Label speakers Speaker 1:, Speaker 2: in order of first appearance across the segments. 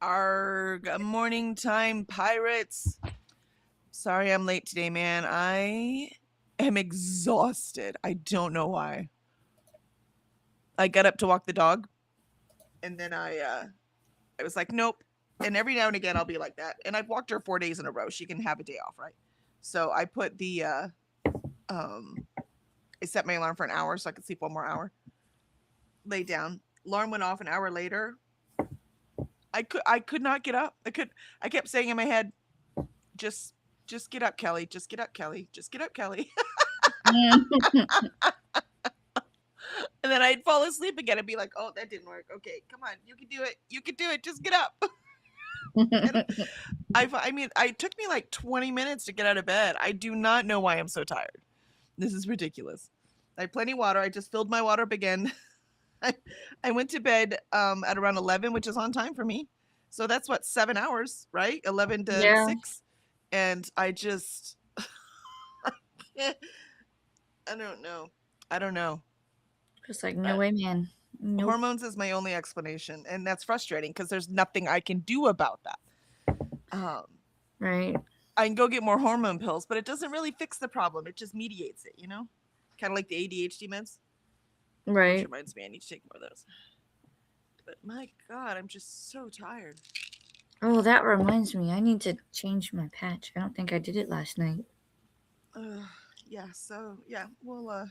Speaker 1: Arg, morning time pirates. Sorry I'm late today, man. I am exhausted. I don't know why. I got up to walk the dog and then I was like, nope. And every now and again I'll be like that. And I've walked her 4 days in a row. She can have a day off, right? So I put the um I set my alarm for an hour so I could sleep one more hour. Lay down. Alarm went off an hour later. I could not get up. I kept saying in my head, just just get up, Kelly. Just get up, Kelly. Just get up, Kelly. And then I'd fall asleep again and be like, oh, that didn't work. Okay, come on. You can do it. You can do it. Just get up. And I mean, it took me like 20 minutes to get out of bed. I do not know why I'm so tired. This is ridiculous. I had plenty of water. I just filled my water up again. I, I went to bed at around 11, which is on time for me. So that's what, 7 hours, right? 11 to
Speaker 2: Yeah.
Speaker 1: 6. And I just, I don't know. I don't know.
Speaker 2: Just like, no
Speaker 1: Uh,
Speaker 2: way, man. Nope.
Speaker 1: Hormones is my only explanation. And that's frustrating because there's nothing I can do about that. Um,
Speaker 2: Right.
Speaker 1: I can go get more hormone pills, but it doesn't really fix the problem. It just mediates it, Kind of like the ADHD meds, which
Speaker 2: Right.
Speaker 1: reminds me I need to take more of those. But my God, I'm just so tired.
Speaker 2: Oh, that reminds me. I need to change my patch. I don't think I did it last night.
Speaker 1: Uh, yeah, so yeah, well,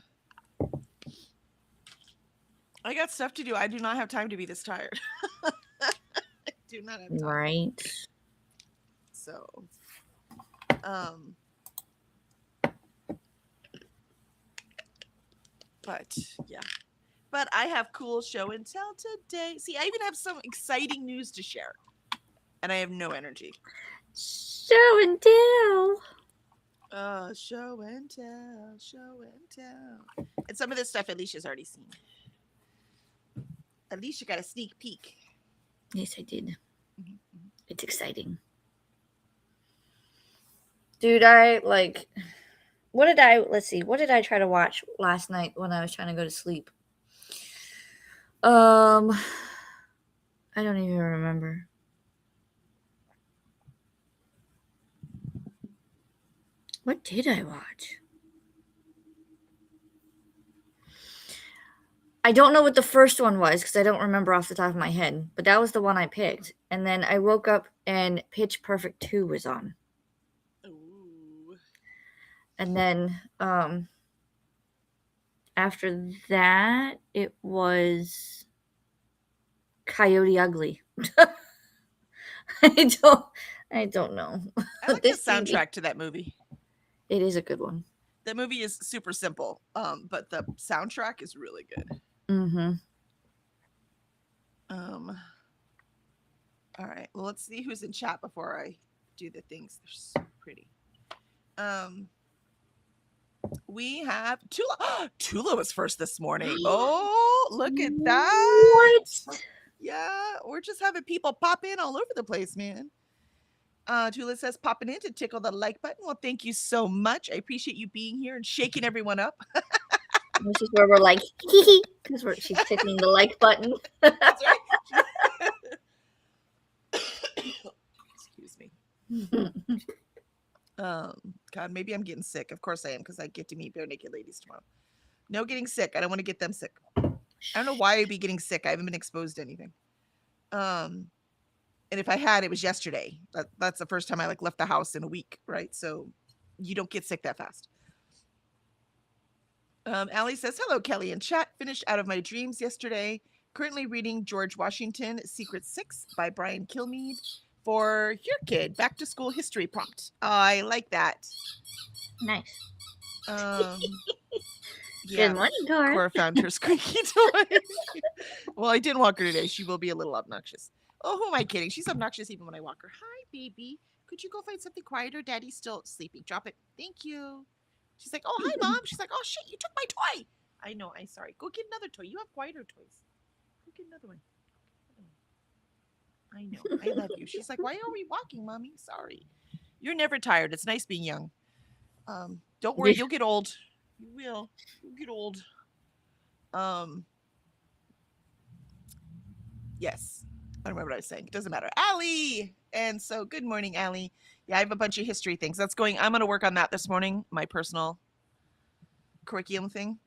Speaker 1: I got stuff to do. I do not have time to be this tired. I do not have time.
Speaker 2: Right.
Speaker 1: So, um, but yeah, but I have cool show and tell today. See, I even have some exciting news to share, and I have no energy.
Speaker 2: Show and tell.
Speaker 1: Show and tell, show and tell. And some of this stuff Alicia's already seen. Alicia got a sneak peek.
Speaker 2: Yes, I did.
Speaker 1: Mhm.
Speaker 2: It's exciting. Dude, what did I try to watch last night when I was trying to go to sleep? Um, I don't even remember. What did I watch? I don't know what the first one was because I don't remember off the top of my head, but that was the one I picked. And then I woke up and Pitch Perfect 2 was on.
Speaker 1: Ooh.
Speaker 2: And then after that, it was Coyote Ugly. I don't I don't know.
Speaker 1: I like the
Speaker 2: This TV,
Speaker 1: soundtrack to that movie.
Speaker 2: it is a good one.
Speaker 1: That movie is super simple, but the soundtrack is really good.
Speaker 2: Mhm.
Speaker 1: Um, all right. Well, let's see who's in chat before I do the things. They're so pretty. Um, we have Tula. Tula was first this morning. Oh, look at that.
Speaker 2: What?
Speaker 1: Yeah, we're just having people pop in all over the place, man. Tula says popping in to tickle the like button. Well, thank you so much. I appreciate you being here and shaking everyone up.
Speaker 2: This is where we're like, hee hee, because she's tickling the like button.
Speaker 1: That's right. Excuse me. God, maybe I'm getting sick. Of course I am, because I get to meet Bare Naked Ladies tomorrow. No getting sick. I don't want to get them sick. I don't know why I'd be getting sick. I haven't been exposed to anything. And if I had, it was yesterday. That's the first time I left the house in a week, right? So you don't get sick that fast. Allie says, hello, Kelly and chat. Finished Out of My Dreams yesterday. Currently reading George Washington, Secret Six by Brian Kilmeade for your kid, back to school history prompt. I like that.
Speaker 2: Nice.
Speaker 1: Yeah.
Speaker 2: Good morning, Cora.
Speaker 1: Cora found her squeaky toy. Well, I didn't walk her today. She will be a little obnoxious. Oh, who am I kidding? She's obnoxious even when I walk her. Hi, baby. Could you go find something quieter? Daddy's still sleeping. Drop it. Thank you. She's like, oh, hi, Mom. She's like, oh, shit, you took my toy. I know. I'm sorry. Go get another toy. You have quieter toys. Go get another one. I know. I love you. She's like, why are we walking, Mommy? Sorry. You're never tired. It's nice being young. Don't worry. You'll get old. You will. You'll get old. Yes. I don't remember what I was saying. It doesn't matter. Allie! And so, good morning, Allie. Yeah, I have a bunch of history things. I'm going to work on that this morning, my personal curriculum thing.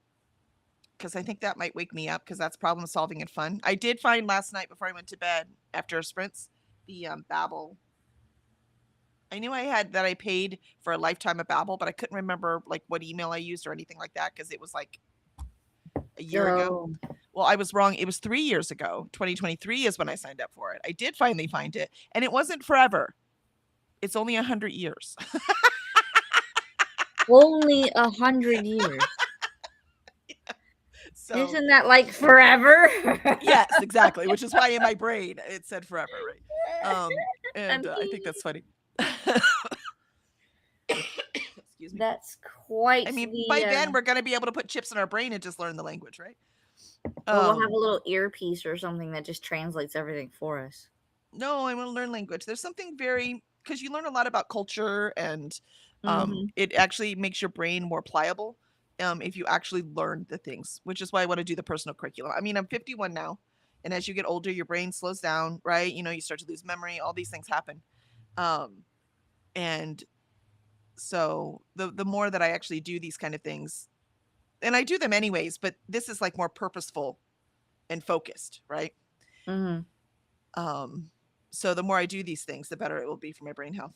Speaker 1: Because I think that might wake me up because that's problem solving and fun. I did find last night before I went to bed after sprints the Babbel. I knew I paid for a lifetime of Babbel, but I couldn't remember like what email I used or anything like that because it was like a year ago. Well, I was wrong. It was 3 years ago. 2023 is when I signed up for it. I did finally find it, and it wasn't forever. It's only 100 years.
Speaker 2: Only 100 years.
Speaker 1: So,
Speaker 2: isn't that like forever?
Speaker 1: Yes, exactly. Which is why in my brain it said forever, right? And I think that's funny. Excuse me.
Speaker 2: That's quite.
Speaker 1: I mean, by then we're going to be able to put chips in our brain and just learn the language, right?
Speaker 2: We'll have a little earpiece or something that just translates everything for us.
Speaker 1: No, I want to learn language. There's something because you learn a lot about culture and it actually makes your brain more pliable if you actually learn the things, which is why I want to do the personal curriculum. I mean, I'm 51 now, and as you get older, your brain slows down, right? You start to lose memory. All these things happen. And so the more that I actually do these kind of things, and I do them anyways, but this is like more purposeful and focused, right? So the more I do these things, the better it will be for my brain health.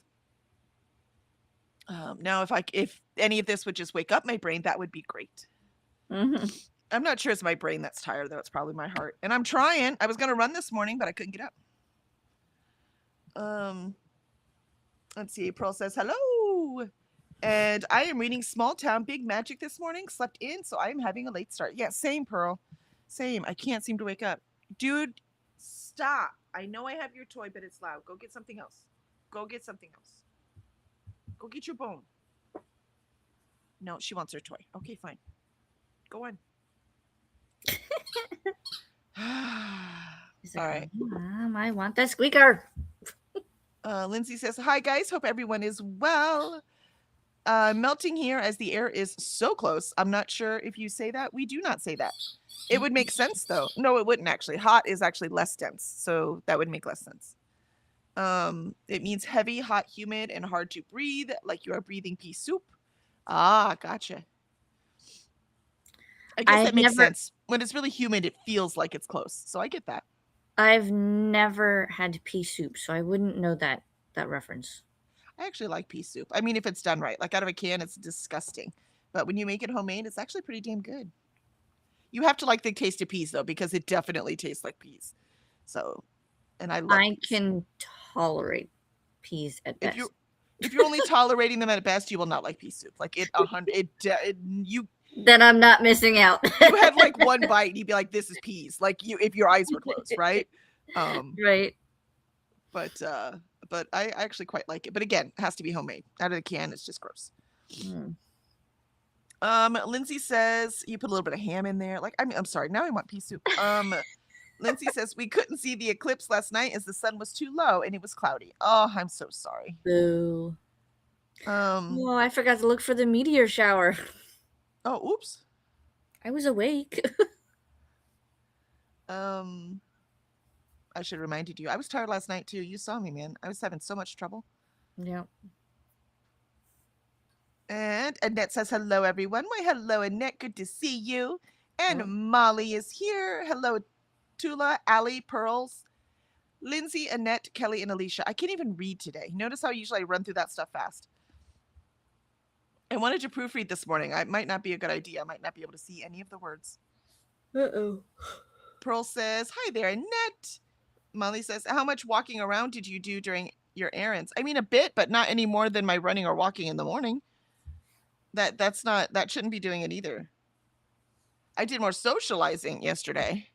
Speaker 1: Now, if any of this would just wake up my brain, that would be great. I'm not sure it's my brain that's tired, though. It's probably my heart. And I'm trying. I was going to run this morning, but I couldn't get up. Let's see. Pearl says, hello. And I am reading Small Town Big Magic this morning. Slept in, so I am having a late start. Yeah, same, Pearl. Same. I can't seem to wake up. Dude, stop. I know I have your toy, but it's loud. Go get something else. Go get something else. Go get your bone. No, she wants her toy. Okay, fine. Go on. All right.
Speaker 2: Mom, I want that squeaker.
Speaker 1: Lindsay says, hi, guys. Hope everyone is well. Melting here as the air is so close. I'm not sure if you say that. We do not say that. It would make sense, though. No, it wouldn't actually. Hot is actually less dense, so that would make less sense. It means heavy, hot, humid, and hard to breathe, like you are breathing pea soup. Ah, gotcha. I guess that makes sense. When it's really humid, it feels like it's close. So I get that.
Speaker 2: I've never had pea soup, so I wouldn't know that reference.
Speaker 1: I actually like pea soup. I mean, if it's done right. Like out of a can, it's disgusting. But when you make it homemade, it's actually pretty damn good. You have to like the taste of peas, though, because it definitely tastes like peas. So, and I love peas.
Speaker 2: Can tolerate peas at best.
Speaker 1: If you're only tolerating them at best, you will not like pea soup. Like
Speaker 2: then I'm not missing out.
Speaker 1: You had like one bite and you'd be like, this is peas. Like if your eyes were closed, right?
Speaker 2: Right.
Speaker 1: But I actually quite like it. But again, it has to be homemade. Out of the can, it's just gross. Lindsay says you put a little bit of ham in there. Like, I'm sorry. Now I want pea soup. Lindsay says we couldn't see the eclipse last night as the sun was too low and it was cloudy. Oh, I'm so sorry.
Speaker 2: Boo. Oh, I forgot to look for the meteor shower.
Speaker 1: Oh, oops.
Speaker 2: I was awake.
Speaker 1: I should have reminded you. I was tired last night too. You saw me, man. I was having so much trouble.
Speaker 2: Yeah.
Speaker 1: And Annette says hello, everyone. Why, hello, Annette. Good to see you. And Molly is here. Hello, Tula, Allie, Pearls, Lindsay, Annette, Kelly, and Alicia. I can't even read today. Notice how usually I run through that stuff fast. I wanted to proofread this morning. It might not be a good idea. I might not be able to see any of the words.
Speaker 2: Uh-oh.
Speaker 1: Pearl says, hi there, Annette. Molly says, how much walking around did you do during your errands? I mean, a bit, but not any more than my running or walking in the morning. That shouldn't be doing it either. I did more socializing yesterday.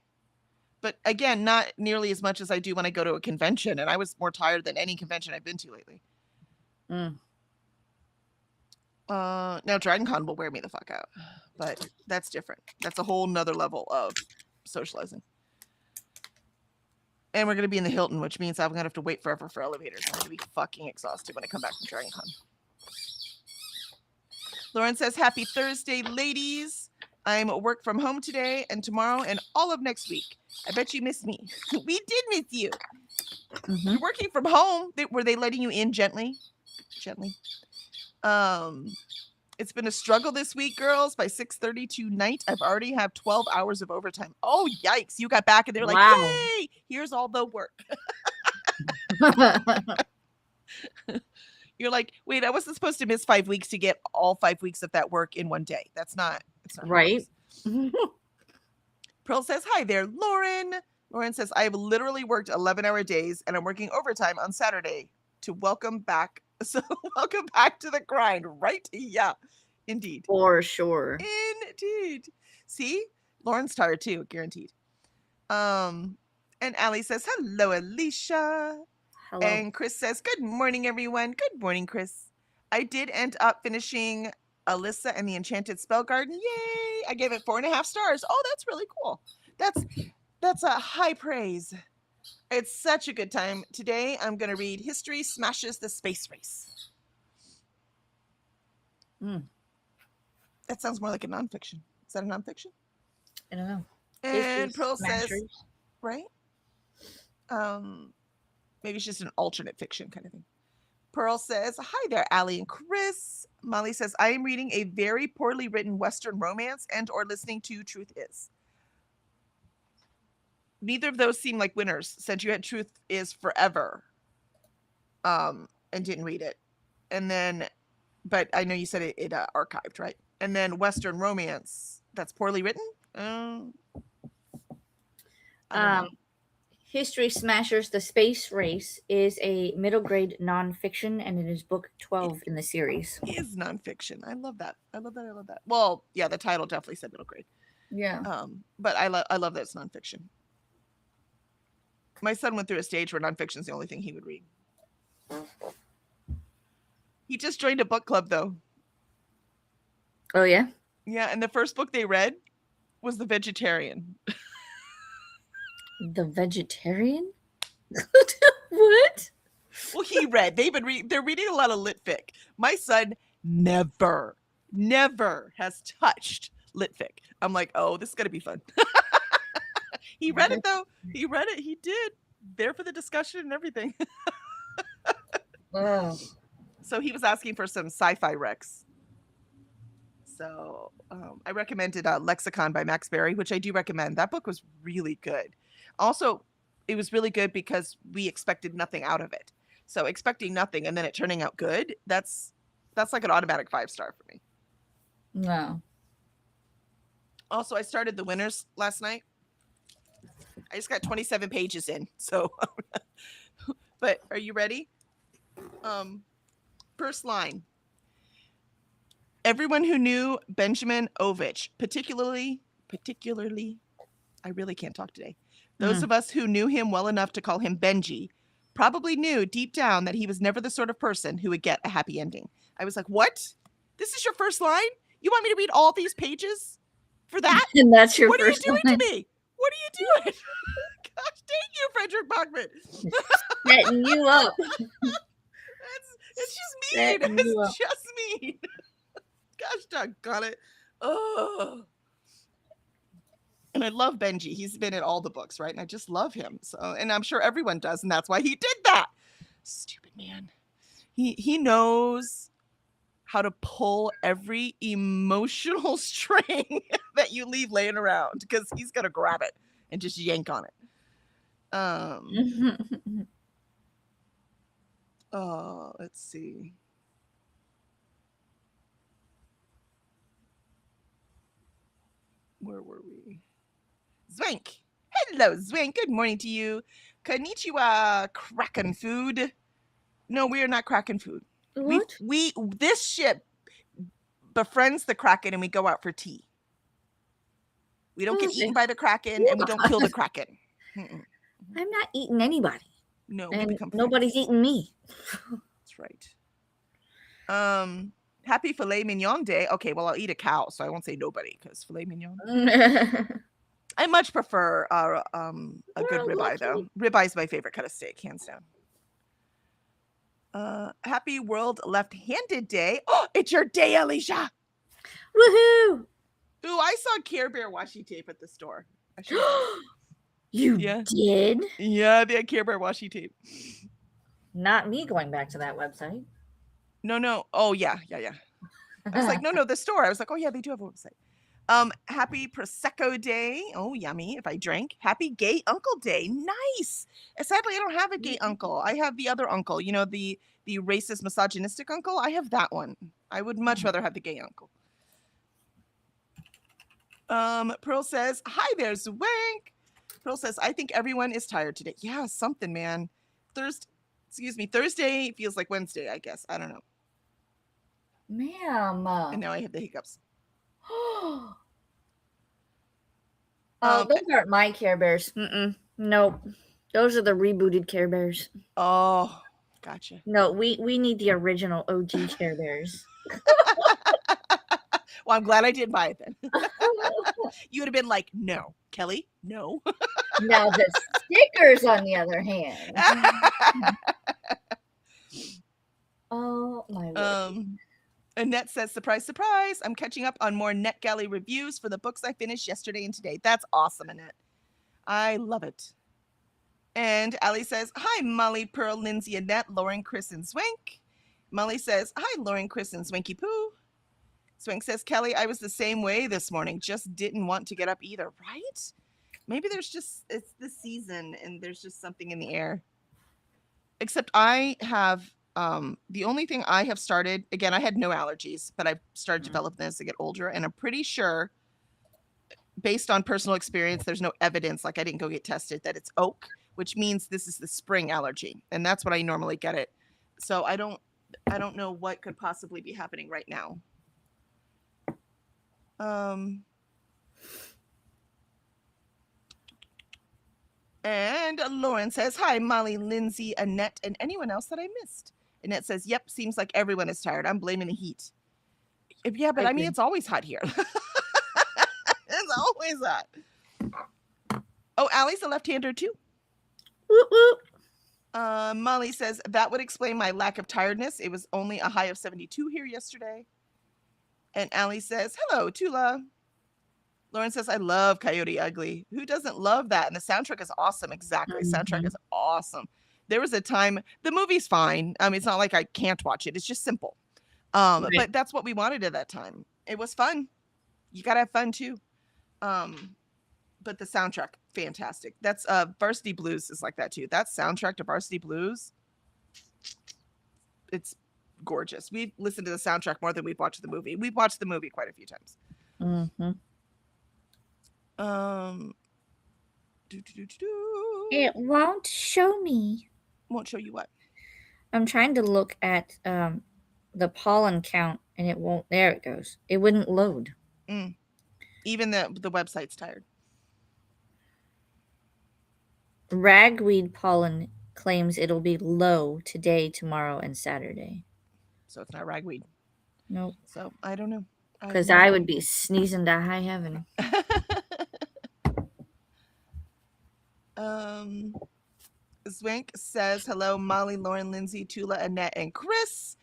Speaker 1: But again, not nearly as much as I do when I go to a convention. And I was more tired than any convention I've been to lately. Now DragonCon will wear me the fuck out. But that's different. That's a whole nother level of socializing. And we're going to be in the Hilton, which means I'm going to have to wait forever for elevators. I'm going to be fucking exhausted when I come back from DragonCon. Lauren says, happy Thursday, ladies. I'm at work from home today and tomorrow and all of next week. I bet you missed me. We did miss you.
Speaker 2: Mhm.
Speaker 1: You're working from home. Were they letting you in gently? Gently. It's been a struggle this week, girls. By 6:30 tonight, I've already have 12 hours of overtime. Oh, yikes. You got back and they're like,
Speaker 2: Wow.
Speaker 1: yay, here's all the work. You're like, wait, I wasn't supposed to miss 5 weeks to get all 5 weeks of that work in one day. That's not how it
Speaker 2: Right.
Speaker 1: works. Pearl says, hi there, Lauren. Lauren says, I have literally worked 11-hour days and I'm working overtime on Saturday to welcome back. So welcome back to the grind, right? Yeah, indeed.
Speaker 2: For sure.
Speaker 1: Indeed. See, Lauren's tired too, guaranteed. And Allie says, hello, Alicia.
Speaker 2: Hello.
Speaker 1: And Chris says, good morning, everyone. Good morning, Chris. I did end up finishing Alyssa and the Enchanted Spell Garden. Yay! I gave it 4.5 stars. Oh, that's really cool. That's a high praise. It's such a good time. Today, I'm going to read History Smashes the Space Race. That sounds more like a nonfiction. Is that a nonfiction?
Speaker 2: I don't know.
Speaker 1: And Pearl says,
Speaker 2: Smashers.
Speaker 1: right? Maybe it's just an alternate fiction kind of thing. Pearl says, hi there, Allie and Chris. Molly says, I am reading a very poorly written Western romance and or listening to Truth Is. Neither of those seem like winners since you had Truth Is Forever and didn't read it. And then, but I know you said it archived, right? And then Western romance, that's poorly written? I don't know.
Speaker 2: History Smashers: The Space Race is a middle grade nonfiction, and it is book 12 in the series.
Speaker 1: It is nonfiction. I love that. I love that. Well, yeah, the title definitely said middle grade.
Speaker 2: Yeah.
Speaker 1: But I love that it's nonfiction. My son went through a stage where nonfiction is the only thing he would read. He just joined a book club, though.
Speaker 2: Oh, yeah?
Speaker 1: Yeah, and the first book they read was The Vegetarian.
Speaker 2: The Vegetarian? What?
Speaker 1: Well, he read. They're reading a lot of lit fic. My son never has touched lit fic. I'm like, oh, this is gonna be fun. He read it though. He read it. He did. There for the discussion and everything.
Speaker 2: Oh.
Speaker 1: So he was asking for some sci-fi recs. So I recommended Lexicon by Max Berry, which I do recommend. That book was really good. Also, it was really good because we expected nothing out of it. So expecting nothing and then it turning out good, that's like an automatic 5-star for me.
Speaker 2: No.
Speaker 1: Also, I started The Winners last night. I just got 27 pages in. So, but are you ready? First line. Everyone who knew Benjamin Ovich, particularly, I really can't talk today. Those of us who knew him well enough to call him Benji probably knew deep down that he was never the sort of person who would get a happy ending. I was like, what? This is your first line? You want me to read all these pages for that?
Speaker 2: And that's your
Speaker 1: what
Speaker 2: first
Speaker 1: are you doing
Speaker 2: line?
Speaker 1: to me? What are you doing? Gosh, dang you, Frederick Bachman.
Speaker 2: Setting you up.
Speaker 1: It's just
Speaker 2: Setting
Speaker 1: mean.
Speaker 2: you up.
Speaker 1: It's just mean. Gosh doggone it. Oh. And I love Benji. He's been in all the books, right? And I just love him. So, and I'm sure everyone does, and that's why he did that. Stupid man. He knows how to pull every emotional string that you leave laying around because he's gonna grab it and just yank on it. Let's see. Where were we? Zwank. Hello, Zwank. Good morning to you. Konnichiwa, Kraken food. No, we are not Kraken food.
Speaker 2: What?
Speaker 1: This ship befriends the Kraken and we go out for tea. We don't get eaten by the Kraken and we don't kill the Kraken.
Speaker 2: I'm not eating anybody.
Speaker 1: No, we
Speaker 2: And
Speaker 1: become
Speaker 2: nobody's
Speaker 1: friends.
Speaker 2: eating me.
Speaker 1: That's right. Happy filet mignon day. Okay, well, I'll eat a cow, so I won't say nobody because filet mignon. I much prefer a good ribeye, though. Ribeye is my favorite cut of steak, hands down. Happy World Left-Handed Day. Oh, it's your day, Alicia.
Speaker 2: Woohoo!
Speaker 1: Ooh, I saw Care Bear washi tape at the store.
Speaker 2: You
Speaker 1: Yeah.
Speaker 2: did?
Speaker 1: Yeah, they had Care Bear washi tape.
Speaker 2: Not me going back to that website.
Speaker 1: No. Oh, yeah. I was like, no, the store. I was like, oh, yeah, they do have a website. Happy Prosecco Day. Oh, yummy. If I drank. Happy Gay Uncle Day. Nice. Sadly, I don't have a gay uncle. I have the other uncle, the racist, misogynistic uncle. I have that one. I would much rather have the gay uncle. Pearl says, hi there, Zwank. Pearl says, I think everyone is tired today. Yeah, something, man. Thursday feels like Wednesday, I guess. I don't know.
Speaker 2: Ma'am.
Speaker 1: And now I have the hiccups.
Speaker 2: Oh,
Speaker 1: Um,
Speaker 2: those aren't my Care Bears. Nope. Those are the rebooted Care Bears.
Speaker 1: Oh, gotcha.
Speaker 2: No, we need the original OG Care Bears.
Speaker 1: Well, I'm glad I did buy it then. You would have been like, no, Kelly, no.
Speaker 2: Now the stickers, on the other hand. Oh my word.
Speaker 1: Annette says, surprise, surprise. I'm catching up on more NetGalley reviews for the books I finished yesterday and today. That's awesome, Annette. I love it. And Allie says, hi, Molly, Pearl, Lindsay, Annette, Lauren, Chris, and Swank. Molly says, hi, Lauren, Chris, and Swanky Poo. Swank says, Kelly, I was the same way this morning. Just didn't want to get up either, right? Maybe it's the season and there's just something in the air. Except I have, the only thing I have started, again, I had no allergies, but I've started developing this as I get older. And I'm pretty sure, based on personal experience, there's no evidence, like I didn't go get tested, that it's oak, which means this is the spring allergy. And that's what I normally get it. So I don't know what could possibly be happening right now. And Lauren says, hi, Molly, Lindsay, Annette, and anyone else that I missed. Annette says, yep, seems like everyone is tired. I'm blaming the heat. Yeah, but I mean, it's always hot here. It's always hot. Oh, Allie's a left-hander too.
Speaker 2: Whoop, whoop.
Speaker 1: Molly says, that would explain my lack of tiredness. It was only a high of 72 here yesterday. And Allie says, hello, Tula. Lauren says, I love Coyote Ugly. Who doesn't love that? And the soundtrack is awesome. Exactly. Soundtrack is awesome. There was a time, the movie's fine. It's not like I can't watch it. It's just simple.
Speaker 2: Right.
Speaker 1: But that's what we wanted at that time. It was fun. You got to have fun too. But the soundtrack, fantastic. That's Varsity Blues is like that too. That soundtrack to Varsity Blues, it's gorgeous. We've listened to the soundtrack more than we've watched the movie. We've watched the movie quite a few times.
Speaker 2: It won't show me.
Speaker 1: Won't show you what?
Speaker 2: I'm trying to look at the pollen count and it won't. There it goes. It wouldn't load.
Speaker 1: Even the website's tired.
Speaker 2: Ragweed pollen claims it'll be low today, tomorrow, and Saturday.
Speaker 1: So it's not ragweed.
Speaker 2: Nope.
Speaker 1: So I don't know.
Speaker 2: Because I would be sneezing to high heaven.
Speaker 1: Zwank says, hello, Molly, Lauren, Lindsay, Tula, Annette, and Chris.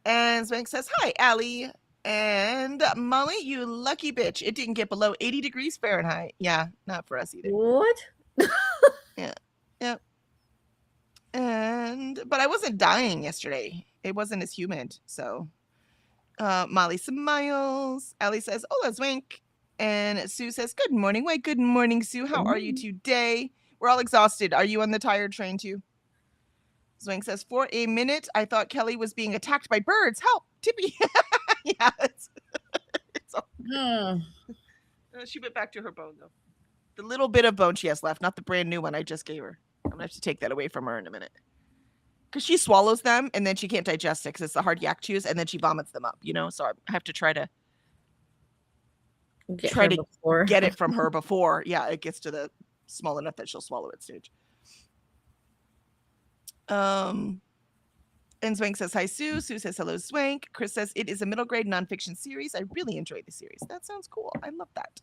Speaker 1: And Zwank says, hi, Allie. And Molly, you lucky bitch. It didn't get below 80 degrees Fahrenheit. Yeah, not for us either.
Speaker 2: What?
Speaker 1: Yeah. But I wasn't dying yesterday. It wasn't as humid. So Molly smiles. Allie says, hola, Zwank. And Sue says, good morning. Why, good morning, Sue. How are you today? We're all exhausted. Are you on the tired train too? Zwank says, for a minute, I thought Kelly was being attacked by birds. Help, Tippy. Yeah, it's all she went back to her bone, though. The little bit of bone she has left, not the brand new one I just gave her. I'm going to have to take that away from her in a minute. Because she swallows them, and then she can't digest it because it's the hard yak chews, and then she vomits them up, So I have to try to get it from her before, it gets to the small enough that she'll swallow it stage. And Zwank says, hi, Sue. Sue says, hello, Zwank. Chris says, it is a middle grade nonfiction series. I really enjoyed the series. That sounds cool. I love that.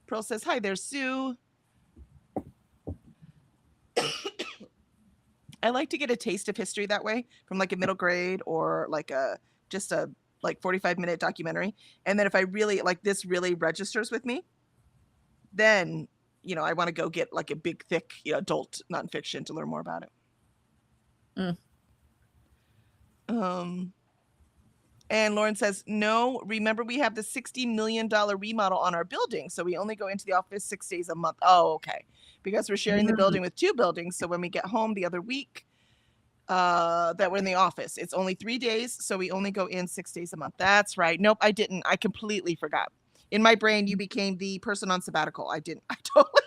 Speaker 1: Pearl says, hi there, Sue. I like to get a taste of history that way from like a middle grade or like just a 45-minute documentary. And then if I really this really registers with me, then I want to go get like a big, thick, adult nonfiction to learn more about it. And Lauren says, no, remember we have the $60 million remodel on our building. So we only go into the office 6 days a month. Oh, okay. Because we're sharing the building with 2 buildings. So when we get home the other week, that we're in the office, it's only 3 days. So we only go in 6 days a month. That's right. Nope, I didn't. I completely forgot. In my brain, you became the person on sabbatical. I didn't. I totally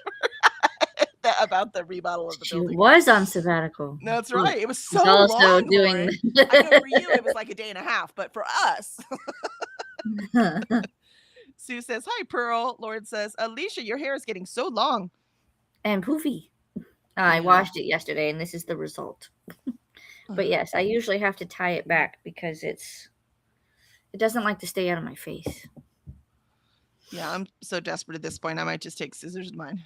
Speaker 1: forgot about the remodel of the building.
Speaker 2: She was on sabbatical.
Speaker 1: That's right. It was so
Speaker 2: also
Speaker 1: long,
Speaker 2: doing
Speaker 1: Lauren. I know for you it was like a day and a half, but for us. Sue says, hi, Pearl. Lauren says, Alicia, your hair is getting so long.
Speaker 2: And poofy. I washed it yesterday, and this is the result. But yes, I usually have to tie it back because it doesn't like to stay out of my face.
Speaker 1: Yeah, I'm so desperate at this point. I might just take scissors of mine.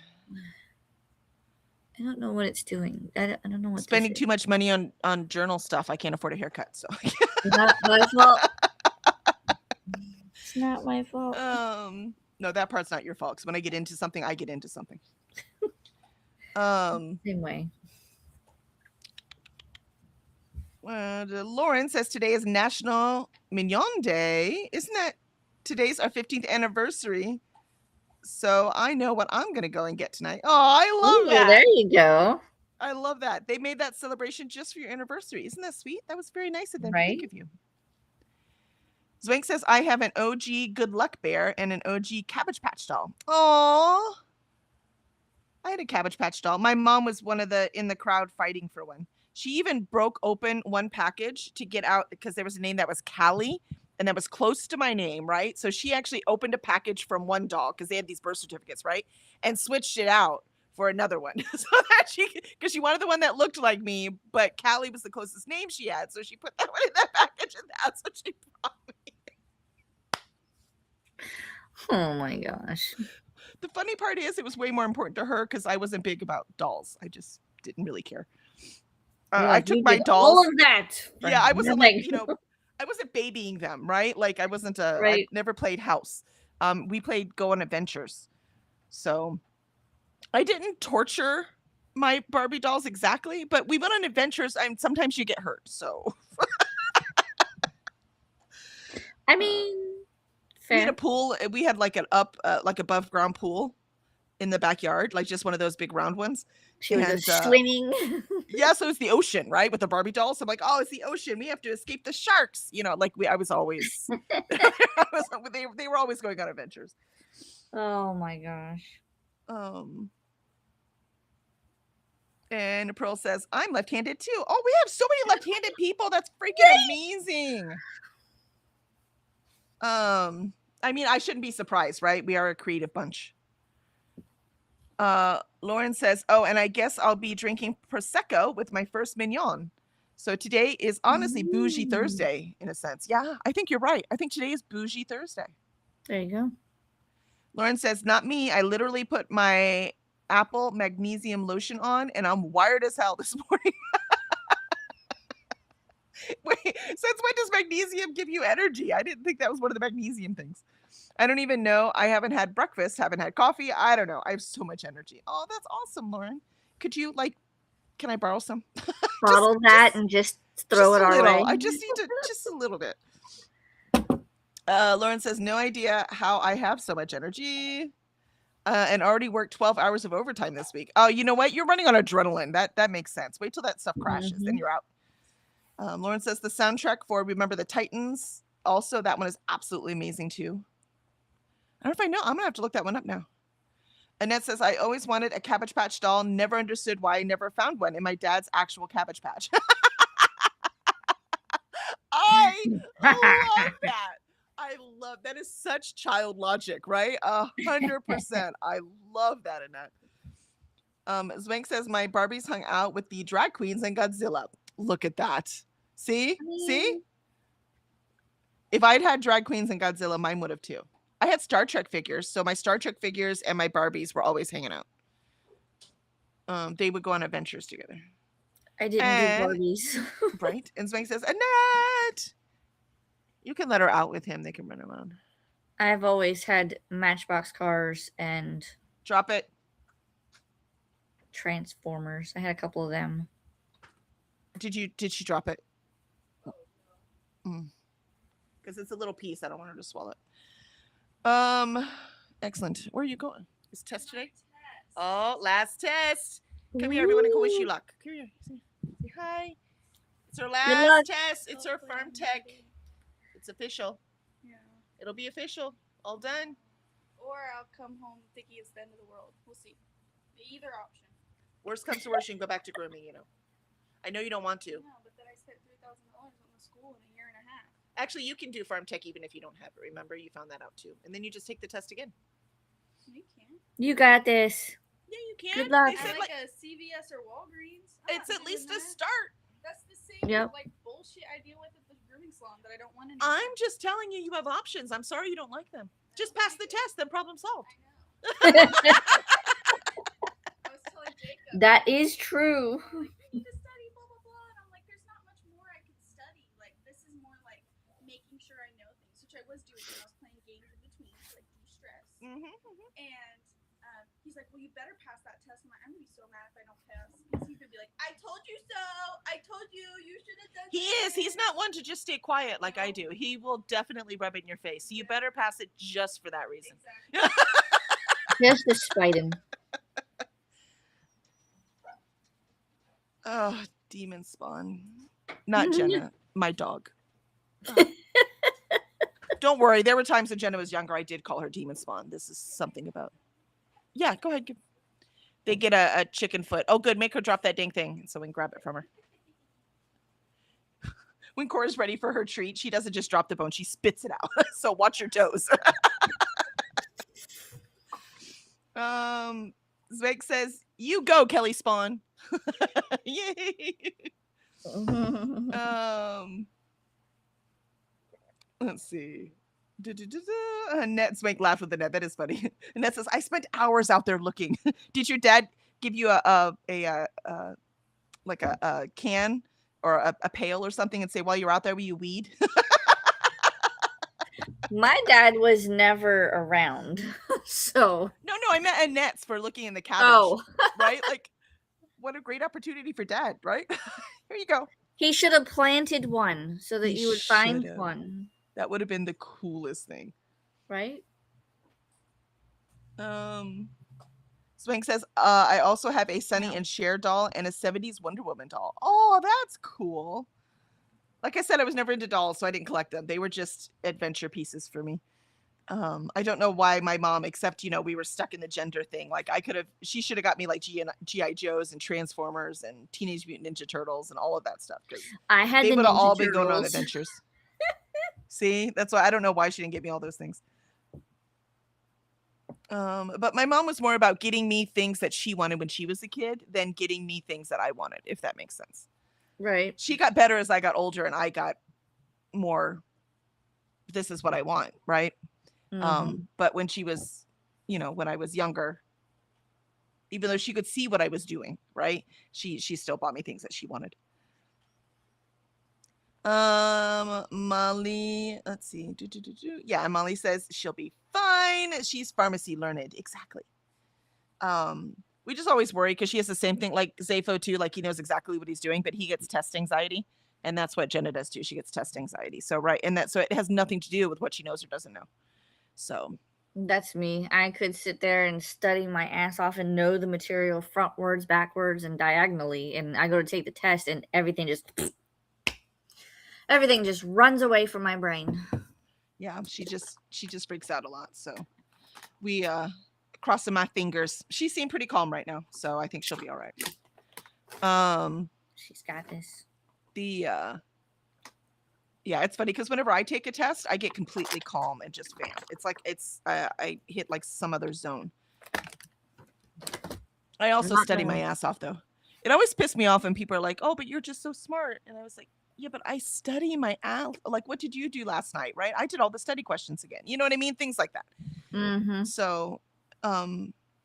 Speaker 2: I don't know what it's doing. I don't know what.
Speaker 1: Spending too much money on journal stuff. I can't afford a haircut, so.
Speaker 2: Not my fault. It's not my fault.
Speaker 1: No, that part's not your fault. Because when I get into something, I get into something.
Speaker 2: Same way.
Speaker 1: Lauren says today is National Mignon Day. Isn't that today's our 15th anniversary? So I know what I'm going to go and get tonight. Oh, I love that.
Speaker 2: There you go.
Speaker 1: I love that. They made that celebration just for your anniversary. Isn't that sweet? That was very nice of them.
Speaker 2: Right?
Speaker 1: Think of you. Zwank says, I have an OG Good Luck Bear and an OG Cabbage Patch doll. Aww. I had a Cabbage Patch doll. My mom was one of in the crowd fighting for one. She even broke open one package to get out because there was a name that was Callie and that was close to my name, right? So she actually opened a package from one doll because they had these birth certificates, right? And switched it out for another one. So that because she wanted the one that looked like me, but Callie was the closest name she had. So she put that one in that package and that's what she brought me.
Speaker 2: Oh my gosh.
Speaker 1: The funny part is it was way more important to her because I wasn't big about dolls. I just didn't really care. I took my dolls.
Speaker 2: All of that.
Speaker 1: Yeah, I wasn't like, I wasn't babying them, right? Like I wasn't I never played house. We played go on adventures. So I didn't torture my Barbie dolls exactly, but we went on adventures and sometimes you get hurt. So
Speaker 2: I mean, fair.
Speaker 1: We had a pool. We had like an like above ground pool in the backyard, like just one of those big round ones.
Speaker 2: She was just swimming.
Speaker 1: Yeah, so it's the ocean, right? With the Barbie dolls. So I'm like, oh, it's the ocean. We have to escape the sharks. Like I was always, they were always going on adventures.
Speaker 2: Oh my gosh.
Speaker 1: And Pearl says, I'm left-handed too. Oh, we have so many left-handed people. That's freaking amazing. I mean, I shouldn't be surprised, right? We are a creative bunch. Lauren says, oh, and I guess I'll be drinking Prosecco with my first mignon. So today is honestly Bougie Thursday in a sense. Yeah, I think you're right. I think today is Bougie Thursday.
Speaker 2: There you go.
Speaker 1: Lauren says, not me. I literally put my Apple magnesium lotion on and I'm wired as hell this morning. Wait, since when does magnesium give you energy? I didn't think that was one of the magnesium things. I don't even know. I haven't had breakfast, haven't had coffee. I don't know. I have so much energy. Oh, that's awesome, Lauren. Could you can I borrow some?
Speaker 2: Bottle that and just throw it our way.
Speaker 1: I just need just a little bit. Lauren says, no idea how I have so much energy. And already worked 12 hours of overtime this week. Oh, you know what? You're running on adrenaline. That makes sense. Wait till that stuff crashes, then you're out. Lauren says the soundtrack for Remember the Titans. Also, that one is absolutely amazing too. I don't know if I know. I'm gonna have to look that one up now. Annette says, I always wanted a Cabbage Patch doll. Never understood why I never found one in my dad's actual Cabbage Patch. I love that. I love that. Is such child logic, right? 100%. I love that, Annette. Zwank says my Barbies hung out with the drag queens and Godzilla. Look at that. See? See? If I'd had drag queens and Godzilla, mine would have too. I had Star Trek figures, so my Star Trek figures and my Barbies were always hanging out. They would go on adventures together.
Speaker 2: I didn't do Barbies.
Speaker 1: Right? And Zwank says, Annette! You can let her out with him. They can run around.
Speaker 2: I've always had Matchbox cars and...
Speaker 1: Drop it.
Speaker 2: Transformers. I had a couple of them.
Speaker 1: Did she drop it? Because it's a little piece. I don't want her to swallow it. Excellent. Where are you going? Is test today? Oh, last test. Come here, everyone, and go wish you luck. Come here. Say hi. It's her
Speaker 2: luck.
Speaker 1: last test. It's her firm tech. It's official.
Speaker 3: Yeah.
Speaker 1: It'll be official. All done.
Speaker 3: Or I'll come home thinking it's the end of the world. We'll see. Either option.
Speaker 1: Worst comes to worst, you can go back to grooming, I know you don't want to.
Speaker 3: No, but then I spent $3,000 on the school in a year and a half.
Speaker 1: Actually, you can do farm tech even if you don't have it. Remember, you found that out too. And then you just take the test again.
Speaker 3: You can.
Speaker 2: You got this.
Speaker 1: Yeah, you can.
Speaker 2: Good luck.
Speaker 1: They said,
Speaker 3: Like a CVS or Walgreens.
Speaker 1: it's at least a start.
Speaker 3: That's the same
Speaker 2: Yep.
Speaker 3: bullshit I deal with at the grooming salon that I don't want anymore.
Speaker 1: I'm just telling you, you have options. I'm sorry you don't like them. Just pass the test, then problem solved.
Speaker 3: I know. I was telling Jacob.
Speaker 2: That is true.
Speaker 3: You need to study, blah, blah, blah. And I'm like, there's not much more I could study. Like, this is more like making sure I know things, which I was doing when I was playing games in between to, de-stress. And he's like, well, you better pass that test. I'm like, I'm going to be so mad if I don't pass. Because he's going to be like, I told you so. I told you. You should have done
Speaker 1: He is. He's not one to just stay quiet like I do. He will definitely rub it in your face. So you better pass it just for that reason.
Speaker 3: Exactly.
Speaker 2: Just to spite him.
Speaker 1: Oh, demon spawn. Not Jenna, my dog. Don't worry. There were times when Jenna was younger, I did call her demon spawn. This is something about. Yeah, go ahead. They get a chicken foot. Oh, good. Make her drop that dang thing so we can grab it from her. When Cora's ready for her treat, she doesn't just drop the bone. She spits it out. So watch your toes. Zweig says, you go, Kelly Spawn. Yay. Let's see. Annette Swank laughed with Annette. That is funny. Annette says, I spent hours out there looking. Did your dad give you a can or a pail or something and say, while you're out there, will you weed?
Speaker 2: My dad was never around. So
Speaker 1: No, I meant Annette's for looking in the cabbage.
Speaker 2: Oh.
Speaker 1: Right? Like, what a great opportunity for dad, right? Here you go.
Speaker 2: He should have planted one so that
Speaker 1: He
Speaker 2: you would find
Speaker 1: should've.
Speaker 2: one.
Speaker 1: That would have been the coolest thing.
Speaker 2: Right?
Speaker 1: Swank says, I also have a Sonny
Speaker 2: Wow.
Speaker 1: and Cher doll and a 70s Wonder Woman doll. Oh, that's cool. Like I said, I was never into dolls, so I didn't collect them. They were just adventure pieces for me. I don't know why my mom, except, we were stuck in the gender thing. Like she should have got me like G.I. Joes and Transformers and Teenage Mutant Ninja Turtles and all of that stuff.
Speaker 2: I had
Speaker 1: They
Speaker 2: the
Speaker 1: would have
Speaker 2: Ninja
Speaker 1: all been going on
Speaker 2: Turtles.
Speaker 1: adventures. See, that's why I don't know why she didn't get me all those things. But my mom was more about getting me things that she wanted when she was a kid than getting me things that I wanted, if that makes sense.
Speaker 2: Right.
Speaker 1: She got better as I got older and I got more, this is what I want, right? But when she was, when I was younger, even though she could see what I was doing, right? She still bought me things that she wanted. Molly, let's see. Yeah, Molly says she'll be fine. She's pharmacy learned. Exactly. We just always worry because she has the same thing like Zafo too. Like he knows exactly what he's doing, but he gets test anxiety. And that's what Jenna does too. She gets test anxiety. So, right. And so it has nothing to do with what she knows or doesn't know. So
Speaker 2: that's me. I could sit there and study my ass off and know the material frontwards, backwards, and diagonally. And I go to take the test and everything just runs away from my brain.
Speaker 1: Yeah, she just freaks out a lot. So we crossing my fingers. She seemed pretty calm right now, so I think she'll be all right.
Speaker 2: She's got this.
Speaker 1: Yeah, it's funny because whenever I take a test, I get completely calm and just bam. It's like I hit like some other zone. I also study my ass off though. It always pissed me off when people are like, "Oh, but you're just so smart," and I was like, "Yeah, but I study my ass. Like, what did you do last night? Right? I did all the study questions again. You know what I mean? Things like that." So,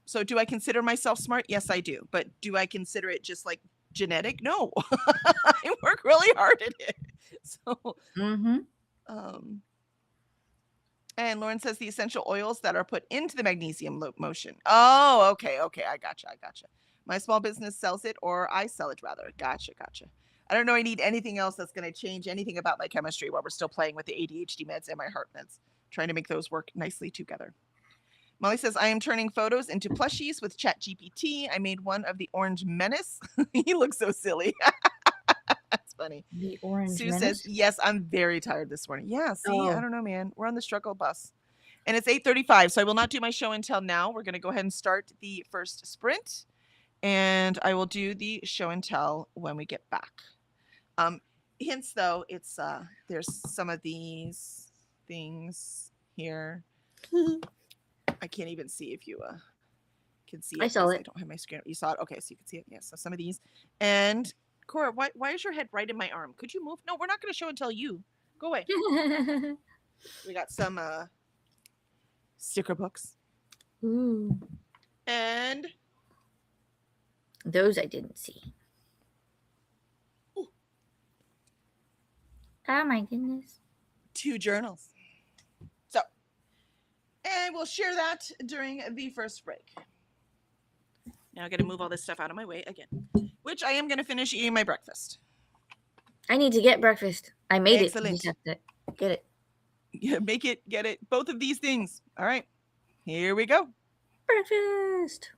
Speaker 1: so do I consider myself smart? Yes, I do. But do I consider it just like genetic? No. I work really hard at it. So, and Lauren says the essential oils that are put into the magnesium loop motion. Oh, okay. I gotcha. My small business sells it, or I sell it rather. Gotcha, gotcha. I don't know I need anything else that's going to change anything about my chemistry while we're still playing with the ADHD meds and my heart meds, trying to make those work nicely together. Molly says, I am turning photos into plushies with ChatGPT. I made one of the orange menace. He looks so silly. That's funny.
Speaker 2: The orange
Speaker 1: Sue
Speaker 2: menace.
Speaker 1: says, yes, I'm very tired this morning. Yeah, see, I
Speaker 2: Oh.
Speaker 1: don't know, man. We're on the struggle bus. And it's 8:35, so I will not do my show until now. We're going to go ahead and start the first sprint, and I will do the show and tell when we get back. Hints though, it's there's some of these things here. I can't even see if you can see it.
Speaker 2: I saw
Speaker 1: 'cause
Speaker 2: it.
Speaker 1: I don't have my screen. You saw it? Okay, so you can see it. Yes. So some of these. And Cora, why is your head right in my arm? Could you move? No, we're not going to show and tell you. Go away. We got some sticker books.
Speaker 2: Ooh.
Speaker 1: And
Speaker 2: Those I didn't see.
Speaker 1: Ooh.
Speaker 2: Oh my goodness.
Speaker 1: 2 journals. So, and we'll share that during the first break. Now I got to move all this stuff out of my way again, which I am going to finish eating my breakfast.
Speaker 2: I need to get breakfast. I made
Speaker 1: Excellent.
Speaker 2: it. You just have to get it.
Speaker 1: Yeah, make it, get it, both of these things. All right, here we go.
Speaker 2: Breakfast.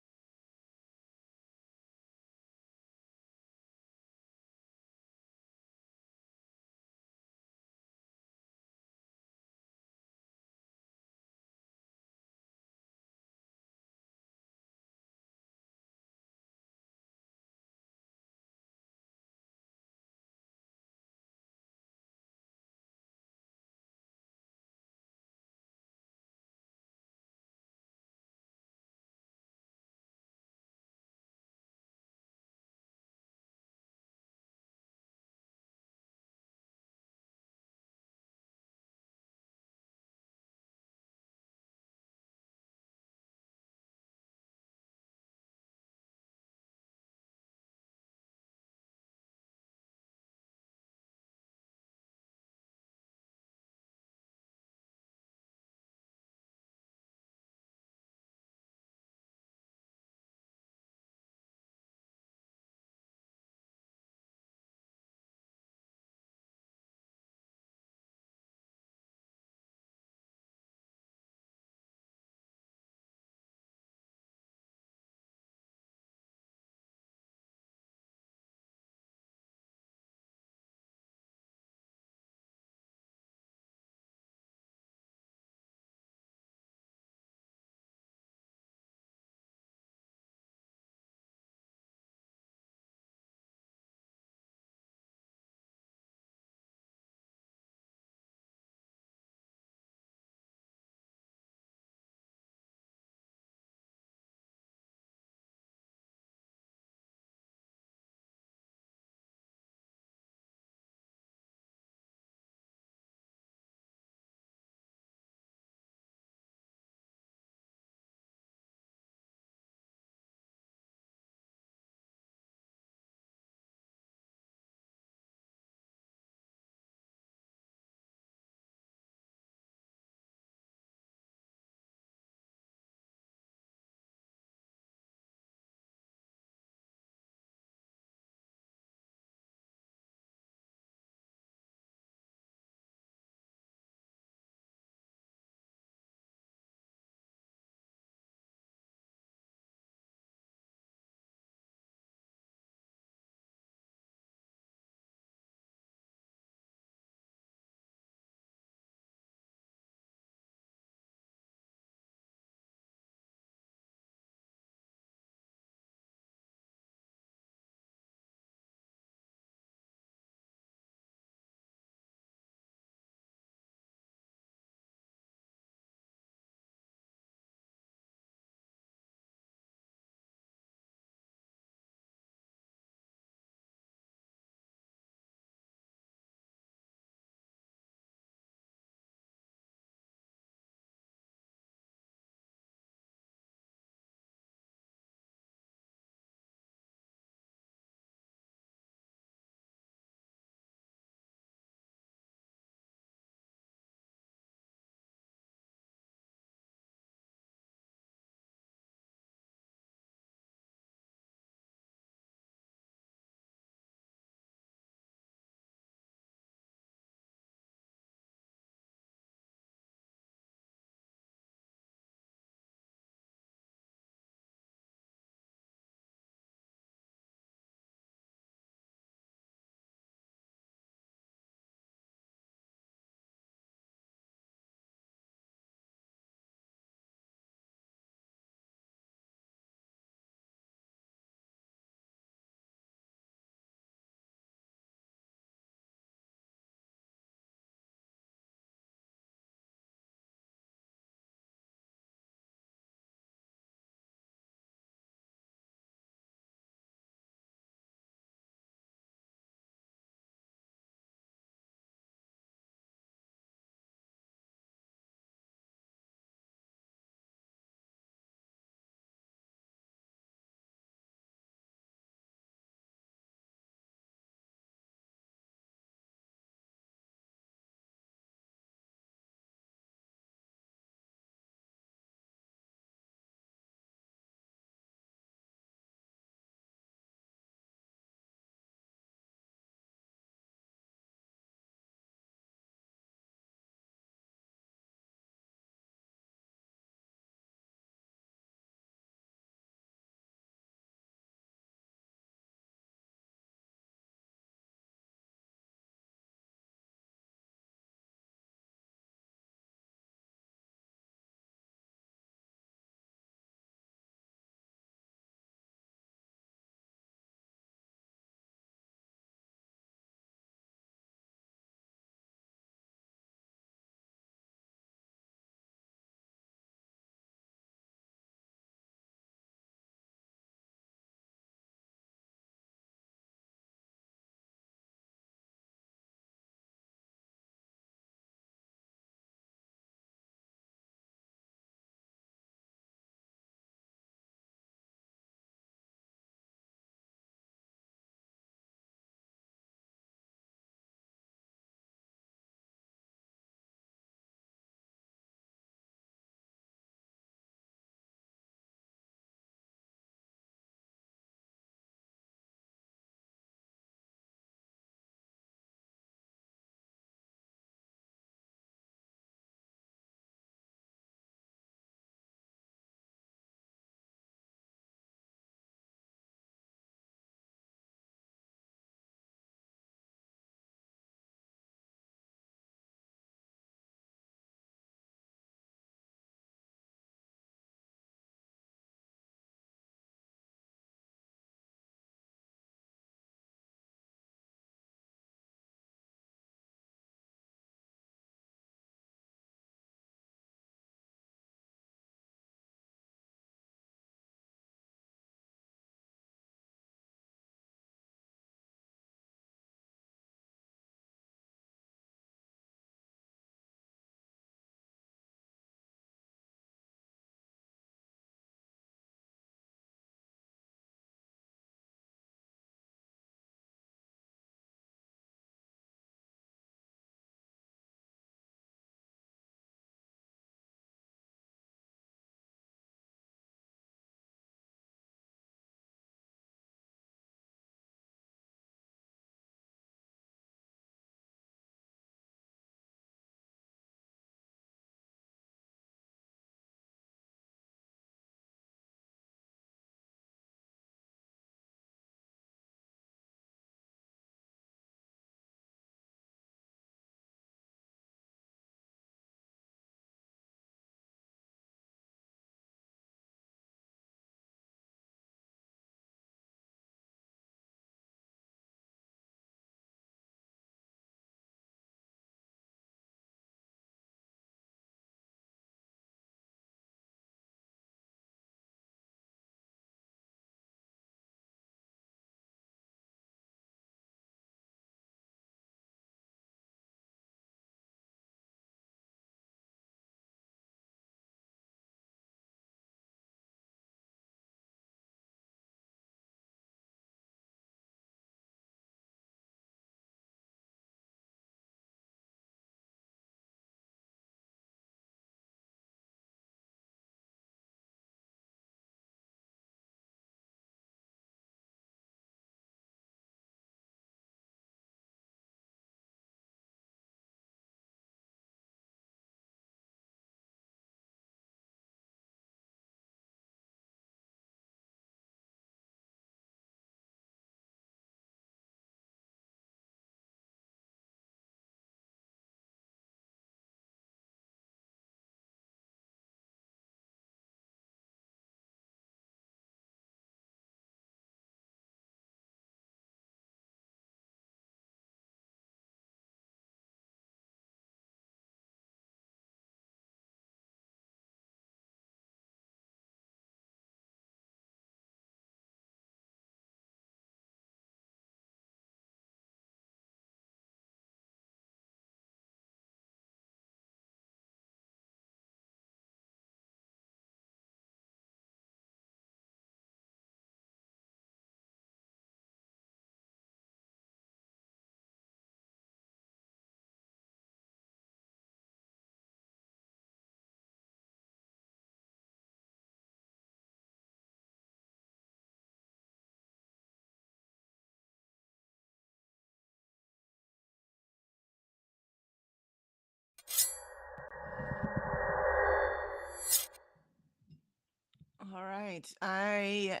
Speaker 1: All right. I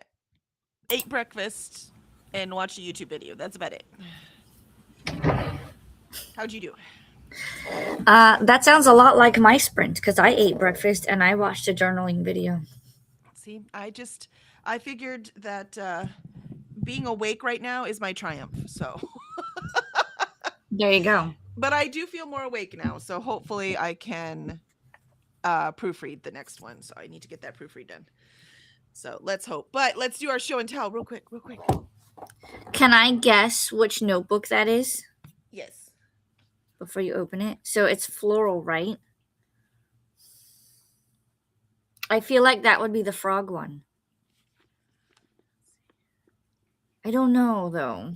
Speaker 1: ate breakfast and watched a YouTube video. That's about it. How'd you do?
Speaker 2: That sounds a lot like my sprint because I ate breakfast and I watched a journaling video.
Speaker 1: See, I figured that being awake right now is my triumph. So,
Speaker 2: There you go.
Speaker 1: but I do feel more awake now. So hopefully I can proofread the next one. So I need to get that proofread done. So let's hope. But let's do our show and tell real quick.
Speaker 2: Can I guess which notebook that is
Speaker 1: Yes.
Speaker 2: before you open it? So it's floral, right? I feel like that would be the frog one. I don't know though.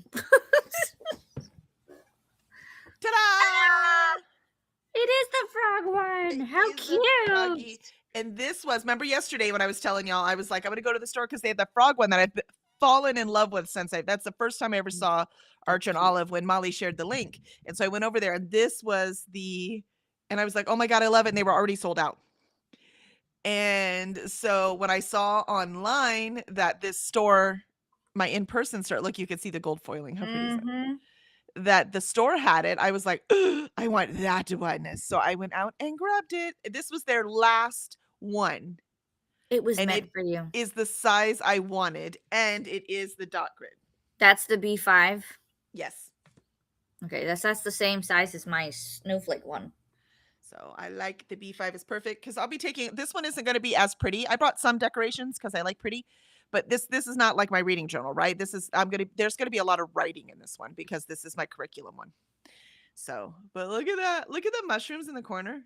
Speaker 1: Ta-da!
Speaker 2: It is the frog one. How
Speaker 1: It is the froggy.
Speaker 2: cute.
Speaker 1: And this was, remember yesterday when I was telling y'all, I was like, I'm going to go to the store because they had the frog one that I've fallen in love with since that's the first time I ever saw Arch and Olive when Molly shared the link. And so I went over there and this was and I was like, oh my God, I love it. And they were already sold out. And so when I saw online that this store, my in-person store, look, you can see the gold foiling. How pretty is that? That the store had it, I was like, I want that one. So I went out and grabbed it. This was their last one.
Speaker 2: It was
Speaker 1: And
Speaker 2: meant
Speaker 1: it
Speaker 2: for you.
Speaker 1: is the size I wanted, and it is the dot grid.
Speaker 2: That's the B5.
Speaker 1: Yes.
Speaker 2: Okay, that's the same size as my snowflake one.
Speaker 1: So I like the B5 is perfect because I'll be taking this one isn't going to be as pretty. I brought some decorations because I like pretty, but this is not like my reading journal, right? There's going to be a lot of writing in this one because this is my curriculum one. So, but look at that. Look at the mushrooms in the corner.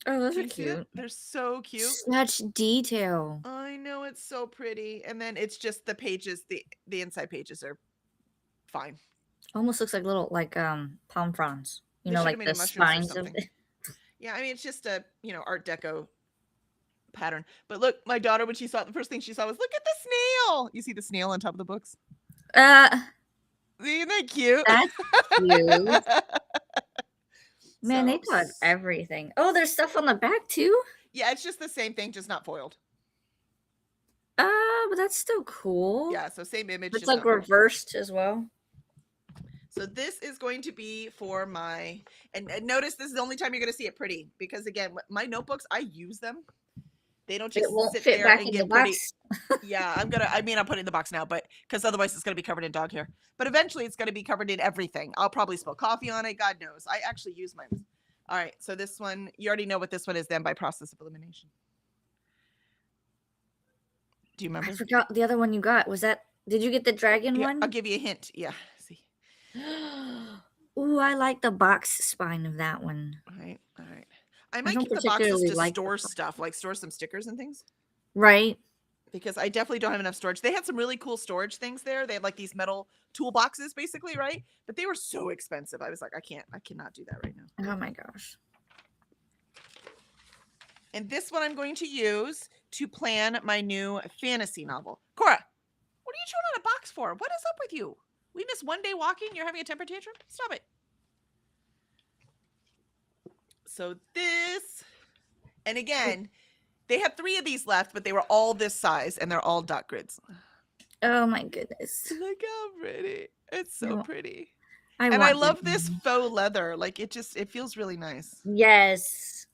Speaker 2: Oh, those
Speaker 1: Do
Speaker 2: are
Speaker 1: you see it?
Speaker 2: cute.
Speaker 1: They're so cute.
Speaker 2: Such detail.
Speaker 1: I know, it's so pretty. And then it's just the pages, the inside pages are fine.
Speaker 2: Almost looks like little palm fronds. You
Speaker 1: They
Speaker 2: know,
Speaker 1: should
Speaker 2: like
Speaker 1: have made
Speaker 2: the
Speaker 1: a mushroom or
Speaker 2: spines of
Speaker 1: something.
Speaker 2: it.
Speaker 1: Yeah, I mean it's just a Art Deco pattern. But look, my daughter, when she saw it, the first thing she saw was, look at the snail. You see the snail on top of the books? Isn't that cute?
Speaker 2: That's cute. Man,
Speaker 1: So,
Speaker 2: they put everything. Oh, there's stuff on the back too.
Speaker 1: yeah, it's just the same thing, just not foiled.
Speaker 2: But that's still cool.
Speaker 1: Yeah, so same image.
Speaker 2: It's
Speaker 1: just
Speaker 2: like
Speaker 1: not foiled.
Speaker 2: reversed as well.
Speaker 1: So this is going to be for my, and notice this is the only time you're going to see it pretty because again, my notebooks, I use them. They don't just
Speaker 2: It won't
Speaker 1: sit
Speaker 2: fit
Speaker 1: there
Speaker 2: back
Speaker 1: and
Speaker 2: in the
Speaker 1: get pretty.
Speaker 2: box.
Speaker 1: Yeah, I'll put it in the box now, but because otherwise it's going to be covered in dog hair. But eventually it's going to be covered in everything. I'll probably spill coffee on it. God knows. I actually use mine. All right. So this one, you already know what this one is then by process of elimination. Do you remember?
Speaker 2: I forgot the other one you got. Was that? Did you get the dragon
Speaker 1: Yeah,
Speaker 2: one?
Speaker 1: I'll give you a hint. Yeah. See.
Speaker 2: Ooh, I like the box spine of that one.
Speaker 1: All right. I might
Speaker 2: don't
Speaker 1: keep the boxes
Speaker 2: particularly
Speaker 1: to
Speaker 2: like the
Speaker 1: store
Speaker 2: box.
Speaker 1: stuff, like store some stickers and things.
Speaker 2: Right.
Speaker 1: Because I definitely don't have enough storage. They had some really cool storage things there. They had like these metal toolboxes basically, right? But they were so expensive. I was like, I cannot do that right now.
Speaker 2: Oh my gosh.
Speaker 1: And this one I'm going to use to plan my new fantasy novel. Cora, what are you chewing on a box for? What is up with you? We missed one day walking. You're having a temper tantrum? Stop it. So this, and again, they had 3 of these left, but they were all this size and they're all dot grids.
Speaker 2: Oh my goodness.
Speaker 1: Look how pretty. It's so
Speaker 2: No,
Speaker 1: pretty.
Speaker 2: I
Speaker 1: And I
Speaker 2: want
Speaker 1: love
Speaker 2: this
Speaker 1: this
Speaker 2: one.
Speaker 1: faux leather. Like it feels really nice.
Speaker 2: Yes.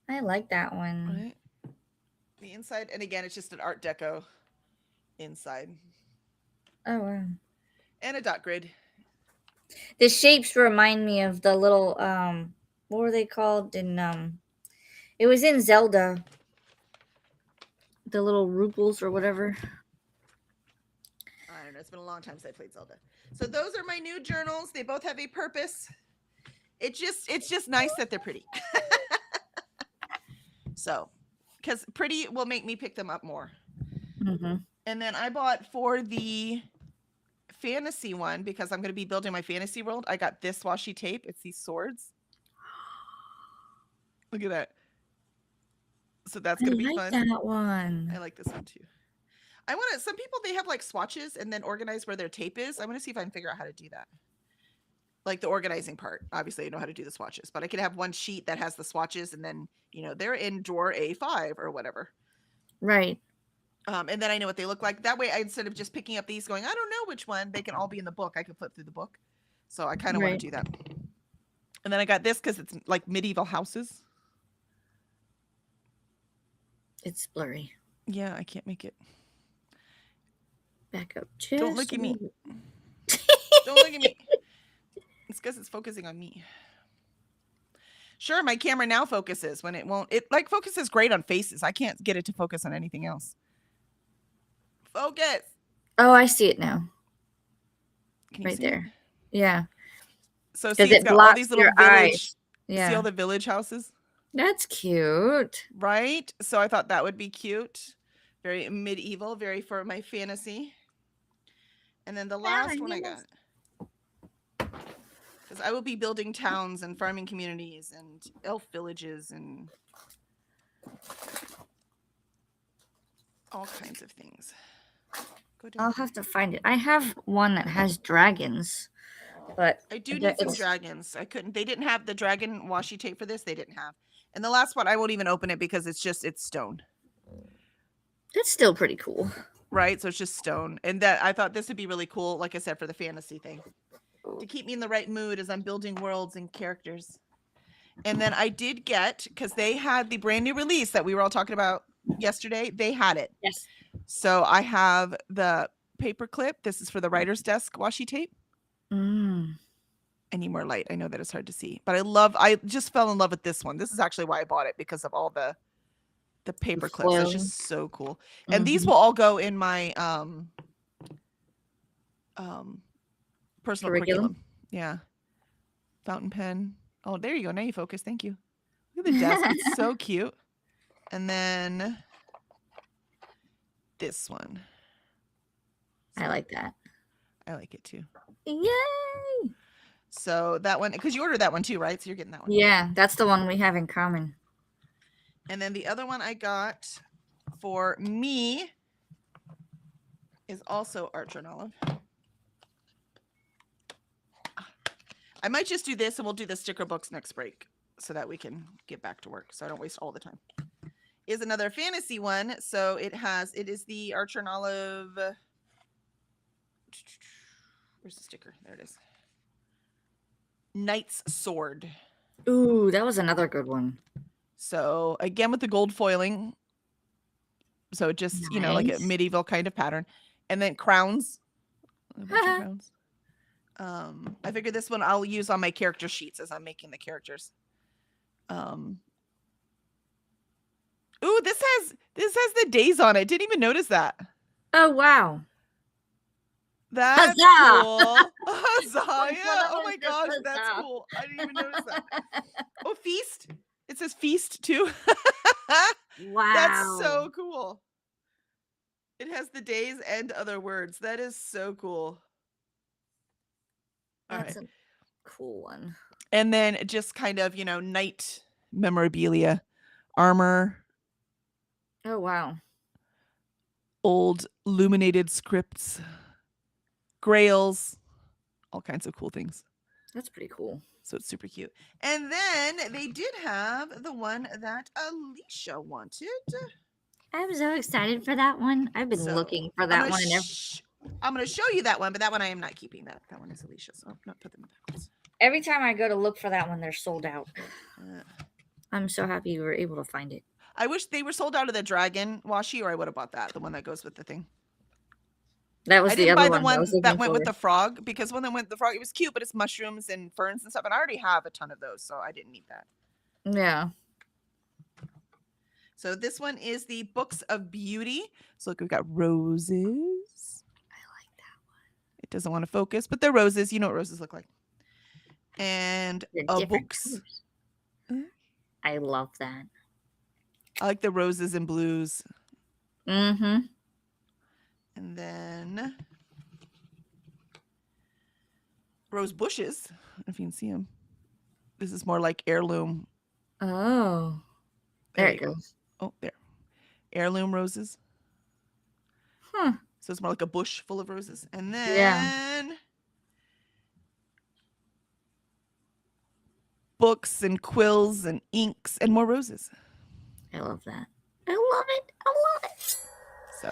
Speaker 2: I like that one.
Speaker 1: Right? The inside, and again, it's just an Art Deco inside.
Speaker 2: Oh wow.
Speaker 1: And a dot grid.
Speaker 2: The shapes remind me of the little what were they called in it was in Zelda. The little ruples or whatever.
Speaker 1: I don't know. It's been a long time since I played Zelda. So those are my new journals. They both have a purpose. It's just nice that they're pretty. So, because pretty will make me pick them up more.
Speaker 2: Mm-hmm.
Speaker 1: And then I bought for the fantasy one, because I'm going to be building my fantasy world, I got this washi tape. It's these swords. Look at that. So that's going to be fun.
Speaker 2: That one.
Speaker 1: I like this one too. I want to, some people, they have like swatches and then organize where their tape is. I want to see if I can figure out how to do that. like the organizing part. Obviously, I know how to do the swatches, but I could have one sheet that has the swatches, and then they're in drawer A5 or whatever.
Speaker 2: Right.
Speaker 1: And then I know what they look like. That way, instead of just picking up these, going, I don't know which one, they can all be in the book. I can flip through the book. So I kind of want
Speaker 2: Right.
Speaker 1: to do that. And then I got this because it's like medieval houses.
Speaker 2: It's blurry.
Speaker 1: Yeah, I can't make it.
Speaker 2: Back up. Just
Speaker 1: Don't look
Speaker 2: a
Speaker 1: at me.
Speaker 2: little
Speaker 1: Don't look at me. It's because it's focusing on me. Sure, my camera now focuses when it won't. It like focuses great on faces. I can't get it to focus on anything else. Focus.
Speaker 2: Oh, I see it now.
Speaker 1: Can you
Speaker 2: Right
Speaker 1: see it?
Speaker 2: there. Yeah.
Speaker 1: So
Speaker 2: 'Cause
Speaker 1: see, it's
Speaker 2: it
Speaker 1: got all
Speaker 2: blocks
Speaker 1: these little
Speaker 2: your
Speaker 1: village.
Speaker 2: eyes.
Speaker 1: See
Speaker 2: Yeah.
Speaker 1: all the village houses,
Speaker 2: That's cute.
Speaker 1: right? So I thought that would be cute. Very medieval, very for my fantasy. And then the last one I got, because I will be building towns and farming communities and elf villages and all kinds of things. Go down.
Speaker 2: I'll have to find it. I have one that has dragons, but
Speaker 1: I do
Speaker 2: Yeah,
Speaker 1: need some
Speaker 2: it's-
Speaker 1: dragons. They didn't have the dragon washi tape for this. They didn't have. And the last one, I won't even open it because it's stone,
Speaker 2: it's still pretty cool.
Speaker 1: right? So it's just stone. And that I thought this would be really cool, like I said, for the fantasy thing, to keep me in the right mood as I'm building worlds and characters. And then I did get, because they had the brand new release that we were all talking about yesterday. They had it.
Speaker 2: Yes.
Speaker 1: So I have the paper clip. This is for the writer's desk washi tape.
Speaker 2: Mm.
Speaker 1: I need more light. I know that it's hard to see, but I just fell in love with this one. This is actually why I bought it, because of all the paper clips. It's just so cool. And these
Speaker 2: Mhm.
Speaker 1: will all go in my personal curriculum. Yeah. Fountain pen. Oh, there you go. Now you focus. Thank you. Look at the desk. It's so cute. And then this one.
Speaker 2: I like that.
Speaker 1: I like it too.
Speaker 2: Yay!
Speaker 1: So that one, because you ordered that one too, right? So you're getting that one.
Speaker 2: Yeah, that's the one we have in common.
Speaker 1: And then the other one I got for me is also Archer and Olive. I might just do this and we'll do the sticker books next break so that we can get back to work so I don't waste all the time. Is another fantasy one. So it is the Archer and Olive. Where's the sticker? There it is. Knight's Sword.
Speaker 2: Ooh, that was another good one.
Speaker 1: So again with the gold foiling. So just, like a
Speaker 2: Nice.
Speaker 1: medieval kind of pattern. And then crowns. A bunch of crowns. I figured this one I'll use on my character sheets as I'm making the characters. Ooh, this has the days on it. Didn't even notice that.
Speaker 2: Oh wow.
Speaker 1: That's
Speaker 2: Huzzah!
Speaker 1: cool. Huzzah!
Speaker 2: One
Speaker 1: Yeah.
Speaker 2: for
Speaker 1: Oh
Speaker 2: the
Speaker 1: my gosh,
Speaker 2: huzzah.
Speaker 1: that's cool. I didn't even notice that. Oh, feast. It says feast too.
Speaker 2: Wow.
Speaker 1: That's so cool. It has the days and other words. That is so cool. All
Speaker 2: That's
Speaker 1: right.
Speaker 2: a cool one.
Speaker 1: And then just kind of, knight memorabilia, armor,
Speaker 2: Oh wow.
Speaker 1: old illuminated scripts, grails, all kinds of cool things.
Speaker 2: That's pretty cool.
Speaker 1: So it's super cute. And then they did have the one that Alicia wanted.
Speaker 2: I'm so excited for that one. I've been
Speaker 1: So,
Speaker 2: looking for that one.
Speaker 1: I'm going to show you that one, but that one I am not keeping. That one is Alicia's. So I'm not put them backwards.
Speaker 2: Every time I go to look for that one, they're sold out.
Speaker 1: Uh,
Speaker 2: I'm so happy you were able to find it.
Speaker 1: I wish they were sold out of the dragon washi, or I would have bought that, the one that goes with the thing.
Speaker 2: That was
Speaker 1: I
Speaker 2: the
Speaker 1: didn't
Speaker 2: other
Speaker 1: buy the
Speaker 2: one, I
Speaker 1: one
Speaker 2: was
Speaker 1: that
Speaker 2: looking
Speaker 1: went with the
Speaker 2: for.
Speaker 1: frog, because when they went with the frog, it was cute, but it's mushrooms and ferns and stuff, and I already have a ton of those, so I didn't need that.
Speaker 2: Yeah.
Speaker 1: So this one is the Books of Beauty. So look, we've got roses.
Speaker 2: I like that one.
Speaker 1: It doesn't want to focus, but they're roses. You know what roses look like. And
Speaker 2: They're different
Speaker 1: books.
Speaker 2: colors.
Speaker 1: Mhm.
Speaker 2: I love that.
Speaker 1: I like the roses and blues.
Speaker 2: Mm-hmm.
Speaker 1: And then rose bushes. I don't know if you can see them. This is more like heirloom.
Speaker 2: Oh. There it
Speaker 1: you go.
Speaker 2: goes.
Speaker 1: Oh, there. Heirloom roses.
Speaker 2: Huh.
Speaker 1: So it's more like a bush full of roses. And then
Speaker 2: Yeah.
Speaker 1: books and quills and inks and more roses.
Speaker 2: I love that. I love it. I love it.
Speaker 1: So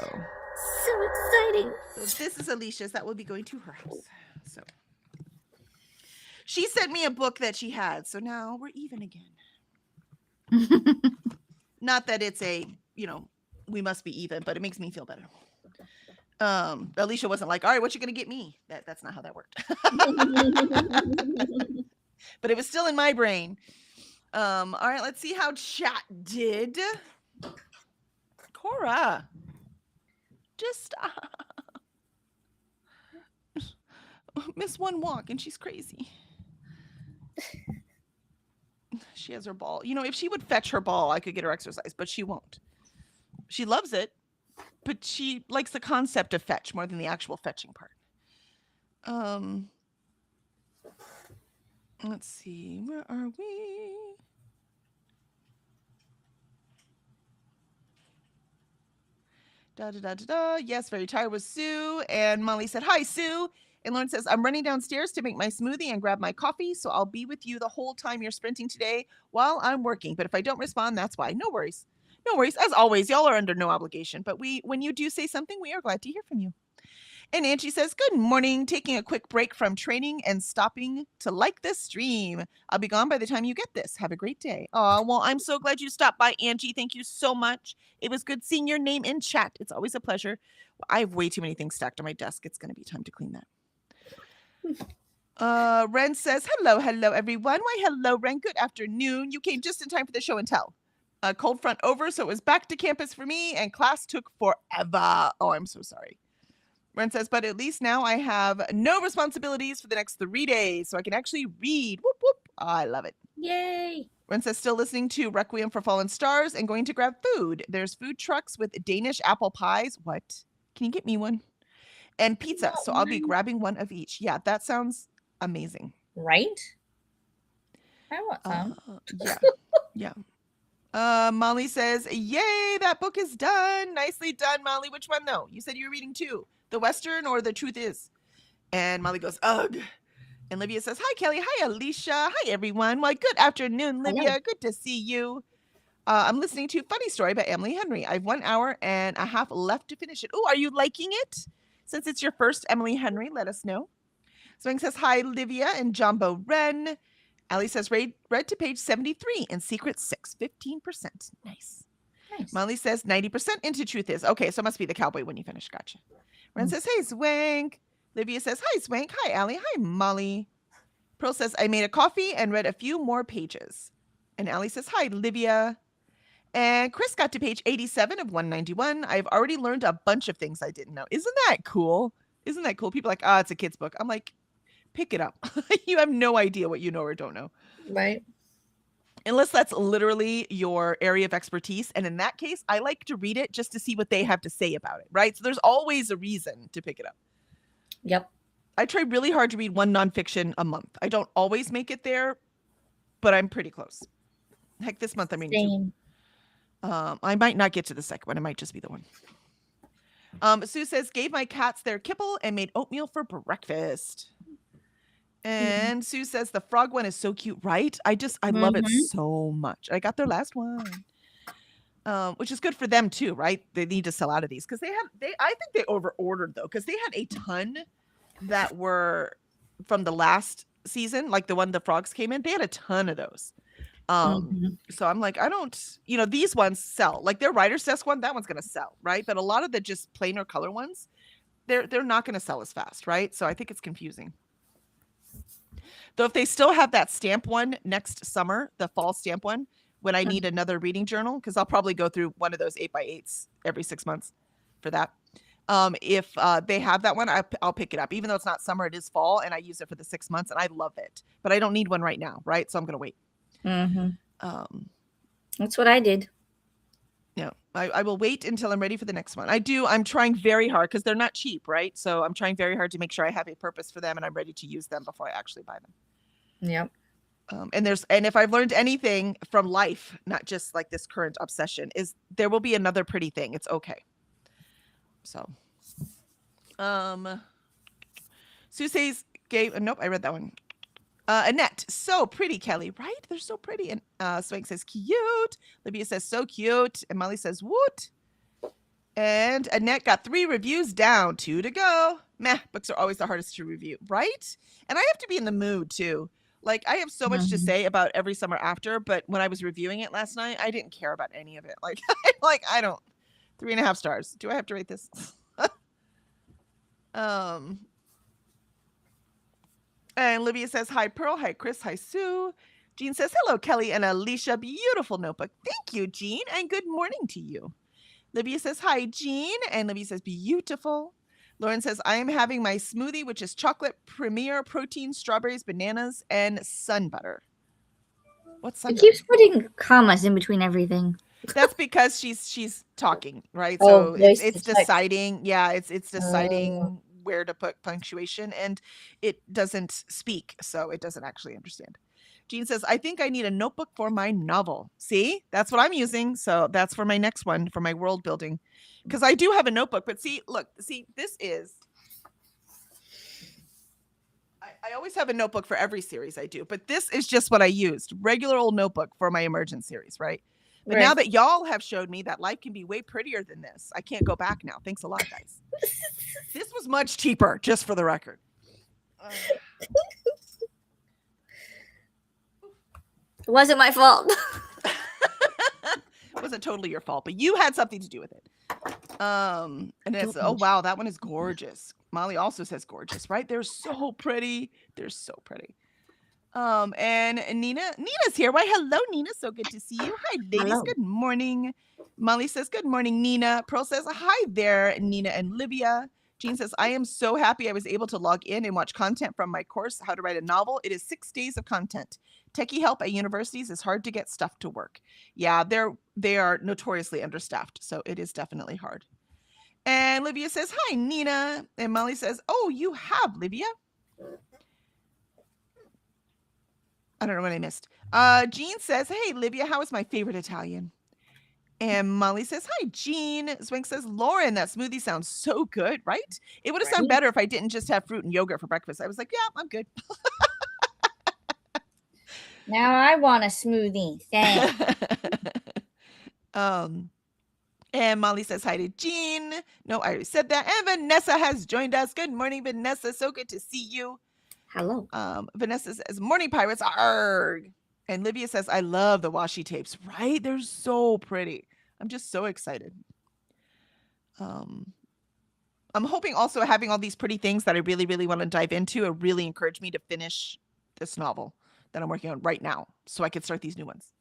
Speaker 2: exciting.
Speaker 1: So this is Alicia's. That will be going to her house. So she sent me a book that she had. So now we're even again. Not that it's a, we must be even, but it makes me feel better. Alicia wasn't like, all right, what you gonna get me? That's not how that worked. But it was still in my brain. All right, let's see how chat did. Cora, just miss one walk and she's crazy. She has her ball. If she would fetch her ball, I could get her exercise, but she won't. She loves it, but she likes the concept of fetch more than the actual fetching part. Let's see. Where are we? Da da da da da. Yes, very tired with Sue. And Molly said, hi, Sue. And Lauren says, I'm running downstairs to make my smoothie and grab my coffee, so I'll be with you the whole time you're sprinting today while I'm working. But if I don't respond, that's why. No worries. No worries. As always, y'all are under no obligation. But when you do say something, we are glad to hear from you. And Angie says, good morning. Taking a quick break from training and stopping to like this stream. I'll be gone by the time you get this. Have a great day. Oh, well, I'm so glad you stopped by, Angie. Thank you so much. It was good seeing your name in chat. It's always a pleasure. I have way too many things stacked on my desk. It's going to be time to clean that. Ren says, hello, everyone. Why, hello, Ren. Good afternoon. You came just in time for the show and tell. Cold front over, so it was back to campus for me, and class took forever. Oh, I'm so sorry. Ren says, but at least now I have no responsibilities for the next 3 days, so I can actually read. Whoop, whoop. Oh, I love it.
Speaker 2: Yay.
Speaker 1: Ren says, still listening to Requiem for Fallen Stars and going to grab food. There's food trucks with Danish apple pies. What? Can you get me one? And pizza, so I'll be grabbing one of each. Yeah, that sounds amazing.
Speaker 2: Right? I want some.
Speaker 1: Yeah. Molly says, yay, that book is done. Nicely done, Molly. Which one, though? You said you were reading 2. The Western or The Truth Is? And Molly goes, ugh. And Livia says, hi, Kelly. Hi, Alicia. Hi, everyone. Well, good afternoon, Livia.
Speaker 2: Hello.
Speaker 1: Good to see you. I'm listening to Funny Story by Emily Henry. I have 1 hour and a half left to finish it. Oh, are you liking it? Since it's your first Emily Henry, let us know. Swing says, hi, Livia and Jumbo Wren. Allie says, read to page 73 and Secret 6, 15%. Nice. Molly says, 90% into Truth Is. Okay, so it must be the cowboy when you finish. Gotcha. Ren says, hey, Swank. Livia says, hi, Swank. Hi, Allie. Hi, Molly. Pearl says, I made a coffee and read a few more pages. And Allie says, hi, Livia. And Chris got to page 87 of 191. I've already learned a bunch of things I didn't know. Isn't that cool? Isn't that cool? People are like, oh, it's a kid's book. I'm like, pick it up. You have no idea what you know or don't know.
Speaker 2: Right.
Speaker 1: Unless that's literally your area of expertise. And in that case, I like to read it just to see what they have to say about it, right? So there's always a reason to pick it up.
Speaker 2: Yep.
Speaker 1: I try really hard to read one nonfiction a month. I don't always make it there, but I'm pretty close. Heck, this month I'm reading 2. I might not get to the second one. It might just be the one. Sue says, gave my cats their kibble and made oatmeal for breakfast. And Sue says the frog one is so cute, right? I love it so much. I got their last one, which is good for them too, right? They need to sell out of these because I think they over ordered though, because they had a ton that were from the last season, like the one the frogs came in. They had a ton of those. So I'm like, I don't, these ones sell. Like their writer's desk one, that one's gonna sell, right? But a lot of the just plain or color ones, they're not gonna sell as fast, right? So I think it's confusing. Though if they still have that stamp one next summer, the fall stamp one, when I need another reading journal, because I'll probably go through one of those 8x8s every 6 months for that. If they have that one, I'll pick it up. Even though it's not summer, it is fall, and I use it for the 6 months, and I love it. But I don't need one right now, right? So I'm going to wait.
Speaker 2: That's what I did.
Speaker 1: Yeah, I will wait until I'm ready for the next one. I'm trying very hard because they're not cheap, right? So I'm trying very hard to make sure I have a purpose for them and I'm ready to use them before I actually buy them.
Speaker 2: Yep.
Speaker 1: And if I've learned anything from life, not just like this current obsession, is there will be another pretty thing. It's okay. So, Sue says, nope, I read that one. Annette, so pretty, Kelly, right? They're so pretty. And Swank says, cute. Libya says, so cute. And Molly says, woot. And Annette got 3 reviews down, 2 to go. Meh, books are always the hardest to review, right? And I have to be in the mood, too. Like, I have so much to say about Every Summer After, but when I was reviewing it last night, I didn't care about any of it. Like, I don't. 3.5 stars. Do I have to rate this? And Livia says, hi, Pearl. Hi, Chris. Hi, Sue. Jean says, hello, Kelly and Alicia. Beautiful notebook. Thank you, Jean. And good morning to you. Livia says, hi, Jean. And Livia says, beautiful. Lauren says, I am having my smoothie, which is chocolate, premier, protein, strawberries, bananas, and sun butter. What's sun
Speaker 2: It
Speaker 1: butter?
Speaker 2: keeps putting commas in between everything.
Speaker 1: That's because she's talking, right?
Speaker 2: Oh,
Speaker 1: So
Speaker 2: there's
Speaker 1: it's
Speaker 2: the text.
Speaker 1: deciding. Yeah, it's deciding where to put punctuation, and it doesn't speak, so it doesn't actually understand. Jean says, I think I need a notebook for my novel. See, that's what I'm using. So that's for my next one, for my world building. Because I do have a notebook, but see, look, see, this is, I always have a notebook for every series I do, but this is just what I used. Regular old notebook for my Emergent series, right? But now that y'all have showed me that life can be way prettier than this, I can't go back now. Thanks a lot, guys. This was much cheaper, just for the record.
Speaker 2: It wasn't my fault.
Speaker 1: It wasn't totally your fault, but you had something to do with it. And it's, oh wow, that one is gorgeous. Molly also says gorgeous, right? They're so pretty. They're so pretty. And Nina's here. Why, hello, Nina. So good to see you. Hi, ladies.
Speaker 2: Hello.
Speaker 1: Good morning. Molly says, good morning, Nina. Pearl says, hi there, Nina and Livia. Jean says, I am so happy I was able to log in and watch content from my course, How to Write a Novel. It is 6 days of content. Techie help at universities is hard to get stuff to work. Yeah, they are notoriously understaffed, so it is definitely hard. And Livia says, hi, Nina. And Molly says, oh, you have, Livia? I don't know what I missed. Jean says, hey, Livia, how is my favorite Italian? And Molly says, hi, Jean. Swank says, Lauren, that smoothie sounds so good, right? It would have sounded better if I didn't just have fruit and yogurt for breakfast. I was like, yeah, I'm good.
Speaker 2: Now I want a smoothie. Thanks.
Speaker 1: And Molly says hi to Jean. No, I already said that. And Vanessa has joined us. Good morning, Vanessa. So good to see you.
Speaker 2: Hello.
Speaker 1: Vanessa says, morning, pirates. Arg. And Livia says, I love the washi tapes, right? They're so pretty. I'm just so excited. I'm hoping also having all these pretty things that I really, really want to dive into are really encouraged me to finish this novel that I'm working on right now so I can start these new ones.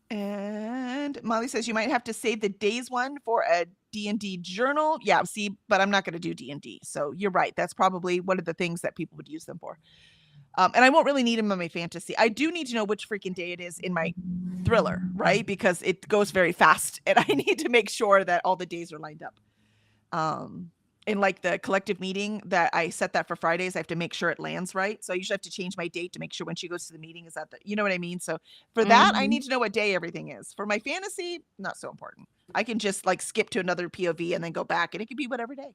Speaker 1: And Molly says you might have to save the days one for a D&D journal. Yeah, see, but I'm not going to do D&D. So you're right. That's probably one of the things that people would use them for. And I won't really need them in my fantasy. I do need to know which freaking day it is in my thriller, right? Because it goes very fast and I need to make sure that all the days are lined up. In like the collective meeting that I set that for Fridays, I have to make sure it lands right. So I usually have to change my date to make sure when she goes to the meeting is that the, you know what I mean? So for that, I need to know what day everything is. For my fantasy, not so important. I can just like skip to another POV and then go back and it can be whatever day.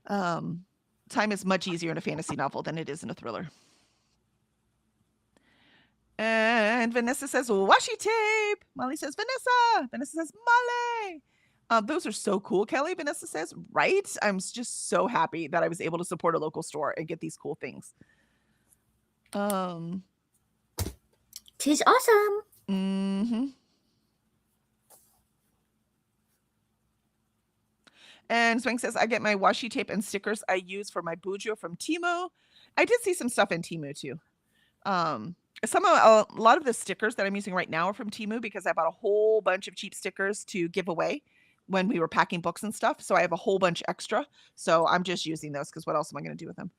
Speaker 1: Time is much easier in a fantasy novel than it is in a thriller. And Vanessa says, washi tape. Molly says, Vanessa. Vanessa says, Molly. Those are so cool, Kelly. Vanessa says, right? I'm just so happy that I was able to support a local store and get these cool things.
Speaker 2: Tis awesome.
Speaker 1: Mm-hmm. And Swank says, I get my washi tape and stickers I use for my Bujo from Temu. I did see some stuff in Temu too. A lot of the stickers that I'm using right now are from Temu because I bought a whole bunch of cheap stickers to give away when we were packing books and stuff. So I have a whole bunch extra. So I'm just using those because what else am I going to do with them?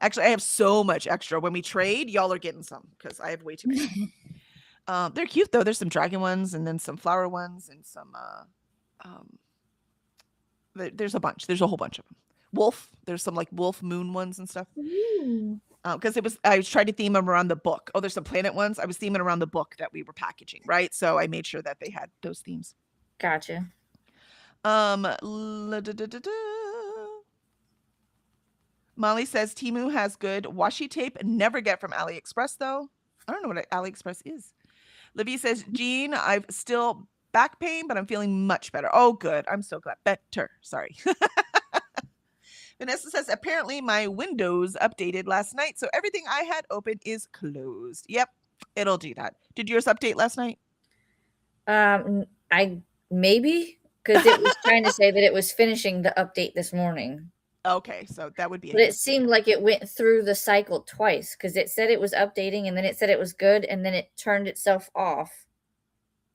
Speaker 1: Actually, I have so much extra. When we trade, y'all are getting some because I have way too many. They're cute though. There's some dragon ones and then some flower ones and some there's a bunch. There's a whole bunch of them. Wolf. There's some like wolf moon ones and stuff. Because I was trying to theme them around the book. Oh, there's some planet ones. I was theming around the book that we were packaging, right? So I made sure that they had those themes.
Speaker 2: Gotcha.
Speaker 1: Molly says Temu has good washi tape. Never get from AliExpress though. I don't know what AliExpress is. Livy says, Jean, I've still back pain, but I'm feeling much better. Oh, good. I'm so glad. Better. Sorry. Vanessa says, apparently my Windows updated last night, so everything I had open is closed. Yep, it'll do that. Did yours update last night?
Speaker 2: I maybe because it was trying to say that it was finishing the update this morning.
Speaker 1: Okay, so that would be.
Speaker 2: But it seemed like it went through the cycle twice because it said it was updating and then it said it was good and then it turned itself off.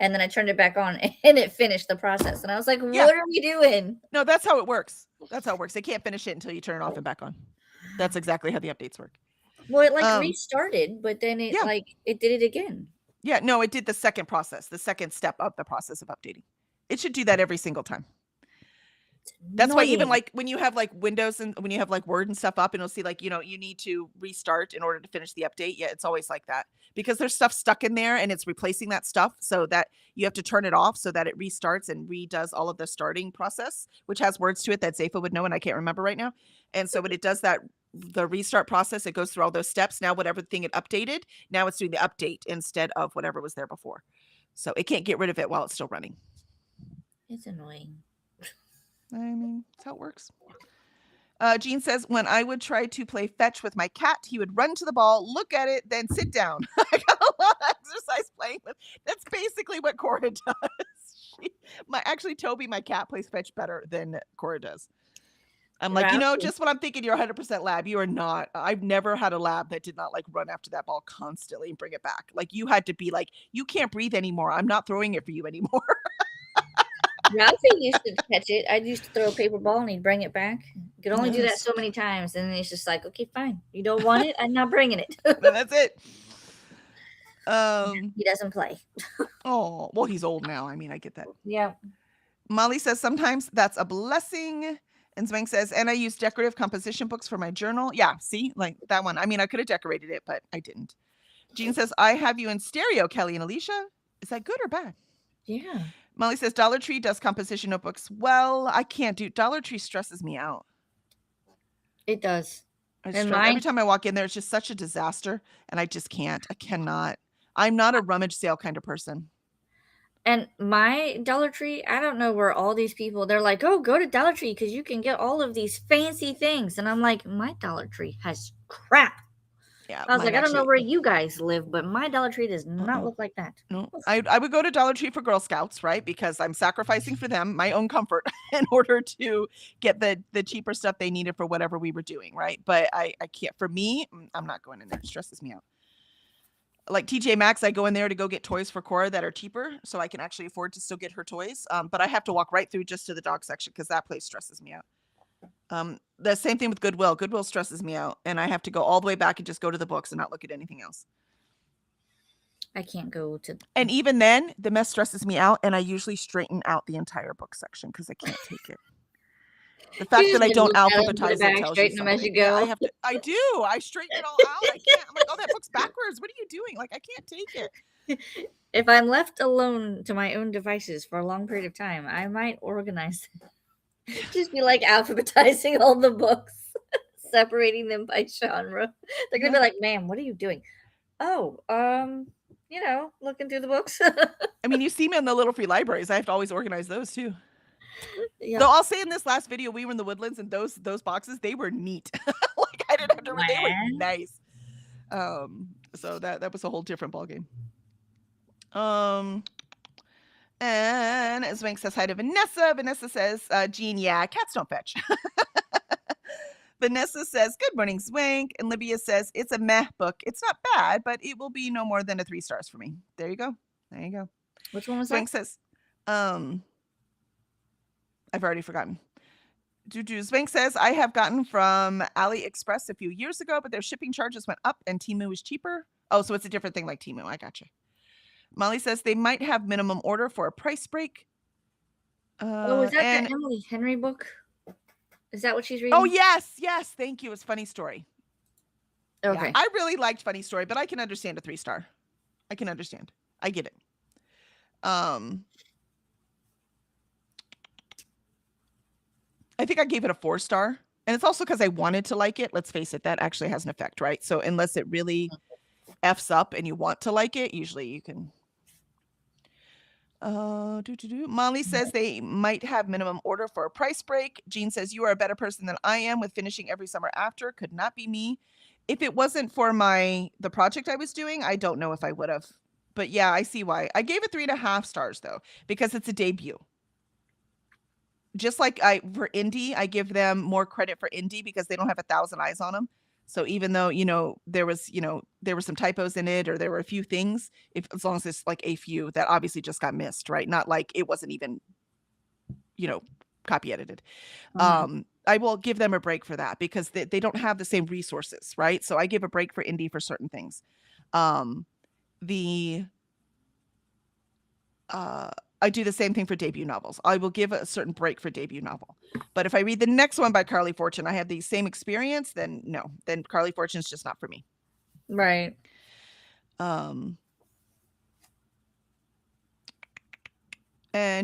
Speaker 2: And then I turned it back on and it finished the process. And I was like, what are we doing?
Speaker 1: No, that's how it works. That's how it works. They can't finish it until you turn it off and back on. That's exactly how the updates work.
Speaker 2: Well, it like restarted, but then it it did it again.
Speaker 1: Yeah, no, it did the second process, the second step of the process of updating. It should do that every single time. That's why even like when you have like Windows and when you have like Word and stuff up and it'll see like, you need to restart in order to finish the update. Yeah, it's always like that because there's stuff stuck in there and it's replacing that stuff so that you have to turn it off so that it restarts and redoes all of the starting process, which has words to it that Zepha would know and I can't remember right now. And so when it does that, the restart process, it goes through all those steps. Now, whatever thing it updated, now it's doing the update instead of whatever was there before. So it can't get rid of it while it's still running.
Speaker 2: It's annoying.
Speaker 1: I mean, that's how it works. Jean says, when I would try to play fetch with my cat, he would run to the ball, look at it, then sit down. I got a lot of exercise playing with. That's basically what Cora does. Actually, Toby, my cat, plays fetch better than Cora does. I'm like, just when I'm thinking you're 100% lab, you are not. I've never had a lab that did not like run after that ball constantly and bring it back. Like you had to be like, you can't breathe anymore. I'm not throwing it for you anymore.
Speaker 2: Ralphie used to catch it. I used to throw a paper ball and he'd bring it back. You could only do that so many times. And then it's just like, okay, fine. You don't want it? I'm not bringing it.
Speaker 1: That's it.
Speaker 2: He doesn't play.
Speaker 1: Oh, well, he's old now. I mean, I get that.
Speaker 2: Yeah.
Speaker 1: Molly says, sometimes that's a blessing. And Zwank says, and I use decorative composition books for my journal. Yeah, see, like that one. I mean, I could have decorated it, but I didn't. Jean says, I have you in stereo, Kelly and Alicia. Is that good or bad?
Speaker 2: Yeah.
Speaker 1: Molly says, Dollar Tree does composition notebooks. Well, I can't do. Dollar Tree stresses me out.
Speaker 2: It does.
Speaker 1: Every time I walk in there, it's just such a disaster. And I just can't. I cannot. I'm not a rummage sale kind of person.
Speaker 2: And my Dollar Tree, I don't know where all these people, they're like, oh, go to Dollar Tree because you can get all of these fancy things. And I'm like, my Dollar Tree has crap. Yeah, I was like, I don't know where you guys live, but my Dollar Tree does not look like that.
Speaker 1: No, I would go to Dollar Tree for Girl Scouts, right? Because I'm sacrificing for them my own comfort in order to get the cheaper stuff they needed for whatever we were doing, right? But I can't. For me, I'm not going in there. It stresses me out. Like TJ Maxx, I go in there to go get toys for Cora that are cheaper, so I can actually afford to still get her toys. But I have to walk right through just to the dog section because that place stresses me out. The same thing with Goodwill. Goodwill stresses me out, and I have to go all the way back and just go to the books and not look at anything else.
Speaker 2: I can't go to.
Speaker 1: And even then, the mess stresses me out, and I usually straighten out the entire book section because I can't take it. The fact that I don't alphabetize it tells you something.
Speaker 2: As you go.
Speaker 1: Yeah, I do. I straighten it all out. I can't. I'm like, oh, that book's backwards. What are you doing? Like, I can't take it.
Speaker 2: If I'm left alone to my own devices for a long period of time, I might organize them. Just be like alphabetizing all the books, separating them by genre. They're gonna be like, ma'am, what are you doing? Oh, looking through the books.
Speaker 1: I mean, you see me in the Little Free Libraries. I have to always organize those too.
Speaker 2: Yeah.
Speaker 1: Though I'll say in this last video, we were in the Woodlands and those boxes, they were neat. Like I didn't have to read, they were nice. So that was a whole different ballgame. And Zwank says hi to Vanessa. Vanessa says, Jean, yeah, cats don't fetch. Vanessa says, good morning, Zwank. And Libya says, it's a meh book. It's not bad, but it will be no more than a 3 stars for me. There you go. There you go.
Speaker 2: Which one was
Speaker 1: Zwank
Speaker 2: that?
Speaker 1: says, I've already forgotten. Zwank says, I have gotten from AliExpress a few years ago, but their shipping charges went up and Temu is cheaper. Oh, so it's a different thing like Temu. I gotcha. Molly says they might have minimum order for a price break.
Speaker 2: Is that the Emily Henry book? Is that what she's reading?
Speaker 1: Oh, yes. Thank you. It's Funny Story.
Speaker 2: Okay.
Speaker 1: Yeah, I really liked Funny Story, but I can understand a 3 star. I can understand. I get it. I think I gave it a 4 star. And it's also because I wanted to like it. Let's face it, that actually has an effect, right? So unless it really F's up and you want to like it, usually you can. Molly says they might have minimum order for a price break. Jean says you are a better person than I am with finishing every summer after. Could not be me. If it wasn't for the project I was doing, I don't know if I would have. But yeah, I see why. I gave it 3.5 stars though, because it's a debut. Just like for indie, I give them more credit for indie because they don't have 1,000 eyes on them. So even though, there was some typos in it or there were a few things, as long as it's like a few that obviously just got missed, right? Not like it wasn't even, copy edited. I will give them a break for that because they don't have the same resources, right? So I give a break for indie for certain things. I do the same thing for debut novels. I will give a certain break for debut novel. But if I read the next one by Carly Fortune, I have the same experience, then no. Then Carly Fortune's just not for me.
Speaker 2: Right.
Speaker 1: And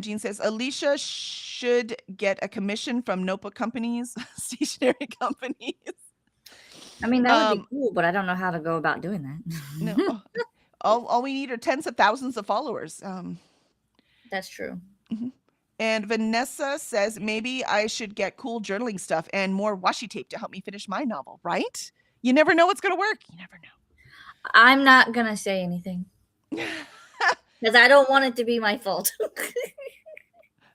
Speaker 1: Jean says, Alicia should get a commission from notebook companies, stationery companies.
Speaker 2: I mean, that would be cool, but I don't know how to go about doing that.
Speaker 1: No. All we need are tens of thousands of followers.
Speaker 2: That's true.
Speaker 1: And Vanessa says, maybe I should get cool journaling stuff and more washi tape to help me finish my novel, right? You never know what's going to work. You never know.
Speaker 2: I'm not going to say anything because I don't want it to be my fault.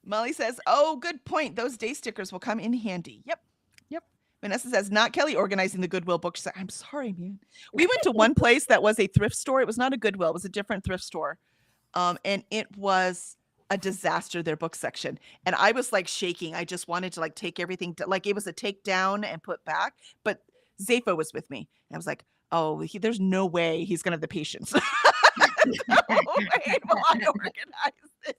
Speaker 1: Molly says, oh, good point. Those day stickers will come in handy. Yep. Vanessa says, not Kelly organizing the Goodwill book. She's like, I'm sorry, man. We went to one place that was a thrift store. It was not a Goodwill. It was a different thrift store. And it was a disaster, their book section. And I was like shaking. I just wanted to like take everything, like it was a take down and put back. But Zepho was with me. And I was like, oh, there's no way he's going to have the patience. No way will I organize this.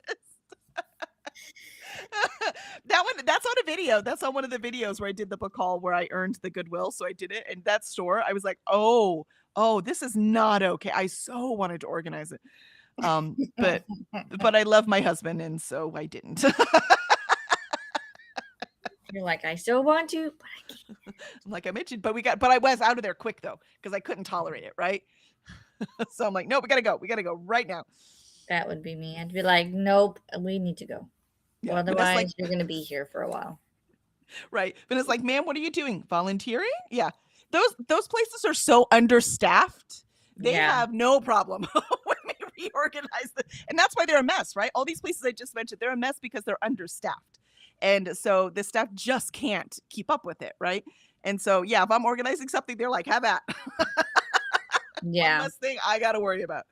Speaker 1: That's on a video. That's on one of the videos where I did the book haul where I earned the Goodwill. So I did it. And that store, I was like, oh, this is not okay. I so wanted to organize it. But I love my husband, and so I didn't.
Speaker 2: You're like, I still want to, but I can't.
Speaker 1: Like I mentioned, but I was out of there quick though, because I couldn't tolerate it, right? So I'm like, no, we gotta go right now.
Speaker 2: That would be me. I'd be like, nope, we need to go. Yeah, otherwise, like, you're gonna be here for a while.
Speaker 1: Right. But it's like, ma'am, what are you doing? Volunteering? Yeah. Those places are so understaffed. They have no problem when they reorganize them. And that's why they're a mess, right? All these places I just mentioned, they're a mess because they're understaffed. And so the staff just can't keep up with it, right? And so, yeah, if I'm organizing something, they're like, have at.
Speaker 2: Yeah.
Speaker 1: One less thing I got to worry about.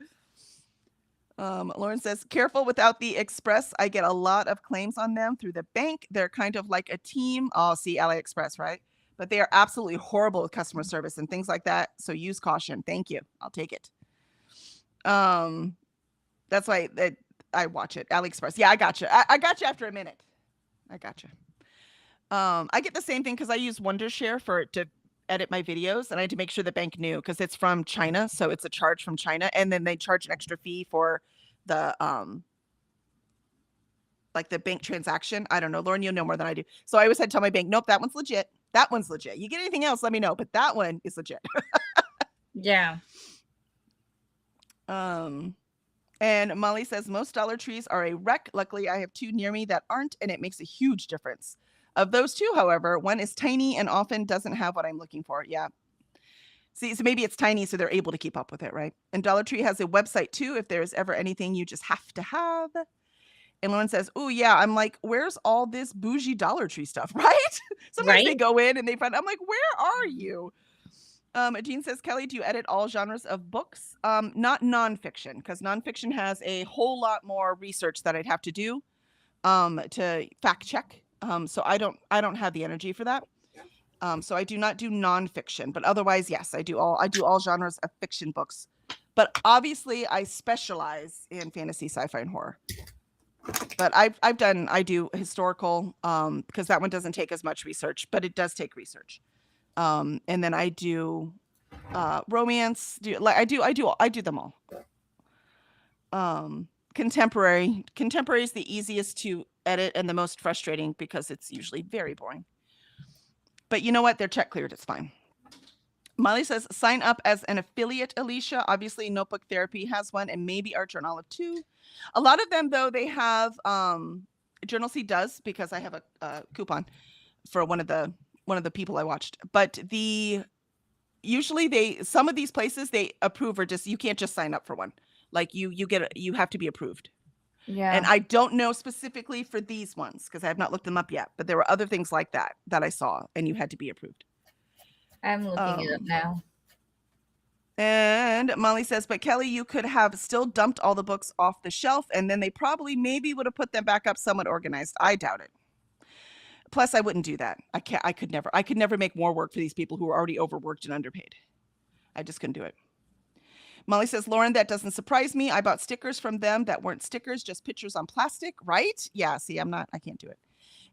Speaker 1: Lauren says, careful without the Express. I get a lot of claims on them through the bank. They're kind of like a team. Oh, see, AliExpress, right? But they are absolutely horrible with customer service and things like that. So use caution. Thank you. I'll take it. That's why I watch it. AliExpress. Yeah, I got you. I got you after a minute. I got you. I get the same thing because I use Wondershare to edit my videos, and I had to make sure the bank knew because it's from China, so it's a charge from China, and then they charge an extra fee for the like the bank transaction. I don't know, Lauren, you'll know more than I do. So I always had to tell my bank, nope, that one's legit. That one's legit. You get anything else, let me know, but that one is legit.
Speaker 2: Yeah.
Speaker 1: And Molly says most Dollar Trees are a wreck. Luckily, I have 2 near me that aren't, and it makes a huge difference. Of those 2, however, one is tiny and often doesn't have what I'm looking for. Yeah. See, so maybe it's tiny, so they're able to keep up with it, right? And Dollar Tree has a website too, if there's ever anything you just have to have. And Lauren says, oh, yeah. I'm like, where's all this bougie Dollar Tree stuff, right? Sometimes they go in and they find, I'm like, where are you? Jean says, Kelly, do you edit all genres of books? Not nonfiction, because nonfiction has a whole lot more research that I'd have to do to fact check. So I don't have the energy for that. So I do not do nonfiction, but otherwise, yes, I do all genres of fiction books. But obviously, I specialize in fantasy, sci-fi, and horror. But I do historical because that one doesn't take as much research, but it does take research. And then I do romance. I do them all. Contemporary is the easiest to edit and the most frustrating because it's usually very boring. But you know what? They're check cleared. It's fine. Molly says, sign up as an affiliate, Alicia. Obviously, Notebook Therapy has one, and maybe Art Journal of too. A lot of them, though, they have Journal C does, because I have a coupon for one of the people I watched. But usually some of these places they approve, or just you can't just sign up for one. Like you have to be approved.
Speaker 2: Yeah.
Speaker 1: And I don't know specifically for these ones because I have not looked them up yet. But there were other things like that I saw, and you had to be approved.
Speaker 2: I'm looking it up now.
Speaker 1: And Molly says, but Kelly, you could have still dumped all the books off the shelf, and then they probably maybe would have put them back up somewhat organized. I doubt it. Plus, I wouldn't do that. I could never make more work for these people who are already overworked and underpaid. I just couldn't do it. Molly says, Lauren, that doesn't surprise me. I bought stickers from them that weren't stickers, just pictures on plastic, right? Yeah, see, I can't do it.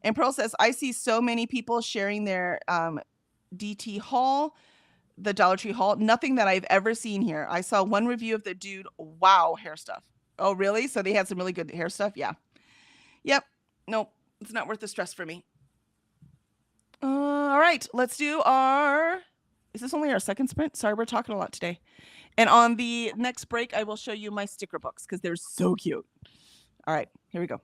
Speaker 1: And Pearl says, I see so many people sharing their DT haul, the Dollar Tree haul. Nothing that I've ever seen here. I saw one review of the dude. Wow, hair stuff. Oh, really? So they had some really good hair stuff? Yeah. Yep. Nope. It's not worth the stress for me. All right. Let's do is this only our second sprint? Sorry, we're talking a lot today. And on the next break, I will show you my sticker books because they're so cute. All right. Here we go.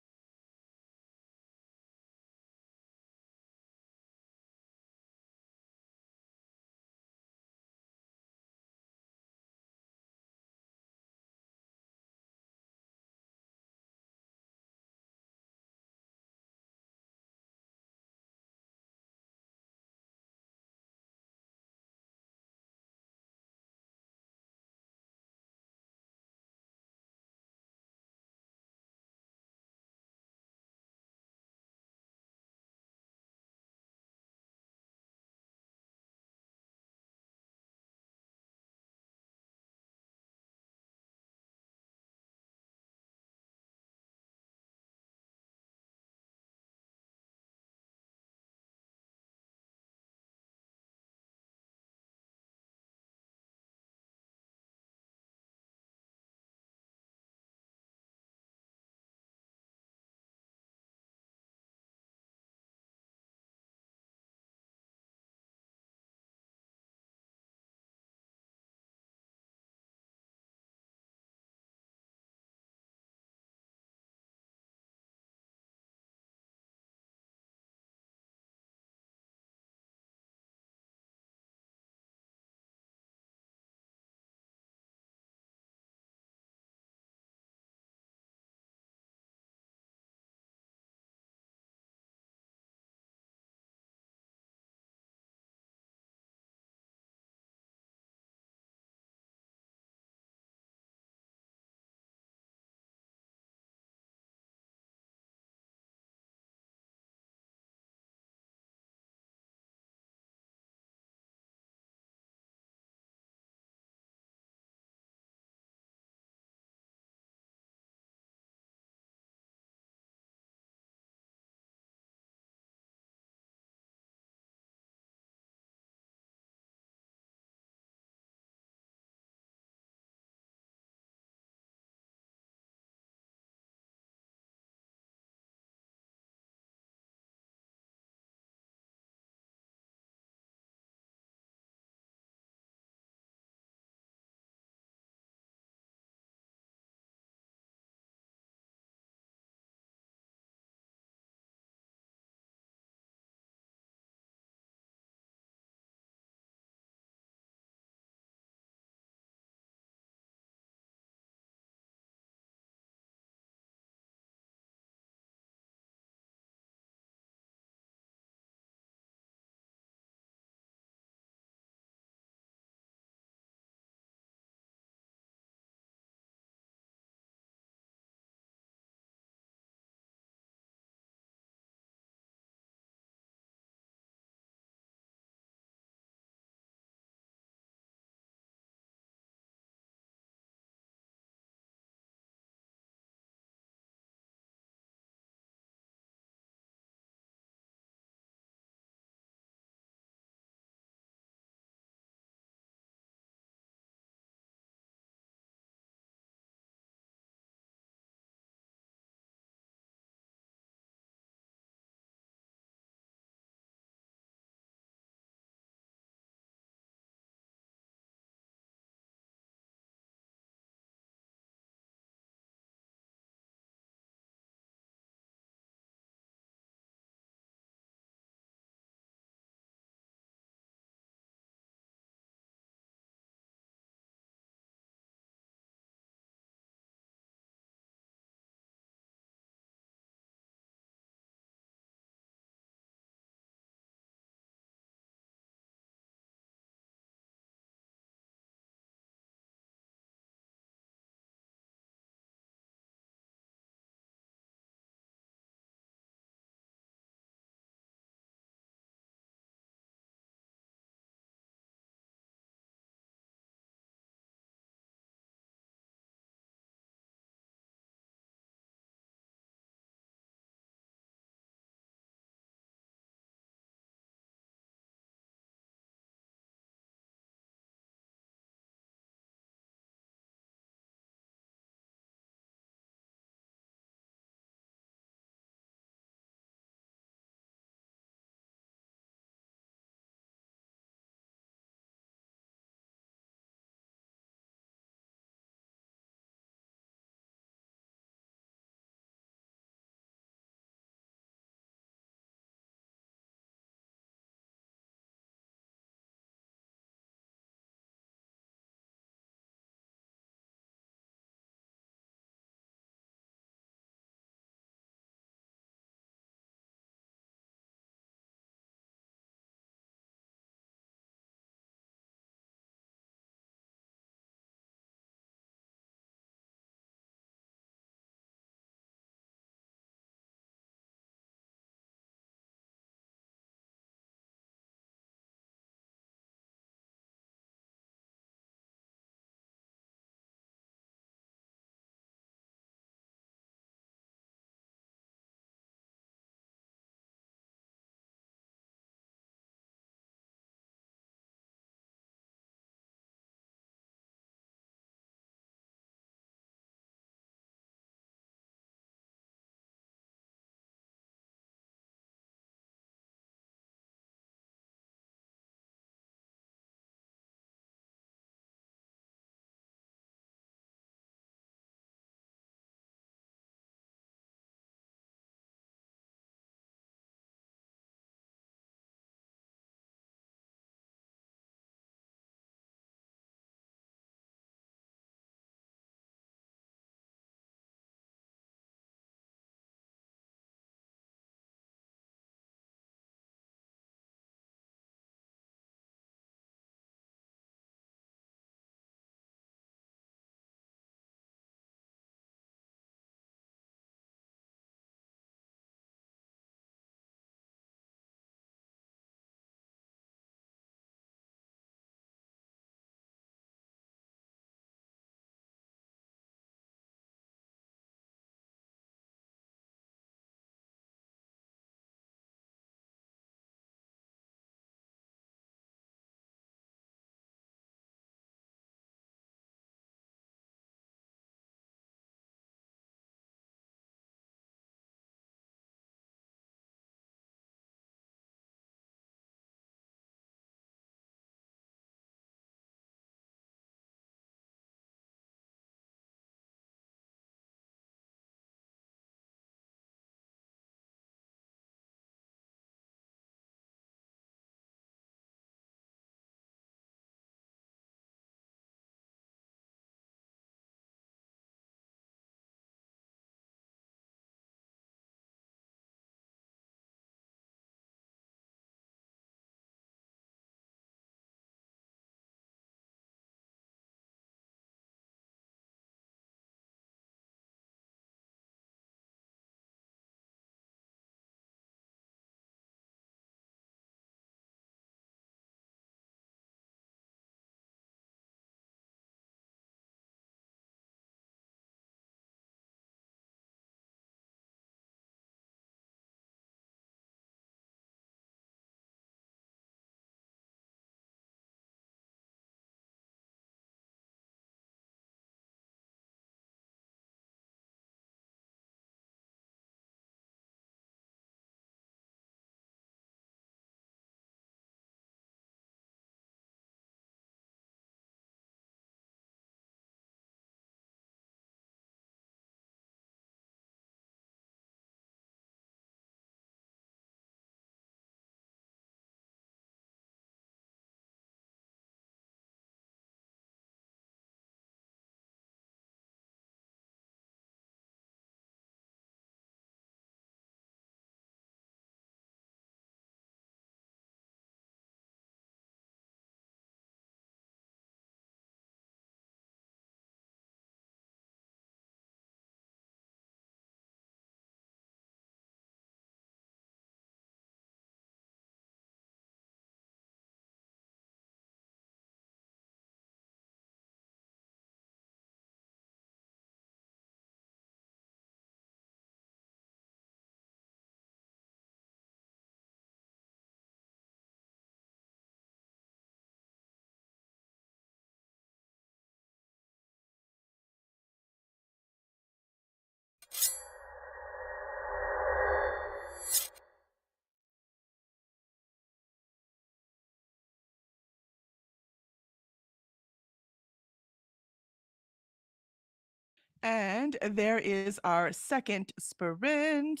Speaker 1: And there is our second sprint.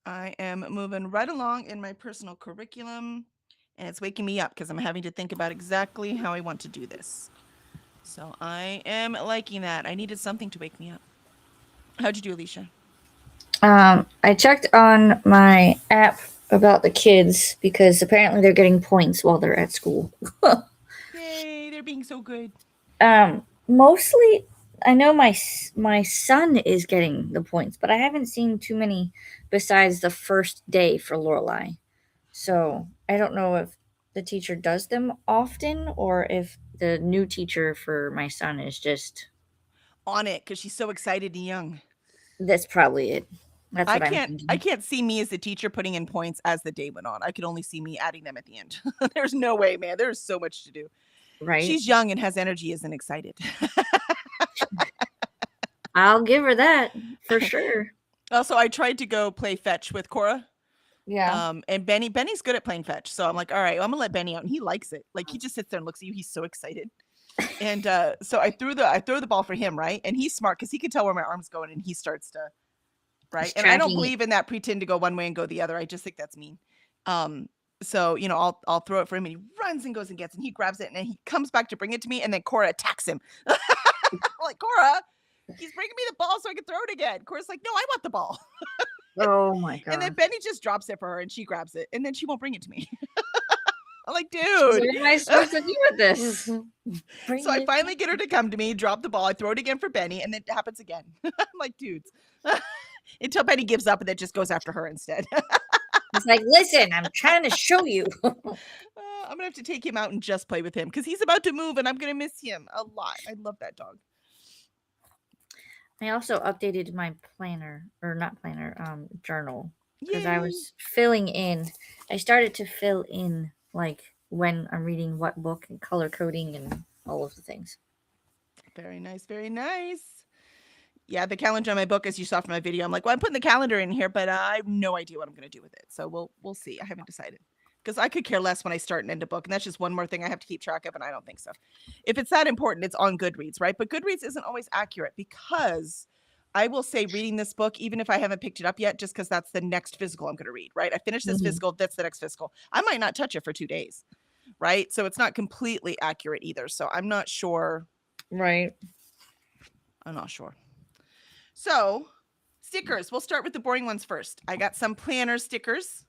Speaker 1: I am moving right along in my personal curriculum, and it's waking me up because I'm having to think about exactly how I want to do this. So I am liking that. I needed something to wake me up. How'd you do, Alicia?
Speaker 2: I checked on my app about the kids because apparently they're getting points while they're at school.
Speaker 1: Yay, they're being so good.
Speaker 2: Mostly, I know my son is getting the points, but I haven't seen too many besides the first day for Lorelai. So I don't know if the teacher does them often or if the new teacher for my son is just.
Speaker 1: On it because she's so excited and young.
Speaker 2: That's probably it. That's
Speaker 1: I
Speaker 2: what I'm
Speaker 1: can't
Speaker 2: thinking.
Speaker 1: I can't see me as the teacher putting in points as the day went on. I could only see me adding them at the end. There's no way, man. There's so much to do.
Speaker 2: Right?
Speaker 1: She's young and has energy, isn't excited.
Speaker 2: I'll give her that for sure.
Speaker 1: Also, I tried to go play fetch with Cora.
Speaker 2: Yeah.
Speaker 1: And Benny's good at playing fetch. So I'm like, all right, well, I'm gonna let Benny out. And he likes it. Like he just sits there and looks at you. He's so excited. And so I throw the ball for him, right? And he's smart because he can tell where my arm's going and he starts to right. And I don't believe in that pretend to go one way and go the other. I just think that's mean. So you know, I'll throw it for him and he runs and goes and gets and he grabs it and then he comes back to bring it to me and then Cora attacks him. I'm like, Cora, he's bringing me the ball so I can throw it again. Cora's like, no, I want the ball.
Speaker 2: Oh my god.
Speaker 1: And then Benny just drops it for her and she grabs it and then she won't bring it to me. I'm like, dude.
Speaker 2: What am I supposed to do with this?
Speaker 1: So I finally get her to come to me, drop the ball, I throw it again for Benny, and then it happens again. I'm like, dudes. Until Benny gives up and then just goes after her instead.
Speaker 2: It's like, listen, I'm trying to show you.
Speaker 1: I'm gonna have to take him out and just play with him because he's about to move and I'm gonna miss him a lot. I love that dog.
Speaker 2: I also updated my journal because I
Speaker 1: Yay.
Speaker 2: was filling in. I started to fill in like when I'm reading what book and color coding and all of the things.
Speaker 1: Very nice, very nice. Yeah, the calendar on my book, as you saw from my video, I'm like, well, I'm putting the calendar in here, but I have no idea what I'm going to do with it. So we'll see. I haven't decided because I could care less when I start and end a book, and that's just one more thing I have to keep track of, and I don't think so. If it's that important, it's on Goodreads, right? But Goodreads isn't always accurate because I will say reading this book, even if I haven't picked it up yet, just because that's the next physical I'm going to read, right? I finished this physical, that's the next physical. I might not touch it for 2 days, right? So it's not completely accurate either. So I'm not sure.
Speaker 2: Right.
Speaker 1: I'm not sure. So, stickers. We'll start with the boring ones first. I got some planner stickers.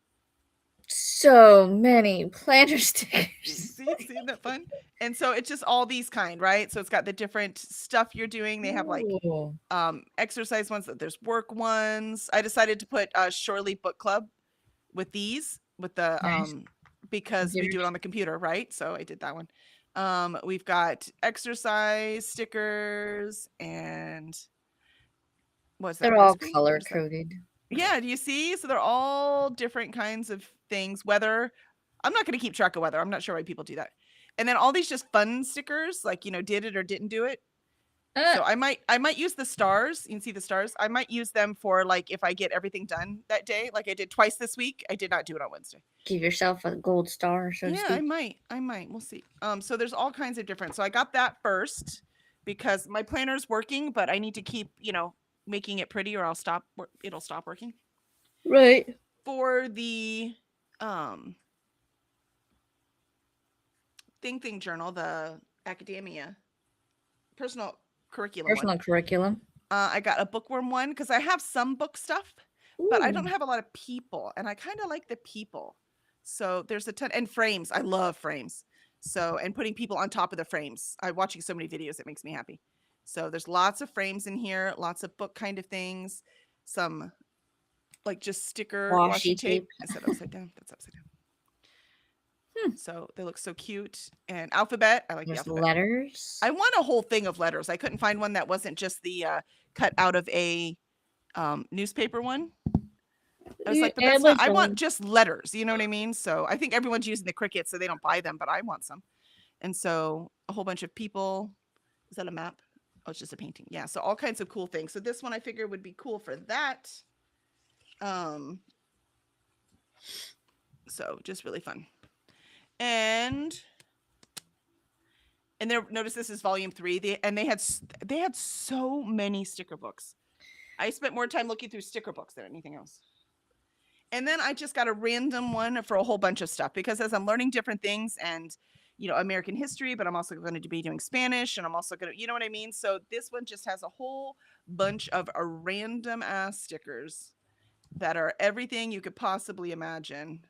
Speaker 2: So many planner stickers.
Speaker 1: See, isn't that fun? And so it's just all these kind, right? So it's got the different stuff you're doing. They have like exercise ones. There's work ones. I decided to put Shorely Book Club with these, with the
Speaker 2: Nice.
Speaker 1: because we do it on the computer, right? So I did that one. We've got exercise stickers and what's that?
Speaker 2: They're all color coded.
Speaker 1: Yeah, do you see? So they're all different kinds of things. Weather. I'm not going to keep track of weather. I'm not sure why people do that. And then all these just fun stickers, like, you know, did it or didn't do it. So I might use the stars. You can see the stars. I might use them for like if I get everything done that day, like I did twice this week. I did not do it on Wednesday.
Speaker 2: Give yourself a gold star, so to speak.
Speaker 1: I might. We'll see. So there's all kinds of different. So I got that first because my planner is working, but I need to keep, you know, making it pretty or it'll stop working.
Speaker 2: Right.
Speaker 1: For the Thing journal, the academia personal curriculum
Speaker 2: curriculum.
Speaker 1: I got a bookworm one because I have some book stuff, but I don't have a lot of people and I kind of like the people. So there's a ton, and frames. I love frames. So, and putting people on top of the frames. I'm watching so many videos, it makes me happy. So there's lots of frames in here, lots of book kind of things, some like just sticker washi tape. I said upside down. That's upside down. So they look so cute. And alphabet. I like the alphabet.
Speaker 2: Letters.
Speaker 1: I want a whole thing of letters. I couldn't find one that wasn't just the cut out of a newspaper one. I was like, but that's not, I want just letters. You know what I mean? So I think everyone's using the Cricut, so they don't buy them, but I want some. And so a whole bunch of people. Is that a map? Oh, it's just a painting. Yeah. So all kinds of cool things. So this one I figured would be cool for that. So just really fun. And And notice this is volume 3. They had so many sticker books. I spent more time looking through sticker books than anything else. And then I just got a random one for a whole bunch of stuff, because as I'm learning different things and, American history, but I'm also going to be doing Spanish, and I'm also going to, you know what I mean? So this one just has a whole bunch of random ass stickers that are everything you could possibly imagine.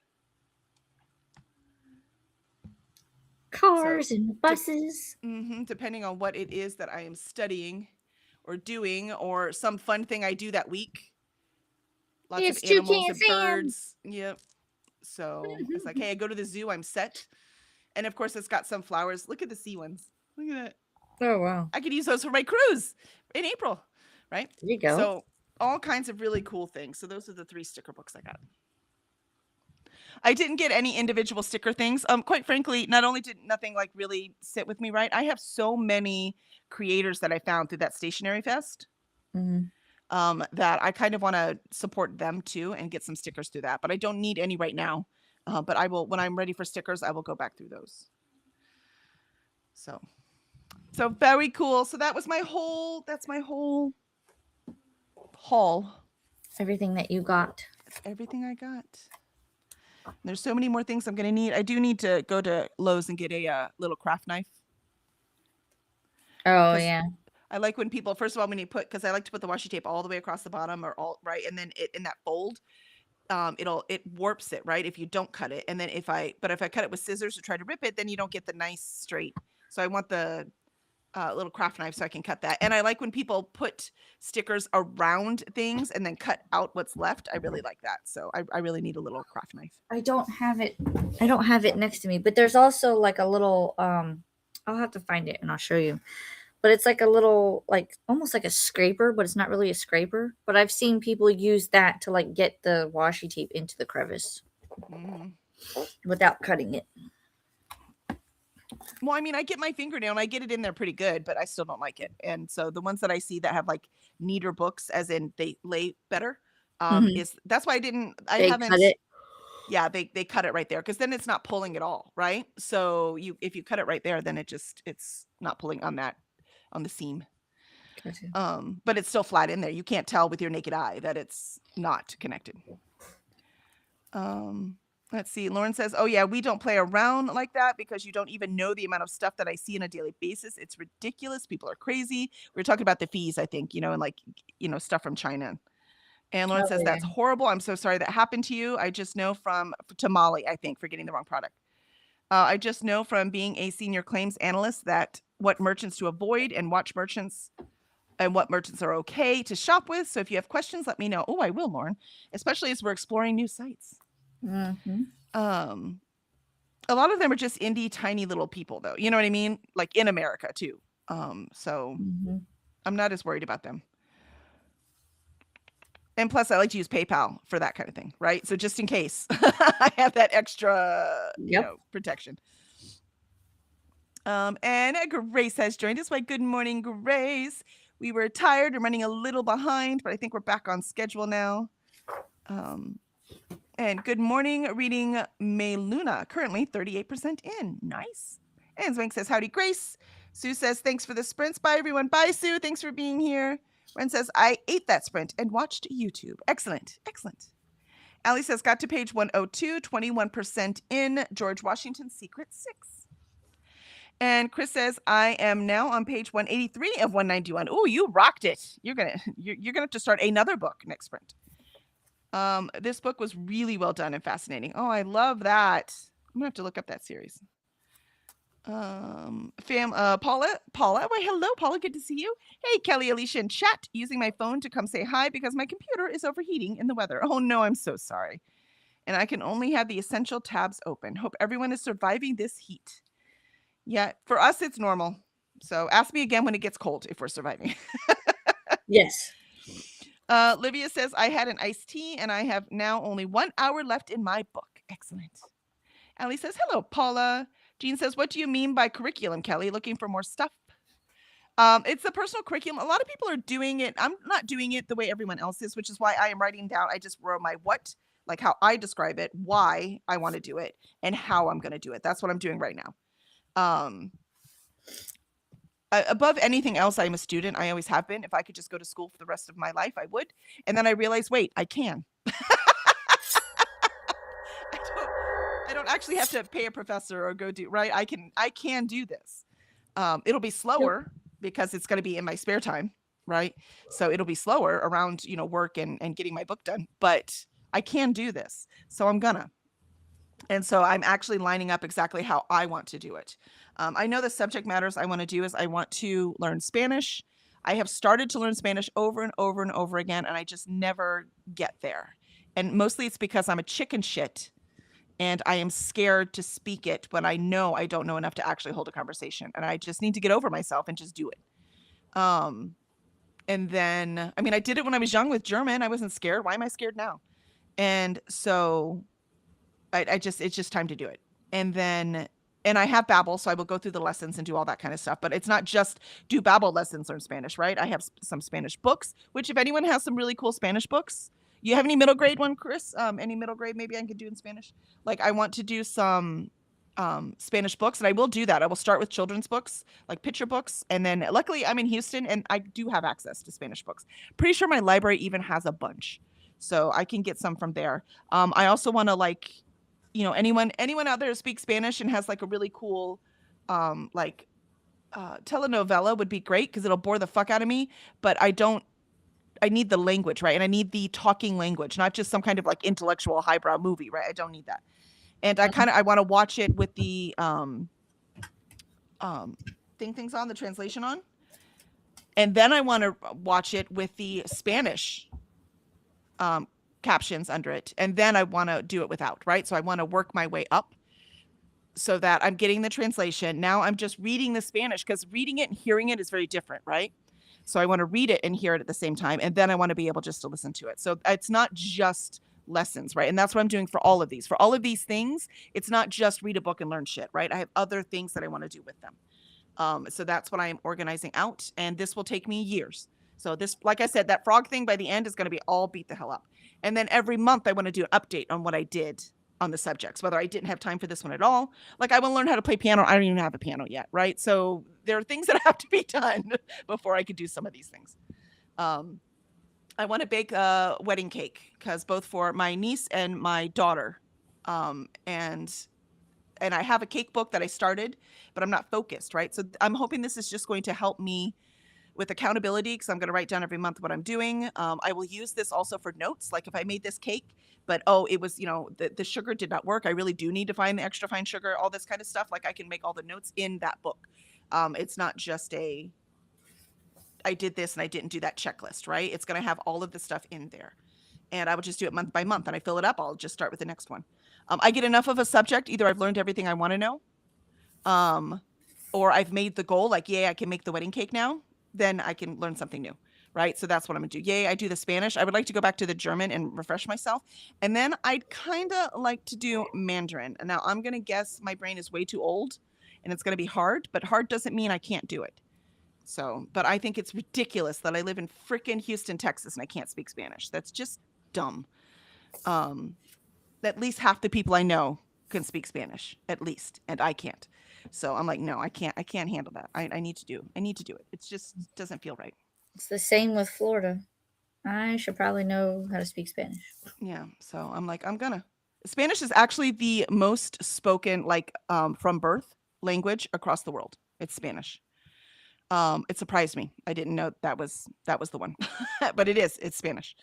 Speaker 2: Cars and buses.
Speaker 1: Depending on what it is that I am studying or doing, or some fun thing I do that week. Lots
Speaker 2: It's
Speaker 1: of animals
Speaker 2: Toucan
Speaker 1: and
Speaker 2: Sam.
Speaker 1: birds. Yep. So it's like, hey, I go to the zoo, I'm set. And of course, it's got some flowers. Look at the sea ones. Look at that.
Speaker 2: Oh, wow.
Speaker 1: I could use those for my cruise in April, right?
Speaker 2: There you go.
Speaker 1: So all kinds of really cool things. So those are the 3 sticker books I got. I didn't get any individual sticker things. Quite frankly, not only did nothing like really sit with me right, I have so many creators that I found through that Stationery Fest. That I kind of want to support them too and get some stickers through that. But I don't need any right now. But I will, when I'm ready for stickers, I will go back through those. So very cool. So that's my whole haul.
Speaker 2: Everything that you got.
Speaker 1: That's everything I got. There's so many more things I'm going to need. I do need to go to Lowe's and get a little craft knife.
Speaker 2: Oh, yeah.
Speaker 1: I like when people, first of all, because I like to put the washi tape all the way across the bottom or all right. And then in that fold, it warps it, right? If you don't cut it. And then if I cut it with scissors to try to rip it, then you don't get the nice straight. So I want the little craft knife so I can cut that. And I like when people put stickers around things and then cut out what's left. I really like that. So I really need a little craft knife.
Speaker 2: I don't have it next to me, but there's also like a little, I'll have to find it and I'll show you. But it's like a little, like almost like a scraper, but it's not really a scraper. But I've seen people use that to like get the washi tape into the crevice without cutting it.
Speaker 1: Well, I mean, I get my fingernail and I get it in there pretty good, but I still don't like it. And so the ones that I see that have like neater books, as in they lay better, that's why I haven't cut it. Yeah, they cut it right there, because then it's not pulling at all, right? So if you cut it right there, then it's not pulling on the seam. Gotcha. But it's still flat in there. You can't tell with your naked eye that it's not connected. Let's see. Lauren says, oh yeah, we don't play around like that because you don't even know the amount of stuff that I see on a daily basis. It's ridiculous. People are crazy. We were talking about the fees, I think, and like, stuff from China. And Lauren says, that's horrible. I'm so sorry that happened to you. I just know to Molly, I think, for getting the wrong product. I just know from being a senior claims analyst that what merchants to avoid and watch merchants and what merchants are okay to shop with. So if you have questions, let me know. Oh, I will, Lauren, especially as we're exploring new sites. A lot of them are just indie, tiny little people, though. You know what I mean? Like in America, too. So I'm not as worried about them. And plus, I like to use PayPal for that kind of thing, right? So just in case I have that extra protection. And Grace has joined us. Why, good morning, Grace. We were tired and running a little behind, but I think we're back on schedule now. And good morning, reading May Luna, currently 38% in. Nice. And Zwank says, howdy, Grace. Sue says, thanks for the sprints. Bye, everyone. Bye, Sue. Thanks for being here. Ren says, I ate that sprint and watched YouTube. Excellent. Excellent. Allie says, got to page 102, 21% in. George Washington's Secret 6. And Chris says, I am now on page 183 of 191. Oh, you rocked it. You're gonna have to start another book next sprint. This book was really well done and fascinating. Oh, I love that. I'm gonna have to look up that series. Paula. Why, hello, Paula. Good to see you. Hey, Kelly, Alicia, and chat. Using my phone to come say hi because my computer is overheating in the weather. Oh no, I'm so sorry. And I can only have the essential tabs open. Hope everyone is surviving this heat. Yeah, for us, it's normal. So ask me again when it gets cold if we're surviving.
Speaker 2: Yes.
Speaker 1: Livia says, I had an iced tea and I have now only 1 hour left in my book. Excellent. Allie says, hello, Paula. Jean says, what do you mean by curriculum, Kelly? Looking for more stuff? It's the personal curriculum. A lot of people are doing it. I'm not doing it the way everyone else is, which is why I am writing down. I just wrote my what, like how I describe it, why I want to do it, and how I'm going to do it. That's what I'm doing right now. above anything else, I'm a student. I always have been. If I could just go to school for the rest of my life, I would. And then I realized, wait, I can. I don't actually have to pay a professor or go do right. I can do this. It'll be slower because it's going to be in my spare time, right? So it'll be slower around, work and getting my book done, but I can do this. So I'm gonna. And so I'm actually lining up exactly how I want to do it. I know the subject matters I want to do is I want to learn Spanish. I have started to learn Spanish over and over and over again, and I just never get there. And mostly it's because I'm a chicken shit and I am scared to speak it when I know I don't know enough to actually hold a conversation. And I just need to get over myself and just do it. And then, I mean, I did it when I was young with German. I wasn't scared. Why am I scared now? And so it's just time to do it. And I have Babbel, so I will go through the lessons and do all that kind of stuff. But it's not just do Babbel lessons, learn Spanish, right? I have some Spanish books, which if anyone has some really cool Spanish books, you have any middle grade one, Chris? Any middle grade maybe I could do in Spanish? Like I want to do some Spanish books, and I will do that. I will start with children's books, like picture books. And then luckily I'm in Houston and I do have access to Spanish books. Pretty sure my library even has a bunch. So I can get some from there. I also want to anyone out there who speaks Spanish and has like a really cool telenovela would be great because it'll bore the fuck out of me. But I need the language, right? And I need the talking language, not just some kind of like intellectual highbrow movie, right? I don't need that. And I want to watch it with the things on, the translation on. And then I want to watch it with the Spanish captions under it. And then I want to do it without, right? So I want to work my way up so that I'm getting the translation. Now I'm just reading the Spanish because reading it and hearing it is very different, right? So I want to read it and hear it at the same time. And then I want to be able just to listen to it. So it's not just lessons, right? And that's what I'm doing for all of these. For all of these things, it's not just read a book and learn shit, right? I have other things that I want to do with them. So that's what I am organizing out. And this will take me years. So this, like I said, that frog thing by the end is going to be all beat the hell up. And then every month I want to do an update on what I did on the subjects, whether I didn't have time for this one at all. Like I want to learn how to play piano. I don't even have a piano yet, right? So there are things that have to be done before I could do some of these things. I want to bake a wedding cake because both for my niece and my daughter. And I have a cake book that I started, but I'm not focused, right? So I'm hoping this is just going to help me with accountability because I'm going to write down every month what I'm doing. I will use this also for notes. Like if I made this cake, but it was, the sugar did not work. I really do need to find the extra fine sugar, all this kind of stuff. Like I can make all the notes in that book. It's not just I did this and I didn't do that checklist, right? It's going to have all of the stuff in there. And I would just do it month by month and I fill it up. I'll just start with the next one. I get enough of a subject. Either I've learned everything I want to know, or I've made the goal like, yay, I can make the wedding cake now. Then I can learn something new, right? So that's what I'm gonna do. Yay, I do the Spanish. I would like to go back to the German and refresh myself. And then I'd kind of like to do Mandarin. And now I'm gonna guess my brain is way too old and it's gonna be hard, but hard doesn't mean I can't do it. So, but I think it's ridiculous that I live in frickin' Houston, Texas, and I can't speak Spanish. That's just dumb. At least half the people I know can speak Spanish, at least, and I can't. So I'm like, no, I can't handle that. I need to do it. It just doesn't feel right.
Speaker 2: It's the same with Florida. I should probably know how to speak Spanish.
Speaker 1: Yeah. So I'm like, Spanish is actually the most spoken, from birth language across the world. It's Spanish. It surprised me. I didn't know that was the one, but it's Spanish.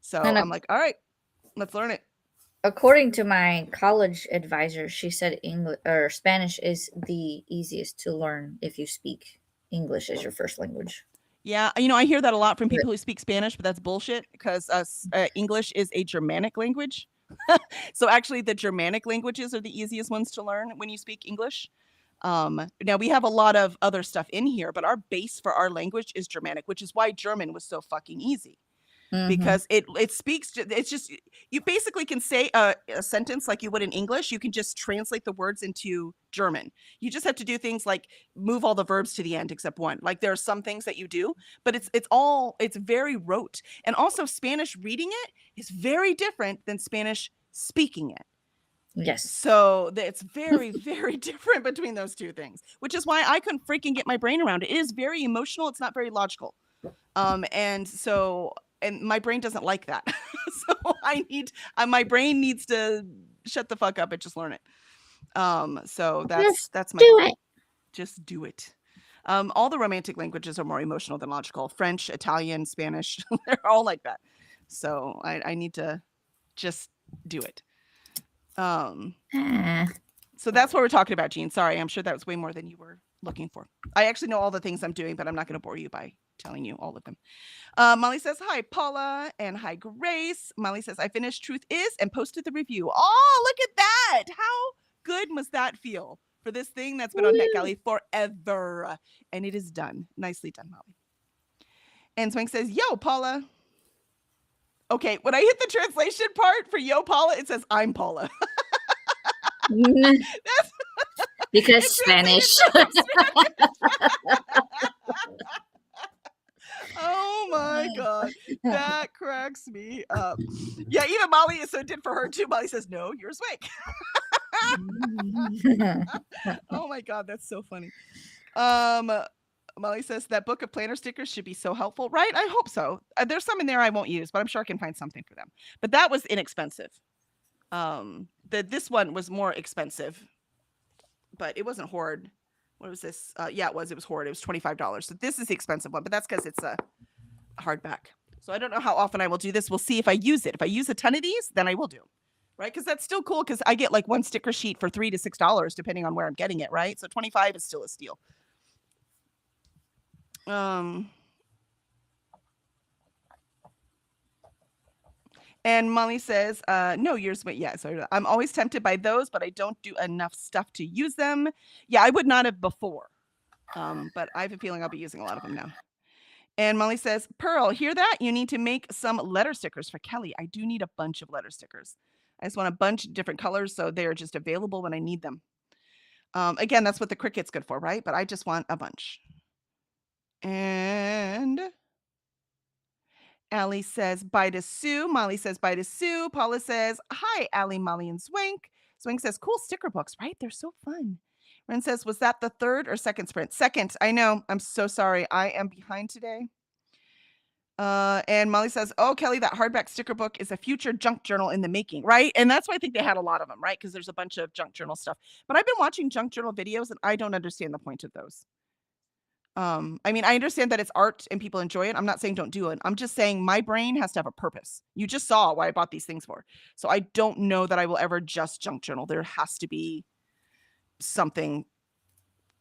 Speaker 1: So I'm like, all right, let's learn it.
Speaker 2: According to my college advisor, she said English or Spanish is the easiest to learn if you speak English as your first language.
Speaker 1: Yeah, I hear that a lot from people who speak Spanish, but that's bullshit because English is a Germanic language. So actually the Germanic languages are the easiest ones to learn when you speak English. Now we have a lot of other stuff in here, but our base for our language is Germanic, which is why German was so fucking easy. Because it speaks, it's just, you basically can say a sentence like you would in English. You can just translate the words into German. You just have to do things like move all the verbs to the end except one. Like there are some things that you do, but it's very rote. And also Spanish reading it is very different than Spanish speaking it.
Speaker 2: Yes.
Speaker 1: So it's very, very different between those two things, which is why I couldn't freaking get my brain around it. It is very emotional. It's not very logical. And my brain doesn't like that. So my brain needs to shut the fuck up and just learn it. So that's my
Speaker 2: Do it.
Speaker 1: just do it. All the romantic languages are more emotional than logical. French, Italian, Spanish, they're all like that. So I need to just do it. So that's what we're talking about, Jean. Sorry, I'm sure that was way more than you were looking for. I actually know all the things I'm doing, but I'm not going to bore you by telling you all of them. Molly says, hi, Paula, and hi, Grace. Molly says, I finished Truth Is and posted the review. Oh, look at that. How good must that feel for this thing that's been on NetGalley forever? And it is done. Nicely done, Molly. And Swank says, yo, Paula. Okay, when I hit the translation part for yo, Paula, it says, I'm Paula.
Speaker 2: Because Spanish.
Speaker 1: Oh my god, that cracks me up. Yeah, even Molly, so it did for her too. Molly says, no, you're Swank. Oh my god, that's so funny. Molly says that book of planner stickers should be so helpful, right? I hope so. There's some in there I won't use, but I'm sure I can find something for them. But that was inexpensive. This one was more expensive, but it wasn't Hoard. What was this? Yeah, it was Hoard. It was $25. So this is the expensive one, but that's because it's a hardback. So I don't know how often I will do this. We'll see if I use it. If I use a ton of these, then I will do. Right? Because that's still cool because I get like one sticker sheet for $3 to $6 depending on where I'm getting it, right? So 25 is still a steal. And Molly says, no, yours, but yeah, so I'm always tempted by those, but I don't do enough stuff to use them. Yeah, I would not have before, but I have a feeling I'll be using a lot of them now. And Molly says, Pearl, hear that? You need to make some letter stickers for Kelly. I do need a bunch of letter stickers. I just want a bunch of different colors so they're just available when I need them. Again, that's what the Cricut's good for, right? But I just want a bunch. And Allie says, bye to Sue. Molly says, bye to Sue. Paula says, hi, Allie, Molly, and Swank. Swank says, cool sticker books, right? They're so fun. Ren says, was that the third or second sprint? Second. I know. I'm so sorry. I am behind today. And Molly says, oh, Kelly, that hardback sticker book is a future junk journal in the making, right? And that's why I think they had a lot of them, right? Because there's a bunch of junk journal stuff. But I've been watching junk journal videos and I don't understand the point of those. I mean, I understand that it's art and people enjoy it. I'm not saying don't do it. I'm just saying my brain has to have a purpose. You just saw why I bought these things for. So I don't know that I will ever just junk journal. There has to be something.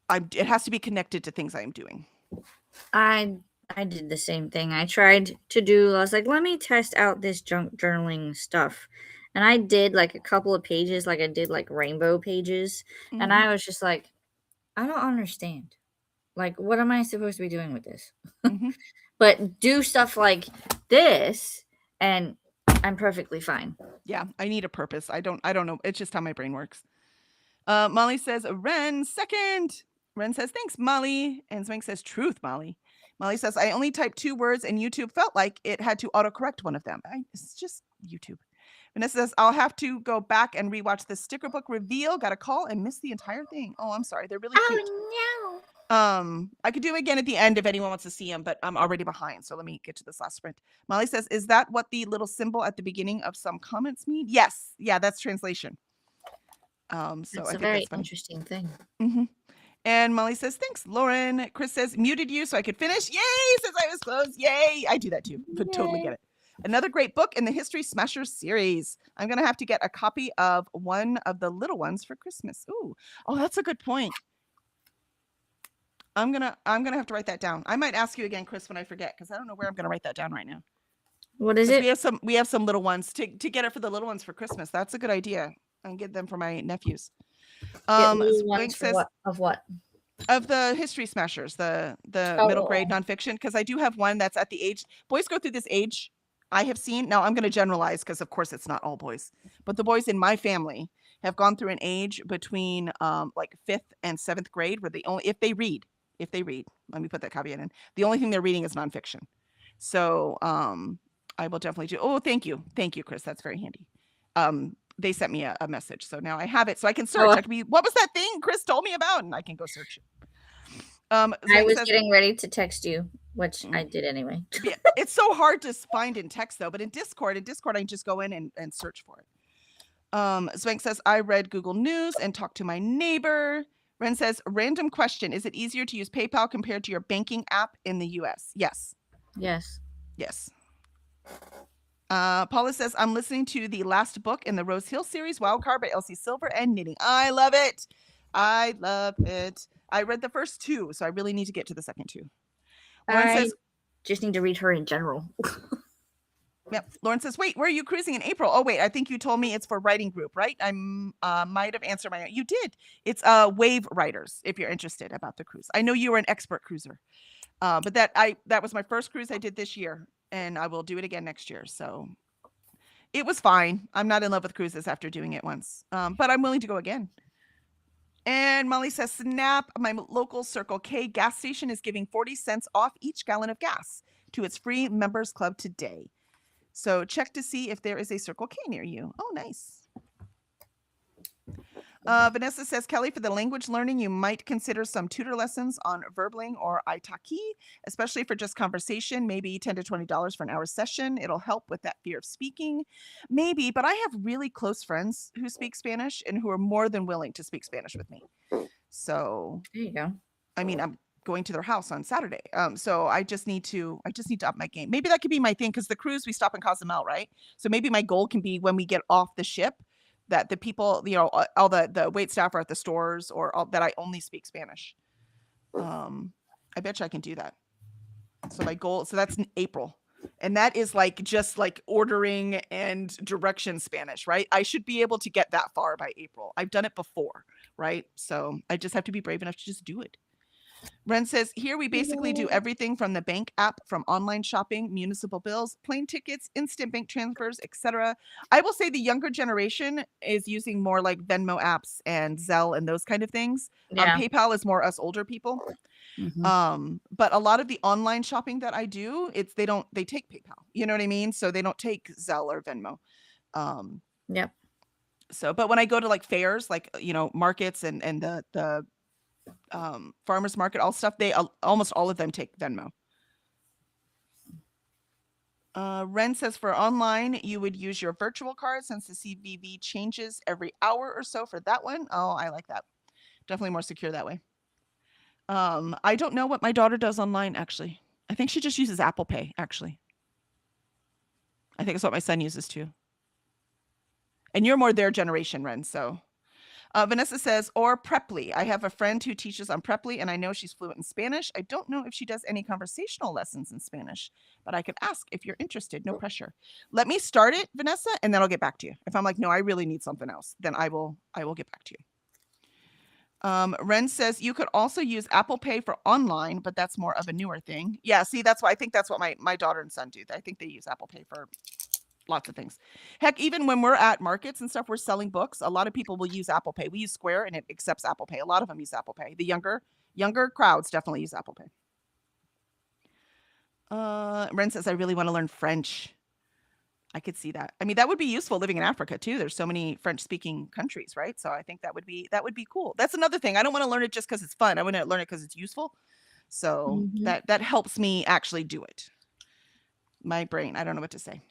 Speaker 1: It has to be connected to things I am doing.
Speaker 2: I did the same thing. I was like, let me test out this junk journaling stuff. And I did like a couple of pages, like I did like rainbow pages. Mm-hmm. And I was just like, I don't understand. Like, what am I supposed to be doing with this? Mm-hmm. But do stuff like this and I'm perfectly fine.
Speaker 1: Yeah, I need a purpose. I don't know. It's just how my brain works. Molly says, Ren, second. Ren says, thanks, Molly. And Swank says, truth, Molly. Molly says, I only typed 2 words and YouTube felt like it had to autocorrect one of them. It's just YouTube. Vanessa says, I'll have to go back and rewatch the sticker book reveal. Got a call and missed the entire thing. Oh, I'm sorry. They're really cute.
Speaker 2: Oh, no.
Speaker 1: I could do them again at the end if anyone wants to see them, but I'm already behind. So let me get to this last sprint. Molly says, is that what the little symbol at the beginning of some comments mean? Yes. Yeah, that's translation. So
Speaker 2: that's a very interesting thing.
Speaker 1: Mm-hmm. And Molly says, thanks, Lauren. Chris says, muted you so I could finish. Yay, since I was close. Yay. I do that too. But totally get it. Another great book in the History Smashers series. I'm going to have to get a copy of one of the little ones for Christmas. Ooh. Oh, that's a good point. I'm gonna have to write that down. I might ask you again, Chris, when I forget, because I don't know where I'm gonna write that down right now.
Speaker 2: What is it?
Speaker 1: We have some little ones to get it for the little ones for Christmas. That's a good idea. I can get them for my nephews.
Speaker 2: Ones says, what?
Speaker 1: Of the History Smashers, the middle grade nonfiction, because I do have one that's at the age. Boys go through this age. I have seen. Now I'm going to generalize because of course it's not all boys, but the boys in my family have gone through an age between like 5th and 7th grade where if they read, let me put that caveat in. The only thing they're reading is nonfiction. So I will definitely do. Oh, thank you, Chris. That's very handy. they sent me a message. So now I have it. So I can search. I can be, what was that thing Chris told me about? And I can go search it.
Speaker 2: I was getting ready to text you, which I did anyway.
Speaker 1: Yeah, it's so hard to find in text though, but in Discord I can just go in and search for it. Swank says, I read Google News and talked to my neighbor. Ren says, random question. Is it easier to use PayPal compared to your banking app in the US? Yes.
Speaker 2: Yes.
Speaker 1: Yes. Paula says, I'm listening to the last book in the Rose Hill series, Wildcard by Elsie Silver and Knitting. I love it. I love it. I read the first 2, so I really need to get to the second 2. Lauren says,
Speaker 2: just need to read her in general.
Speaker 1: Yep. Lauren says, wait, where are you cruising in April? Oh, wait, I think you told me it's for writing group, right? I might have answered you did. It's Wave Writers, if you're interested about the cruise. I know you were an expert cruiser, but that was my first cruise I did this year, and I will do it again next year. So it was fine. I'm not in love with cruises after doing it once, but I'm willing to go again. And Molly says, snap, my local Circle K gas station is giving 40 cents off each gallon of gas to its free members club today. So check to see if there is a Circle K near you. Oh, nice. Vanessa says, Kelly, for the language learning, you might consider some tutor lessons on Verbling or Italki, especially for just conversation, maybe $10 to $20 for an hour session. It'll help with that fear of speaking. Maybe, but I have really close friends who speak Spanish and who are more than willing to speak Spanish with me. So
Speaker 2: there you go.
Speaker 1: I mean, I'm going to their house on Saturday. So I just need to up my game. Maybe that could be my thing, because the cruise, we stop in Cozumel, right? So maybe my goal can be when we get off the ship, that the people, all the wait staff are at the stores, or that I only speak Spanish. I bet you I can do that. So my goal, so that's in April. And that is just ordering and direction Spanish, right? I should be able to get that far by April. I've done it before, right? So I just have to be brave enough to just do it. Ren says, here we basically do everything from the bank app, from online shopping, municipal bills, plane tickets, instant bank transfers, etc. I will say the younger generation is using more like Venmo apps and Zelle and those kind of things.
Speaker 2: Yeah.
Speaker 1: PayPal is more us older people.
Speaker 2: Mm-hmm.
Speaker 1: But a lot of the online shopping that I do, they take PayPal. You know what I mean? So they don't take Zelle or Venmo.
Speaker 2: Yep.
Speaker 1: So, but when I go to fairs, markets and the farmers market, all stuff, they almost all of them take Venmo. Ren says, for online, you would use your virtual card since the CVV changes every hour or so for that one. Oh, I like that. Definitely more secure that way. I don't know what my daughter does online, actually. I think she just uses Apple Pay, actually. I think it's what my son uses too. And you're more their generation, Ren, so. Vanessa says, or Preply. I have a friend who teaches on Preply, and I know she's fluent in Spanish. I don't know if she does any conversational lessons in Spanish, but I could ask if you're interested. No pressure. Let me start it, Vanessa, and then I'll get back to you. If I'm like, no, I really need something else, then I will get back to you. Ren says, you could also use Apple Pay for online, but that's more of a newer thing. Yeah, see, I think that's what my daughter and son do. I think they use Apple Pay for lots of things. Heck, even when we're at markets and stuff, we're selling books. A lot of people will use Apple Pay. We use Square and it accepts Apple Pay. A lot of them use Apple Pay. The younger crowds definitely use Apple Pay. Ren says, I really want to learn French. I could see that. I mean, that would be useful living in Africa too. There's so many French speaking countries, right? So I think that would be cool. That's another thing. I don't want to learn it just because it's fun. I want to learn it because it's useful. So that helps me actually do it. My brain, I don't know what to say.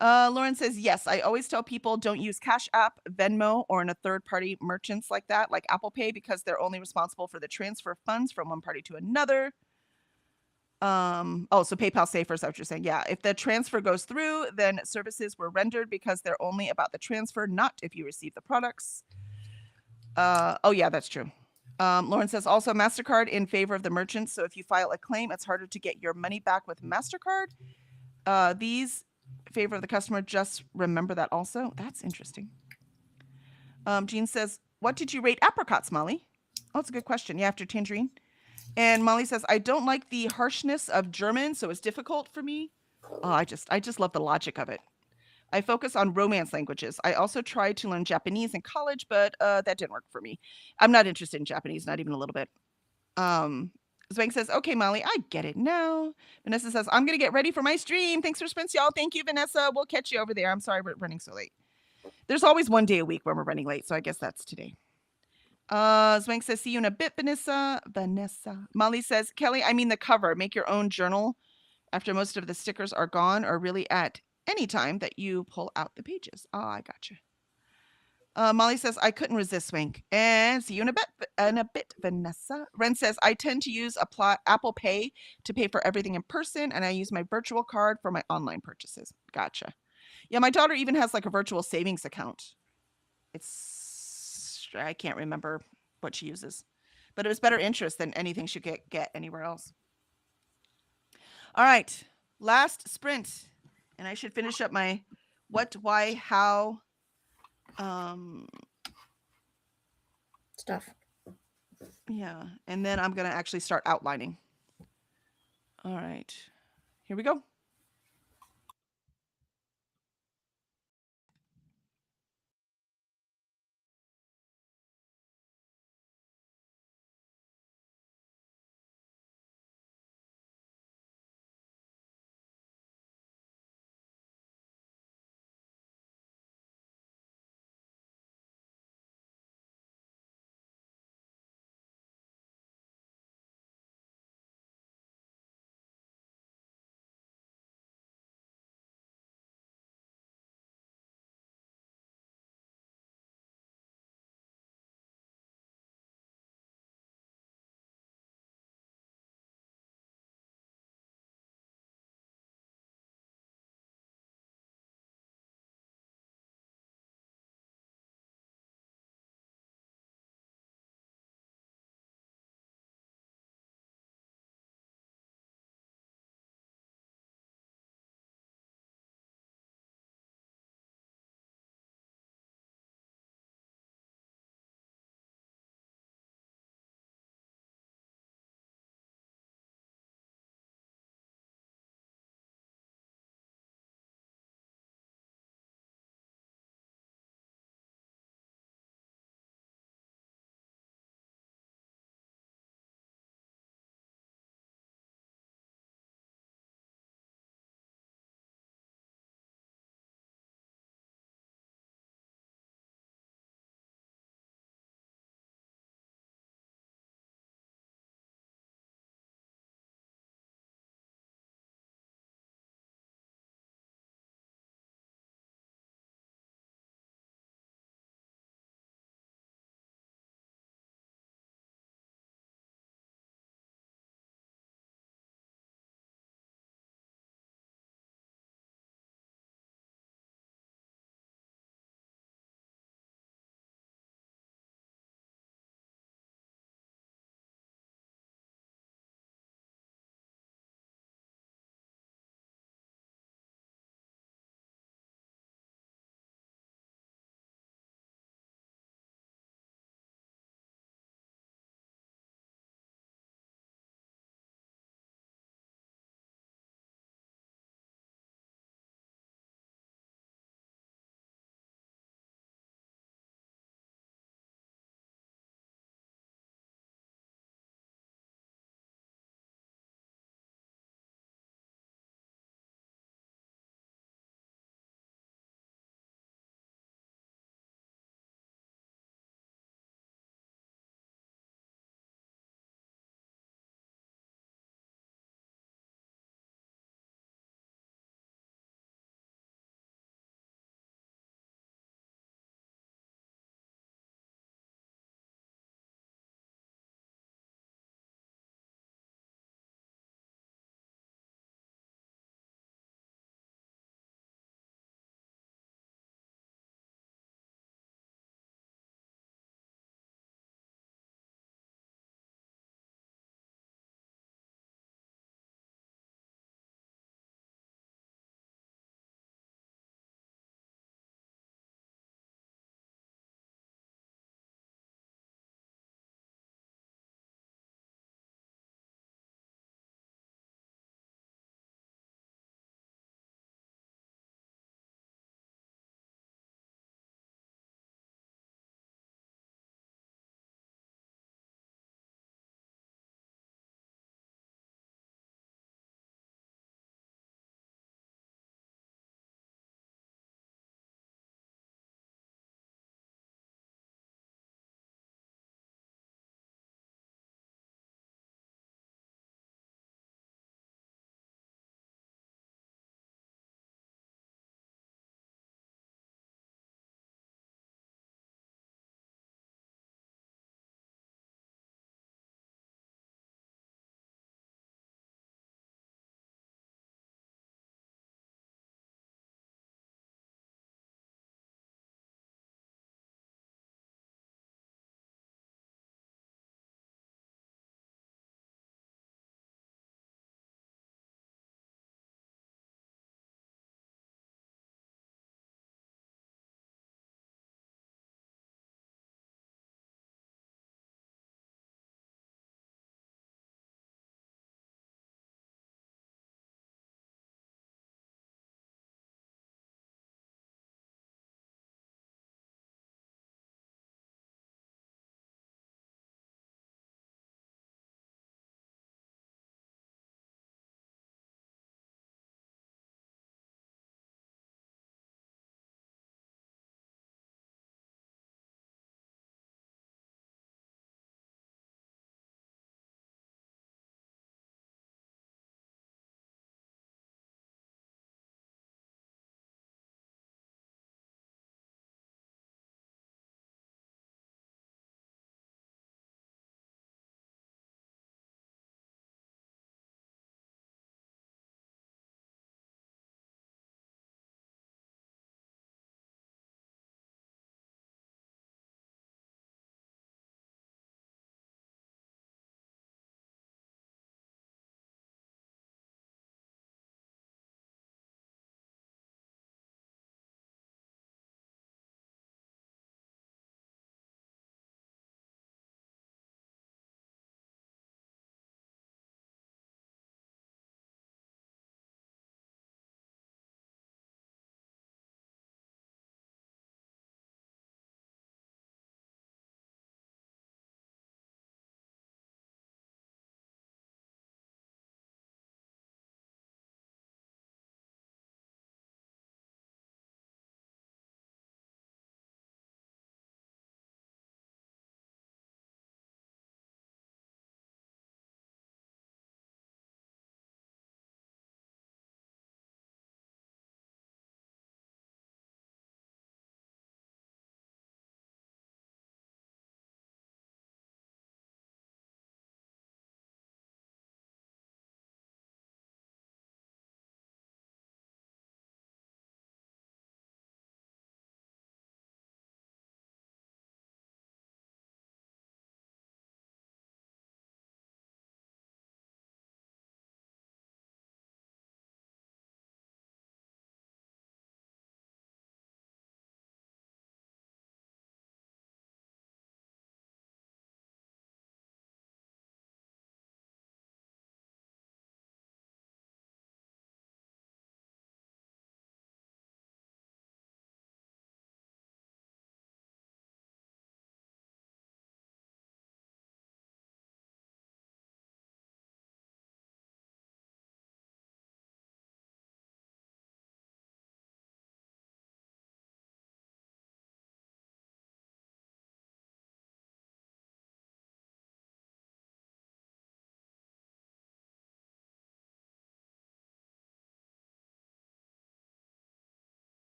Speaker 1: Lauren says, yes, I always tell people don't use Cash App, Venmo, or in a third-party merchants like that, like Apple Pay, because they're only responsible for the transfer of funds from one party to another. So PayPal safer, is that what you're saying? Yeah, if the transfer goes through, then services were rendered because they're only about the transfer, not if you receive the products. Yeah, that's true. Lauren says, also MasterCard in favor of the merchants, so if you file a claim, it's harder to get your money back with MasterCard. These favor of the customer, just remember that also. That's interesting. Jean says, what did you rate apricots, Molly? Oh, that's a good question. Yeah, after tangerine. And Molly says, I don't like the harshness of German, so it's difficult for me. Oh, I just love the logic of it. I focus on Romance languages. I also tried to learn Japanese in college, but that didn't work for me. I'm not interested in Japanese, not even a little bit. Zwank says, okay, Molly, I get it now. Vanessa says, I'm going to get ready for my stream. Thanks for Spence, y'all. Thank you, Vanessa. We'll catch you over there. I'm sorry we're running so late. There's always one day a week when we're running late, so I guess that's today. Swank says, see you in a bit, Vanessa. Molly says, Kelly, I mean the cover. Make your own journal after most of the stickers are gone, or really at any time that you pull out the pages. Oh, I gotcha. Molly says, I couldn't resist, Swank. And see you in a bit, Vanessa. Ren says, I tend to use Apple Pay to pay for everything in person, and I use my virtual card for my online purchases. Gotcha. Yeah, my daughter even has like a virtual savings account. I can't remember what she uses, but it was better interest than anything she could get anywhere else. All right, last sprint, and I should finish up my what, why, how
Speaker 2: Stuff.
Speaker 1: Yeah, and then I'm gonna actually start outlining. All right, here we go.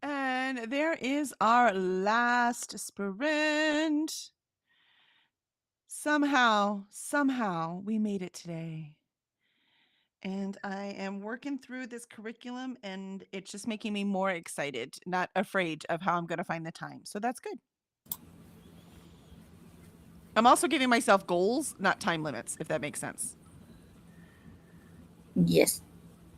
Speaker 1: And there is our last sprint. Somehow we made it today. And I am working through this curriculum and it's just making me more excited, not afraid of how I'm going to find the time. So that's good. I'm also giving myself goals, not time limits, if that makes sense.
Speaker 2: Yes.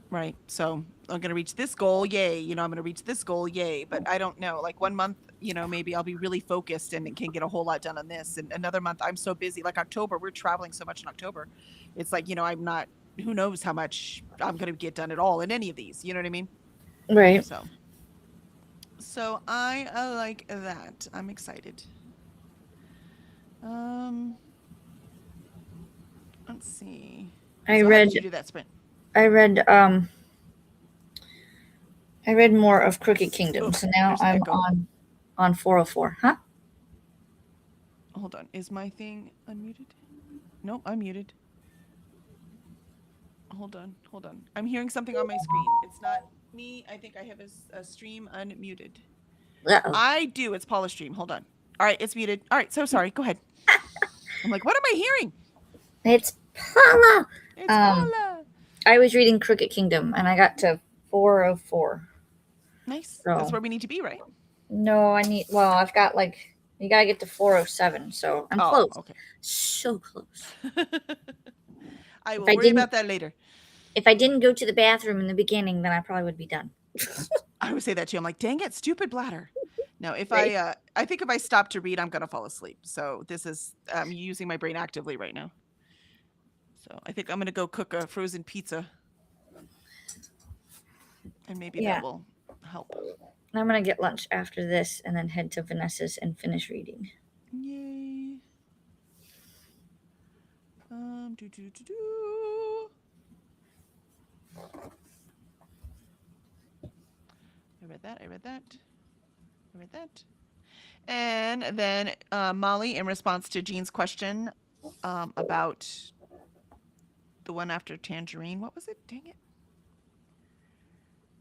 Speaker 1: Right. So I'm going to reach this goal. Yay. I'm going to reach this goal. Yay. But I don't know. Like 1 month, maybe I'll be really focused and can get a whole lot done on this. And another month, I'm so busy. Like October, we're traveling so much in October. It's like, I'm not, who knows how much I'm going to get done at all in any of these. You know what I mean?
Speaker 2: Right.
Speaker 1: So I like that. I'm excited. Let's see.
Speaker 2: I
Speaker 1: So how
Speaker 2: read
Speaker 1: did you do that sprint?
Speaker 2: I read more of Crooked Kingdom, so now
Speaker 1: there's an
Speaker 2: I'm
Speaker 1: echo.
Speaker 2: on 404. Huh?
Speaker 1: Hold on. Is my thing unmuted? Nope, I'm muted. Hold on. I'm hearing something on my screen. It's not me. I think I have a stream unmuted.
Speaker 2: Uh-oh.
Speaker 1: I do. It's Paula's stream. Hold on. All right, it's muted. All right, so sorry. Go ahead. I'm like, what am I hearing?
Speaker 2: It's Paula.
Speaker 1: It's Paula.
Speaker 2: I was reading Crooked Kingdom, and I got to 404.
Speaker 1: Nice.
Speaker 2: So,
Speaker 1: that's where we need to be, right?
Speaker 2: No, I've got you gotta get to 407, so I'm close.
Speaker 1: Okay.
Speaker 2: So close.
Speaker 1: I will worry about that later.
Speaker 2: If I didn't go to the bathroom in the beginning, then I probably would be done.
Speaker 1: I would say that too. I'm like, dang it, stupid bladder. No, if
Speaker 2: Right.
Speaker 1: I think if I stop to read, I'm going to fall asleep. So I'm using my brain actively right now. So I think I'm going to go cook a frozen pizza. And maybe that will help.
Speaker 2: I'm going to get lunch after this and then head to Vanessa's and finish reading.
Speaker 1: Yay. I read that. And then Molly, in response to Jean's question about the one after Tangerine, what was it? Dang it.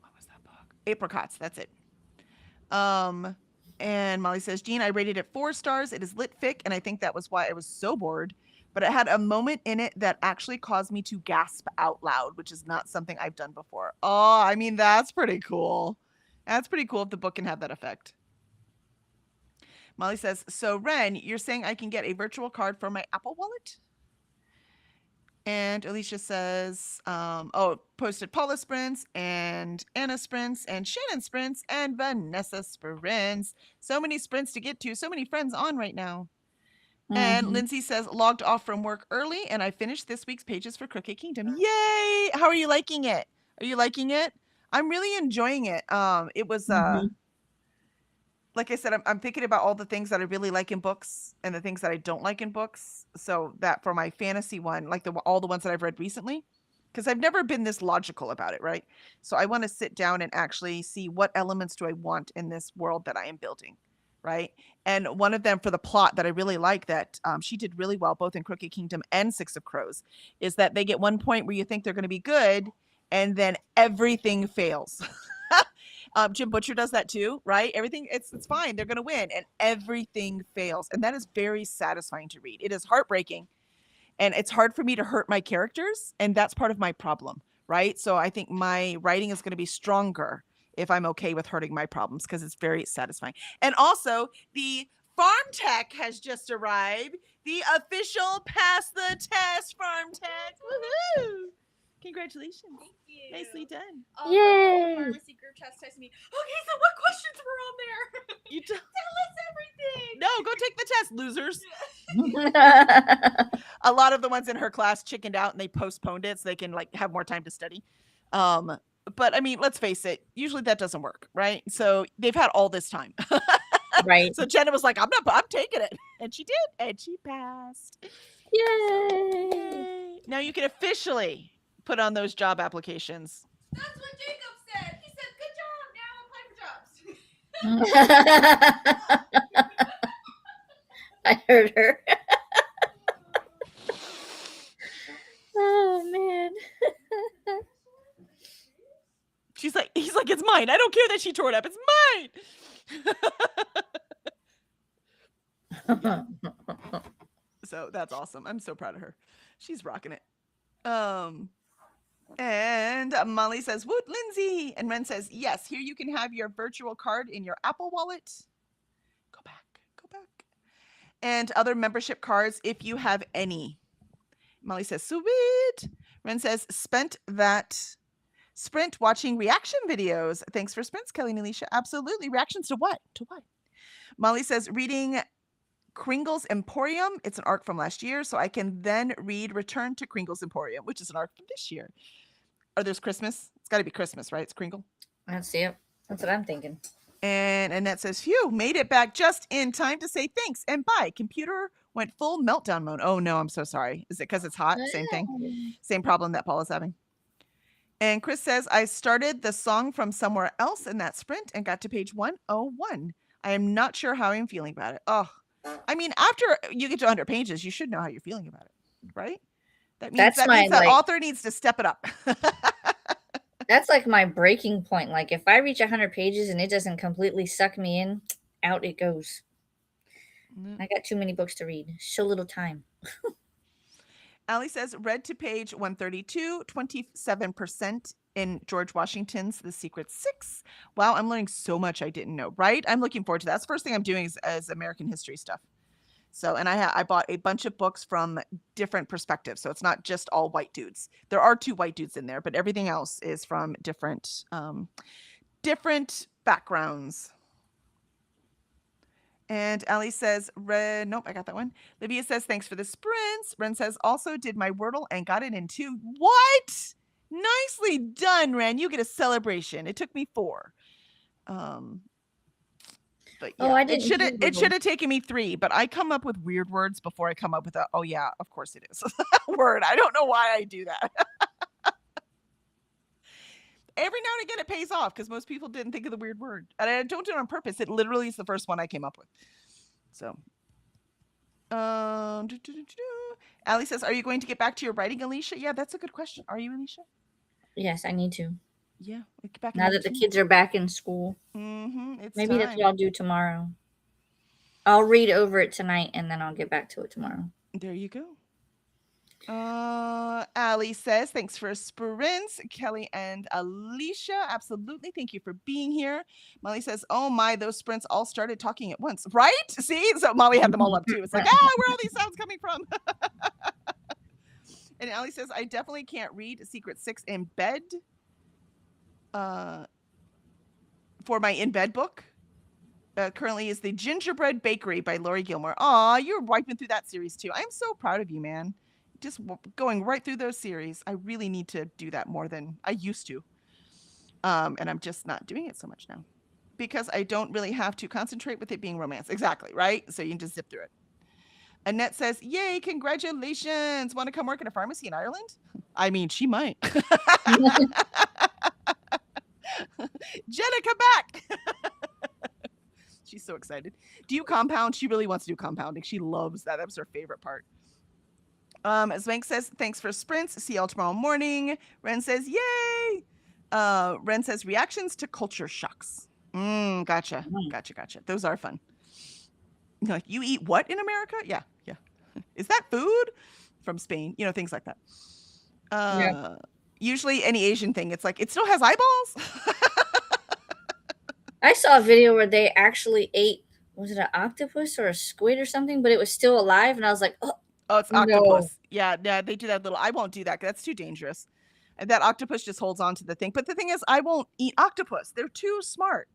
Speaker 1: What was that book? Apricots, that's it. And Molly says, Jean, I rated it 4 stars. It is lit fic, and I think that was why I was so bored. But it had a moment in it that actually caused me to gasp out loud, which is not something I've done before. Oh, I mean, that's pretty cool. That's pretty cool if the book can have that effect. Molly says, so Ren, you're saying I can get a virtual card for my Apple Wallet? And Alicia says, posted Paula sprints and Anna sprints and Shannon sprints and Vanessa sprints. So many sprints to get to. So many friends on right now. Mm-hmm. And Lindsay says, logged off from work early and I finished this week's pages for Crooked Kingdom. Yay! How are you liking it? Are you liking it? I'm really enjoying it. It was... like I said, I'm thinking about all the things that I really like in books and the things that I don't like in books. So that for my fantasy one, like all the ones that I've read recently, because I've never been this logical about it, right? So I want to sit down and actually see what elements do I want in this world that I am building, right? And one of them for the plot that I really like that she did really well, both in Crooked Kingdom and Six of Crows, is that they get one point where you think they're going to be good and then everything fails. Jim Butcher does that too, right? Everything, it's fine. They're going to win and everything fails. And that is very satisfying to read. It is heartbreaking and it's hard for me to hurt my characters. And that's part of my problem, right? So I think my writing is going to be stronger if I'm okay with hurting my problems because it's very satisfying. And also the Farm Tech has just arrived. The official Pass the Test Farm Tech. Woohoo! Congratulations.
Speaker 3: Thank you.
Speaker 1: Nicely done.
Speaker 2: Yay.
Speaker 3: The pharmacy group chastised me. Okay, so what questions were on there?
Speaker 1: You
Speaker 3: tell us everything.
Speaker 1: No, go take the test, losers. A lot of the ones in her class chickened out and they postponed it so they can have more time to study. But I mean, let's face it, usually that doesn't work, right? So they've had all this time.
Speaker 2: Right.
Speaker 1: So Jenna was like, I'm taking it. And she did, and she passed.
Speaker 2: Yay.
Speaker 1: Now you can officially put on those job applications.
Speaker 3: That's what Jacob said. He said, good job. Now apply for jobs.
Speaker 2: I heard her. Oh, man.
Speaker 1: He's like, it's mine. I don't care that she tore it up. It's Yeah. So that's awesome. I'm so proud of her. She's rocking it. And Molly says, "Woot, Lindsay." And Ren says, "Yes, here you can have your virtual card in your Apple Wallet. Go back. And other membership cards if you have any." Molly says, "Sweet." Ren says, "Spent that sprint watching reaction videos. Thanks for sprints, Kelly and Alicia." Absolutely. Reactions to what? Molly says, "Reading Kringle's Emporium. It's an arc from last year, so I can then read Return to Kringle's Emporium, which is an arc from this year." Or there's Christmas. It's got to be Christmas, right? It's Kringle.
Speaker 2: That's it. That's what I'm thinking.
Speaker 1: And Annette says, "Phew, made it back just in time to say thanks and bye. Computer went full meltdown mode." Oh no, I'm so sorry. Is it because it's hot? Same thing. Same problem that Paul is having. And Chris says, "I started the song from somewhere else in that sprint and got to page 101. I am not sure how I'm feeling about it." Oh, I mean, after you get to 100 pages, you should know how you're feeling about it, right? That means that author needs to step it up.
Speaker 2: That's like my breaking point. Like if I reach 100 pages and it doesn't completely suck me in, out it goes. I got too many books to read. So little time.
Speaker 1: Allie says, "Read to page 132, 27% in George Washington's The Secret Six. Wow, I'm learning so much I didn't know, right? I'm looking forward to that. That's the first thing I'm doing is American history stuff. So, and I bought a bunch of books from different perspectives. So it's not just all white dudes. There are 2 white dudes in there, but everything else is from different backgrounds. And Allie says, nope, I got that one. Livia says, "Thanks for the sprints." Ren says, "Also did my Wordle and got it in 2. What? Nicely done, Ren. You get a celebration. It took me 4. But yeah, it should have taken me 3, but I come up with weird words before I come up with oh yeah, of course it is. Word. I don't know why I do that. Every now and again it pays off because most people didn't think of the weird word. And I don't do it on purpose. It literally is the first one I came up with. So Allie says, "Are you going to get back to your writing, Alicia?" Yeah, that's a good question. Are you, Alicia?
Speaker 2: Yes, I need to.
Speaker 1: Yeah, get back
Speaker 2: now that the kids are back in school.
Speaker 1: It's
Speaker 2: maybe that's what I'll do tomorrow. I'll read over it tonight and then I'll get back to it tomorrow.
Speaker 1: There you go. Allie says, "Thanks for sprints, Kelly and Alicia." Absolutely. Thank you for being here. Molly says, "Oh my, those sprints all started talking at once." Right? See? So Molly had them all up too. It's like, where are all these sounds coming from? And Allie says, "I definitely can't read Secret Six in bed. For my in-bed book. Currently is The Gingerbread Bakery by Laurie Gilmore." Aw, you're wiping through that series too. I'm so proud of you, man. Just going right through those series. I really need to do that more than I used to. And I'm just not doing it so much now. Because I don't really have to concentrate with it being romance. Exactly, right? So you can just zip through it. Annette says, "Yay, congratulations. Want to come work in a pharmacy in Ireland?" I mean, she might. Jenna, come back. She's so excited. Do you compound? She really wants to do compounding. She loves that. That was her favorite part. Zwank says, "Thanks for sprints. See y'all tomorrow morning." Ren says, "Yay." Ren says, "Reactions to culture shocks." Gotcha. Those are fun. Like, you eat what in America? Yeah. Is that food? From Spain. Things like that. Yeah. Usually any Asian thing, it's like, it still has eyeballs.
Speaker 2: I saw a video where they actually ate, was it an octopus or a squid or something, but it was still alive, and I was like, oh,
Speaker 1: it's octopus. No. Yeah, they do that little, I won't do that, that's too dangerous. And that octopus just holds on to the thing. But the thing is, I won't eat octopus. They're too smart.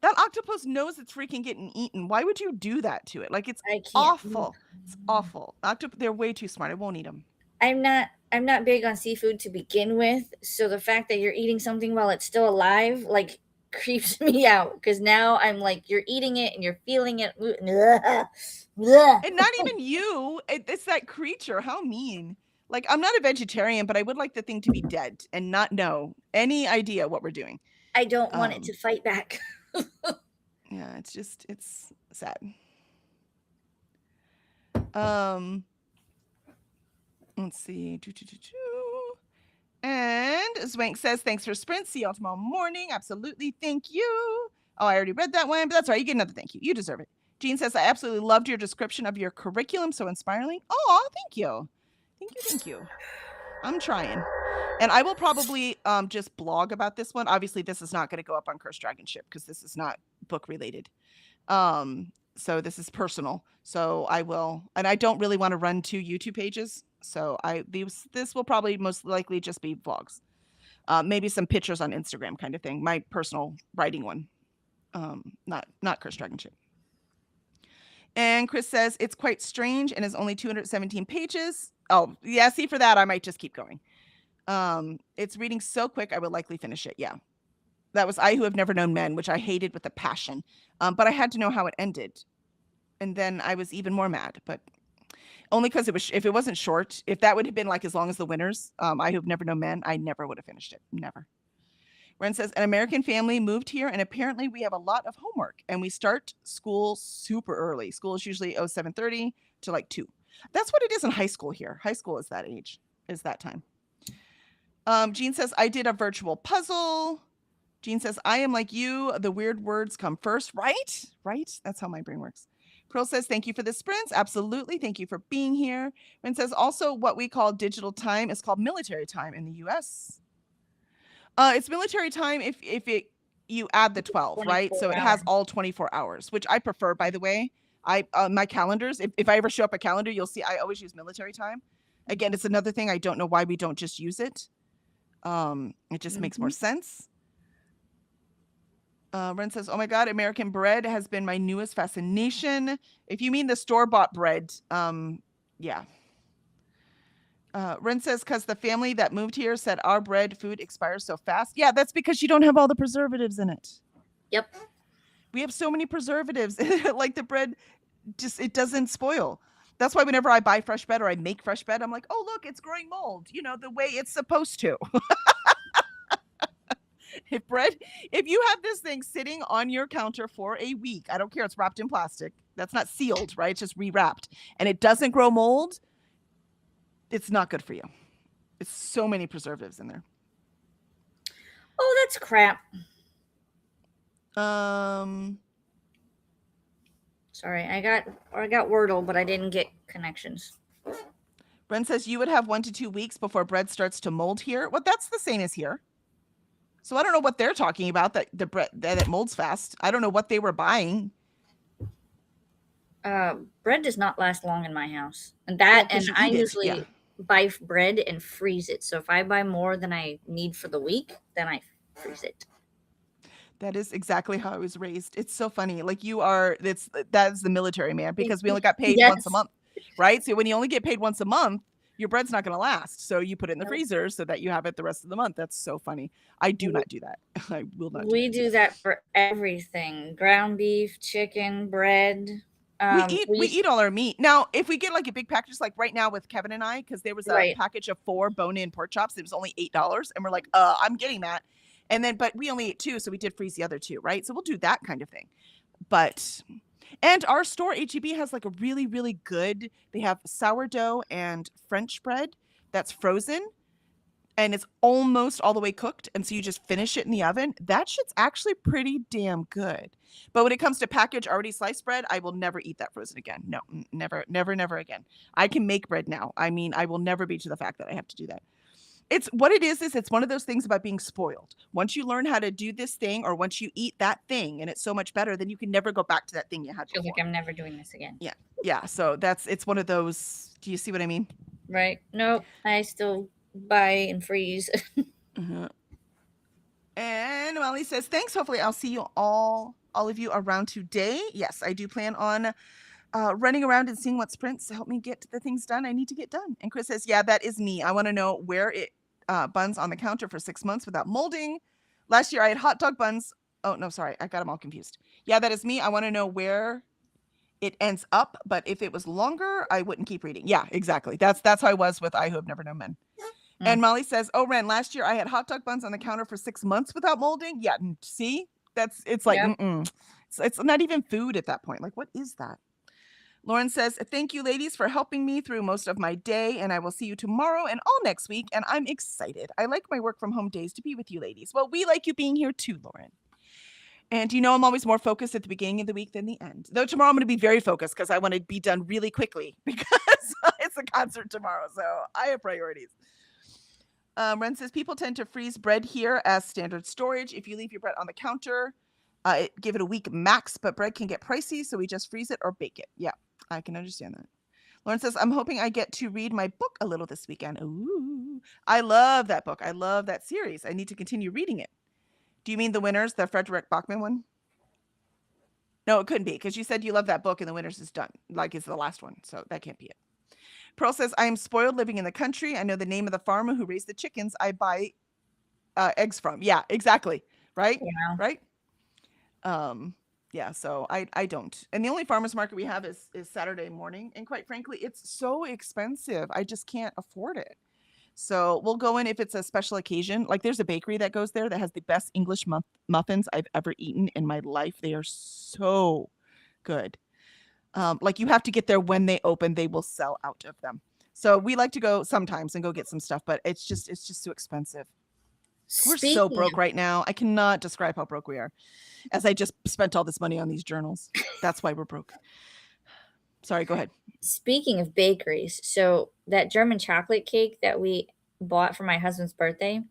Speaker 1: That octopus knows it's freaking getting eaten. Why would you do that to it? Like, it's awful. It's awful. They're way too smart. I won't eat them.
Speaker 2: I'm not big on seafood to begin with, so the fact that you're eating something while it's still alive, like, creeps me out, because now I'm like, you're eating it and you're feeling it.
Speaker 1: And not even you. It's that creature. How mean. Like, I'm not a vegetarian, but I would like the thing to be dead and not know any idea what we're doing.
Speaker 2: I don't want it to fight back.
Speaker 1: Yeah, it's sad. Let's see. And Zwank says, "Thanks for sprints. See y'all tomorrow morning." Absolutely. Thank you. Oh, I already read that one, but that's all right. You get another thank you. You deserve it. Jean says, I absolutely loved your description of your curriculum. So inspiring. Oh, thank you. Thank you. Thank you. I'm trying. And I will probably just blog about this one. Obviously, this is not going to go up on Cursed Dragon Ship because this is not book related. So this is personal. So I will, and I don't really want to run 2 YouTube pages. So this will probably most likely just be vlogs. Maybe some pictures on Instagram kind of thing. My personal writing one. Not Cursed Dragon Ship. And Chris says, it's quite strange and is only 217 pages. Oh, yeah, see, for that, I might just keep going. It's reading so quick, I would likely finish it. Yeah. That was I Who Have Never Known Men, which I hated with a passion. But I had to know how it ended. And then I was even more mad, but only because if it wasn't short, if that would have been like as long as The Winners, I Who Have Never Known Men, I never would have finished it. Never. Ren says, an American family moved here, and apparently we have a lot of homework, and we start school super early. School is usually 7:30 to like 2. That's what it is in high school here. High school is that age, is that time. Jean says, I did a virtual puzzle. Jean says, I am like you. The weird words come first, right? Right? That's how my brain works. Pearl says, thank you for the sprints. Absolutely. Thank you for being here. Ren says, also what we call digital time is called military time in the U.S. It's military time if you add the 12, right? So it has all 24 hours, which I prefer, by the way. My calendars, if I ever show up a calendar, you'll see I always use military time. Again, it's another thing. I don't know why we don't just use it. It just makes more sense. Ren says, oh my God, American bread has been my newest fascination. If you mean the store-bought bread, yeah. Ren says, because the family that moved here said our bread food expires so fast. Yeah, that's because you don't have all the preservatives in it.
Speaker 2: Yep.
Speaker 1: We have so many preservatives. Like the bread, just it doesn't spoil. That's why whenever I buy fresh bread or I make fresh bread, I'm like, oh, look, it's growing mold, the way it's supposed to. If you have this thing sitting on your counter for a week, I don't care, it's wrapped in plastic. That's not sealed, right? It's just rewrapped. And it doesn't grow mold. It's not good for you. It's so many preservatives in there.
Speaker 2: Oh, that's crap. Sorry, I got Wordle, but I didn't get connections.
Speaker 1: Ren says you would have 1 to 2 weeks before bread starts to mold here. Well, that's the same as here. So I don't know what they're talking about, that the bread that it molds fast. I don't know what they were buying.
Speaker 2: Bread does not last long in my house. And I usually buy bread and freeze it. So if I buy more than I need for the week, then I freeze it.
Speaker 1: That is exactly how I was raised. It's so funny. Like that's the military, man, because we only got paid once a month, right? So when you only get paid once a month, your bread's not going to last. So you put it in the freezer so that you have it the rest of the month. That's so funny. I do not do that. I will not.
Speaker 2: We do that for everything: ground beef, chicken, bread.
Speaker 1: We eat all our meat. Now, if we get like a big package, like right now with Kevin and I, because there was a package of 4 bone-in pork chops, it was only $8, and we're like, I'm getting that. And then, but we only ate 2, so we did freeze the other 2, right? So we'll do that kind of thing. And our store, HEB, has like a really, really good, they have sourdough and French bread that's frozen, and it's almost all the way cooked. And so you just finish it in the oven. That shit's actually pretty damn good. But when it comes to packaged already sliced bread, I will never eat that frozen again. No, never, never, never again. I can make bread now. I mean, I will never be to the fact that I have to do that. It's what it is it's one of those things about being spoiled. Once you learn how to do this thing, or once you eat that thing and it's so much better, then you can never go back to that thing you had before.
Speaker 2: I feel like I'm never doing this again.
Speaker 1: Yeah. So it's one of those. Do you see what I mean?
Speaker 2: Right. Nope. I still buy and freeze.
Speaker 1: And Molly says, thanks. Hopefully I'll see you all of you around today. Yes, I do plan on running around and seeing what sprints help me get the things done I need to get done. And Chris says, yeah, that is me. I want to know where it buns on the counter for 6 months without molding. Last year I had hot dog buns. Oh, no, sorry. I got them all confused. Yeah, that is me. I want to know where it ends up. But if it was longer, I wouldn't keep reading. Yeah, exactly. That's how I was with I Who Have Never Known Men. And Molly says, oh, Ren, last year I had hot dog buns on the counter for 6 months without molding. Yeah, see? It's like, it's not even food at that point. Like, what is that? Lauren says, thank you, ladies, for helping me through most of my day, and I will see you tomorrow and all next week, and I'm excited. I like my work from home days to be with you, ladies. Well, we like you being here too, Lauren. And I'm always more focused at the beginning of the week than the end. Though tomorrow I'm going to be very focused because I want to be done really quickly because it's a concert tomorrow. So I have priorities. Ren says people tend to freeze bread here as standard storage. If you leave your bread on the counter, give it a week max, but bread can get pricey, so we just freeze it or bake it. Yeah, I can understand that. Lauren says, I'm hoping I get to read my book a little this weekend. Ooh, I love that book. I love that series. I need to continue reading it. Do you mean The Winners, the Frederick Bachman one? No, it couldn't be because you said you love that book and The Winners is done. Like it's the last one. So that can't be it. Pearl says, I am spoiled living in the country. I know the name of the farmer who raised the chickens I buy eggs from. Yeah, exactly. Right?
Speaker 2: Yeah.
Speaker 1: Right? Yeah, so I don't. And the only farmers market we have is Saturday morning. And quite frankly, it's so expensive. I just can't afford it. So we'll go in if it's a special occasion. Like there's a bakery that goes there that has the best English muffins I've ever eaten in my life. They are so good. Like you have to get there when they open. They will sell out of them. So we like to go sometimes and go get some stuff, but it's just too expensive. We're so broke right now. I cannot describe how broke we are, as I just spent all this money on these journals. That's why we're broke. Sorry, go ahead.
Speaker 2: Speaking of bakeries, so that German chocolate cake that we bought for my husband's birthday,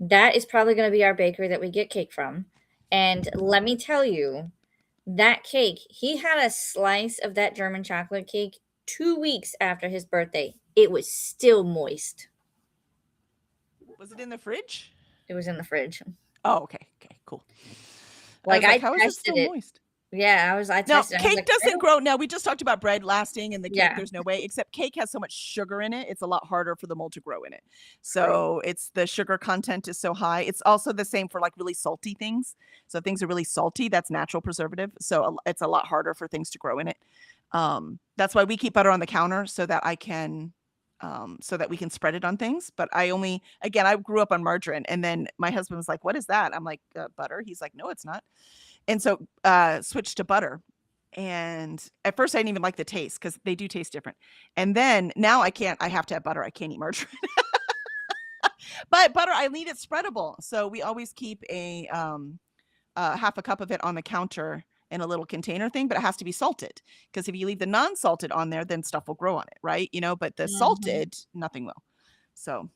Speaker 2: that is probably going to be our bakery that we get cake from. And let me tell you, that cake, he had a slice of that German chocolate cake 2 weeks after his birthday. It was still moist.
Speaker 1: Was it in the fridge?
Speaker 2: It was in the fridge.
Speaker 1: Oh, okay. Okay, cool.
Speaker 2: Like I
Speaker 1: how is it
Speaker 2: tested
Speaker 1: still
Speaker 2: it.
Speaker 1: moist?
Speaker 2: Yeah, I
Speaker 1: No,
Speaker 2: tested it.
Speaker 1: cake doesn't grow. Now, we just talked about bread lasting and the cake,
Speaker 2: Yeah.
Speaker 1: there's no way, except cake has so much sugar in it. It's a lot harder for the mold to grow in it. So it's the sugar content is so high. It's also the same for like really salty things. So if things are really salty, that's natural preservative. So it's a lot harder for things to grow in it. That's why we keep butter on the counter so that I can, so that we can spread it on things. But I grew up on margarine, and then my husband was like, what is that? I'm like, butter. He's like, no, it's not. And so switched to butter. And at first I didn't even like the taste because they do taste different. And then now I have to have butter. I can't eat margarine. But butter, I need it spreadable. So we always keep a half a cup of it on the counter in a little container thing, but it has to be salted. Because if you leave the non-salted on there, then stuff will grow on it, right? But the salted, nothing will. So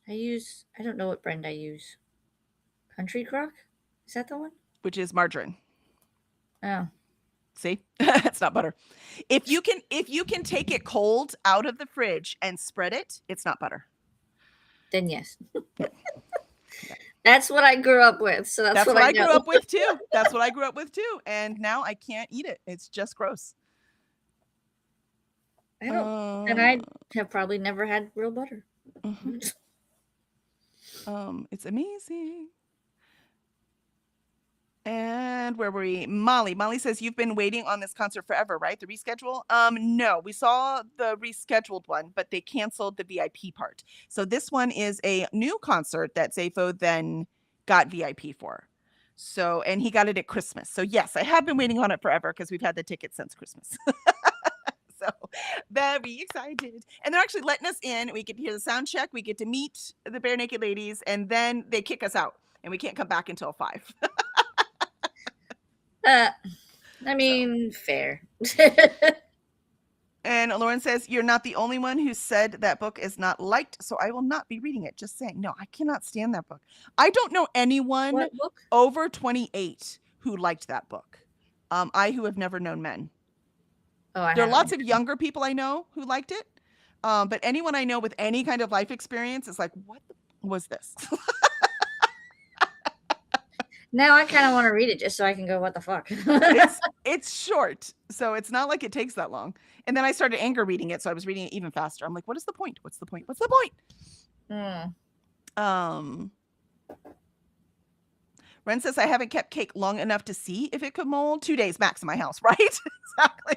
Speaker 2: I don't know what brand I use. Country Crock? Is that the one?
Speaker 1: Which is margarine.
Speaker 2: Oh.
Speaker 1: See, it's not butter. If you can take it cold out of the fridge and spread it, it's not butter.
Speaker 2: Then yes. That's what I grew up with. So that's what I
Speaker 1: grew up with too. That's what I grew up with too. And now I can't eat it. It's just gross.
Speaker 2: And I have probably never had real butter.
Speaker 1: It's amazing. And where were we? Molly says, you've been waiting on this concert forever, right? The reschedule? No, we saw the rescheduled one, but they canceled the VIP part. So this one is a new concert that Zafo then got VIP for. So, and he got it at Christmas. So yes, I have been waiting on it forever because we've had the tickets since Christmas. So very excited. And they're actually letting us in. We get to hear the sound check. We get to meet the Bare Naked Ladies, and then they kick us out and we can't come back until 5.
Speaker 2: I mean, fair.
Speaker 1: And Lauren says, you're not the only one who said that book is not liked, so I will not be reading it. Just saying. No, I cannot stand that book. I don't know anyone over 28 who liked that book. I who have never known men. There are lots of younger people I know who liked it. But anyone I know with any kind of life experience is like, what was this?
Speaker 2: Now I kind of want to read it just so I can go, what the fuck?
Speaker 1: It's short, so it's not like it takes that long. And then I started anger reading it, so I was reading it even faster. I'm like, what is the point? What's the point? What's the point? Ren says, I haven't kept cake long enough to see if it could mold. 2 days max in my house, right? Exactly.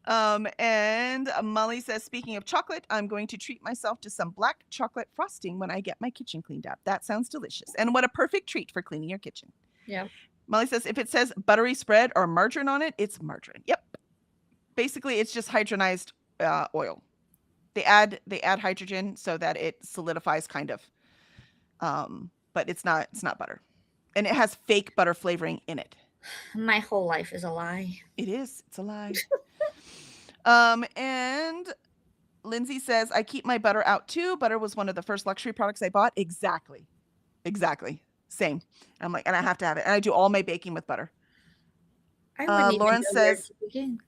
Speaker 1: And Molly says, speaking of chocolate, I'm going to treat myself to some black chocolate frosting when I get my kitchen cleaned up. That sounds delicious. And what a perfect treat for cleaning your kitchen.
Speaker 2: Yeah.
Speaker 1: Molly says, if it says buttery spread or margarine on it, it's margarine. Yep. Basically, it's just hydrogenized oil. They add hydrogen so that it solidifies kind of. But it's not butter. And it has fake butter flavoring in it.
Speaker 2: My whole life is a lie.
Speaker 1: It is. It's a lie. And Lindsay says, I keep my butter out too. Butter was one of the first luxury products I bought. Exactly. Same. I'm like, and I have to have it. And I do all my baking with butter.
Speaker 2: I wouldn't even
Speaker 1: Lauren
Speaker 2: know where
Speaker 1: says,
Speaker 2: to begin.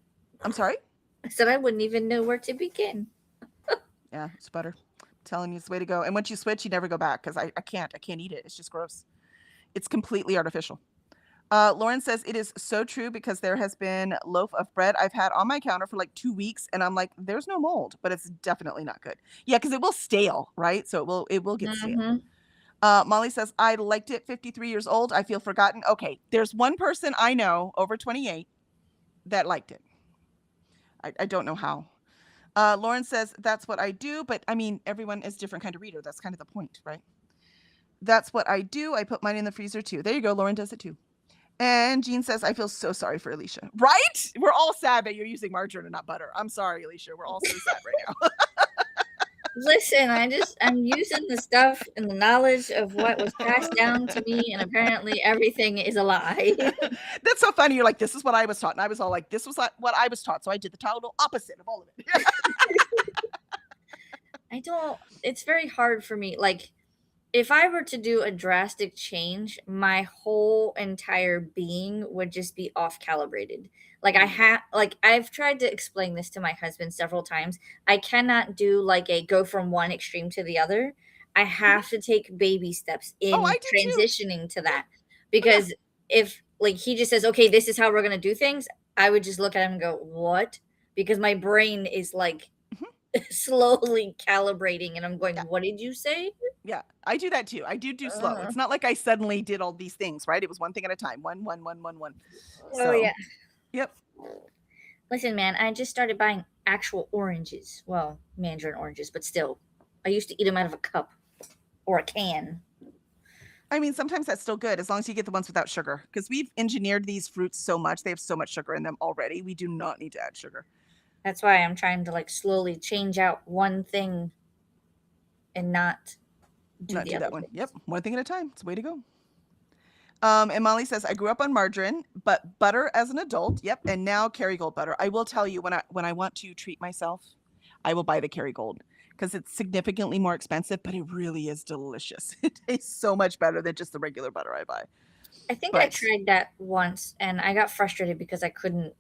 Speaker 1: I'm sorry?
Speaker 2: I said I wouldn't even know where to begin.
Speaker 1: Yeah, it's butter. I'm telling you, it's the way to go. And once you switch, you never go back because I can't eat it. It's just gross. It's completely artificial. Lauren says it is so true because there has been loaf of bread I've had on my counter for like 2 weeks and I'm like, there's no mold, but it's definitely not good. Yeah, because it will stale, right? So it will get stale. Molly says, I liked it, 53 years old. I feel forgotten. Okay, there's one person I know over 28 that liked it. I don't know how. Lauren says, that's what I do, but I mean, everyone is different kind of reader. That's kind of the point, right? That's what I do. I put mine in the freezer too. There you go. Lauren does it too. And Jean says, I feel so sorry for Alicia. Right? We're all sad that you're using margarine and not butter. I'm sorry, Alicia. We're all so sad right now.
Speaker 2: Listen, I'm using the stuff and the knowledge of what was passed down to me, and apparently everything is a lie.
Speaker 1: That's so funny. You're like, this is what I was taught. And I was all like, this was what I was taught. So I did the total opposite of all of it.
Speaker 2: It's very hard for me. Like, if I were to do a drastic change, my whole entire being would just be off calibrated. Like I've tried to explain this to my husband several times. I cannot do like a go from one extreme to the other. I have to take baby steps in transitioning to that. Because if like he just says, okay, this is how we're gonna do things, I would just look at him and go, what? Because my brain is like slowly calibrating and I'm going, what did you say?
Speaker 1: Yeah, I do that too. I do slow. It's not like I suddenly did all these things, right? It was one thing at a time. One.
Speaker 2: Oh, yeah.
Speaker 1: Yep.
Speaker 2: Listen, man, I just started buying actual oranges. Well, mandarin oranges, but still. I used to eat them out of a cup or a can.
Speaker 1: I mean, sometimes that's still good as long as you get the ones without sugar because we've engineered these fruits so much. They have so much sugar in them already. We do not need to add sugar.
Speaker 2: That's why I'm trying to like slowly change out one thing and not do that
Speaker 1: one. Yep. One thing at a time. It's the way to go. And Molly says, I grew up on margarine, but butter as an adult. Yep. And now Kerrygold butter. I will tell you when I want to treat myself, I will buy the Kerrygold because it's significantly more expensive, but it really is delicious. It tastes so much better than just the regular butter I buy.
Speaker 2: I think I tried that once and I got frustrated because I couldn't.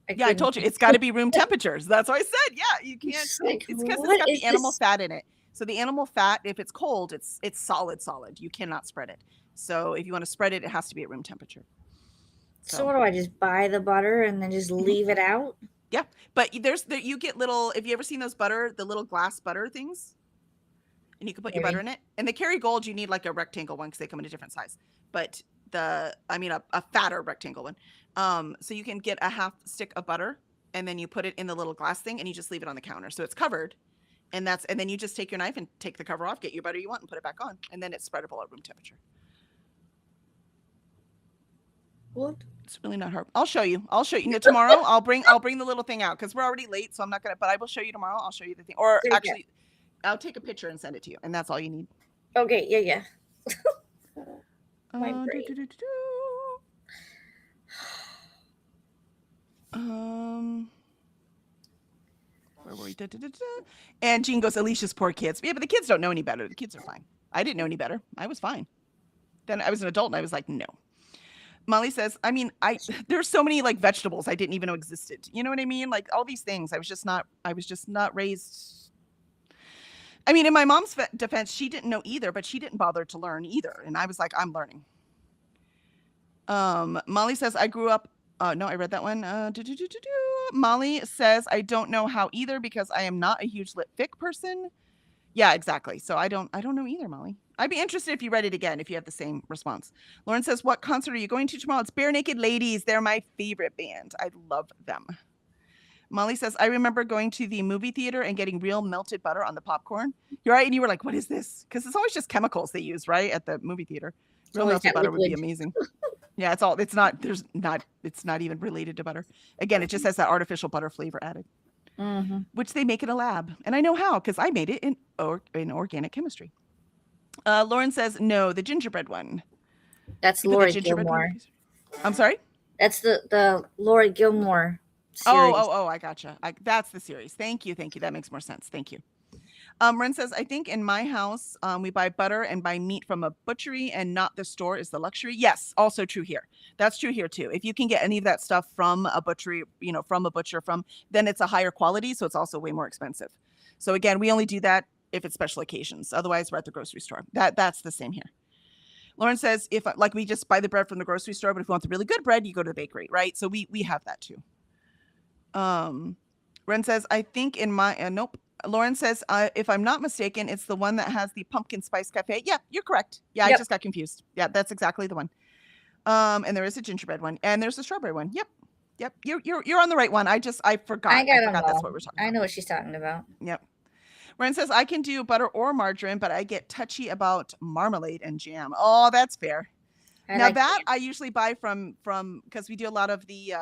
Speaker 1: I told you it's got to be room temperatures. That's what I said. Yeah, you can't. It's because it's got the animal fat in it. So the animal fat, if it's cold, it's solid. You cannot spread it. So if you want to spread it, it has to be at room temperature.
Speaker 2: So what do I just buy the butter and then just leave it out?
Speaker 1: Yeah, but you get little. Have you ever seen those the little glass butter things? And you can put your butter in it. And the Kerrygold, you need like a rectangle one because they come in a different size. But a fatter rectangle one. So you can get a half stick of butter and then you put it in the little glass thing and you just leave it on the counter. So it's covered. And then you just take your knife and take the cover off, get your butter you want and put it back on. And then it's spreadable at room temperature.
Speaker 2: What?
Speaker 1: It's really not hard. I'll show you. Tomorrow. I'll bring the little thing out because we're already late. So I'm not going to, but I will show you tomorrow. I'll show you the thing. Or actually, I'll take a picture and send it to you. And that's all you need.
Speaker 2: Okay. Yeah. My brain.
Speaker 1: Where were we? And Jean goes, Alicia's poor kids. Yeah, but the kids don't know any better. The kids are fine. I didn't know any better. I was fine. Then I was an adult and I was like, no. Molly says, I mean, there's so many like vegetables I didn't even know existed. You know what I mean? Like all these things. I was just not raised. I mean, in my mom's defense, she didn't know either, but she didn't bother to learn either. And I was like, I'm learning. Molly says, I grew up. No, I read that one. Molly says, I don't know how either because I am not a huge lit fic person. Yeah, exactly. So I don't know either, Molly. I'd be interested if you read it again, if you have the same response. Lauren says, what concert are you going to tomorrow? It's Bare Naked Ladies. They're my favorite band. I love them. Molly says, I remember going to the movie theater and getting real melted butter on the popcorn. You're right. And you were like, what is this? Because it's always just chemicals they use, right? At the movie theater. Real melted butter would be amazing. Yeah, it's not even related to butter. Again, it just has that artificial butter flavor added, which they make in a lab. And I know how, because I made it in organic chemistry. Lauren says, no, the gingerbread one.
Speaker 2: That's
Speaker 1: You put the
Speaker 2: Laura
Speaker 1: gingerbread
Speaker 2: Gilmore.
Speaker 1: cookies. I'm sorry.
Speaker 2: That's the Laura Gilmore
Speaker 1: Oh,
Speaker 2: series.
Speaker 1: I gotcha. That's the series. Thank you. That makes more sense. Thank you. Ren says, I think in my house, we buy butter and buy meat from a butchery and not the store is the luxury. Yes, also true here. That's true here too. If you can get any of that stuff from a butchery, from a butcher, then it's a higher quality, so it's also way more expensive. So again, we only do that if it's special occasions. Otherwise, we're at the grocery store. That's the same here. Lauren says, if like we just buy the bread from the grocery store, but if you want the really good bread, you go to the bakery, right? So we have that too. Ren says, I think in my nope. Lauren says, if I'm not mistaken, it's the one that has the pumpkin spice cafe. Yeah, you're correct. Yeah,
Speaker 2: Yep.
Speaker 1: I just got confused. Yeah, that's exactly the one. And there is a gingerbread one, and there's a strawberry one. Yep. You're on the right one. I forgot.
Speaker 2: I got 'em
Speaker 1: forgot that's
Speaker 2: all.
Speaker 1: what we're talking
Speaker 2: I
Speaker 1: about.
Speaker 2: know what she's talking about.
Speaker 1: Yep. Ren says, I can do butter or margarine, but I get touchy about marmalade and jam. Oh, that's fair. Now that I usually buy from because we do a lot of the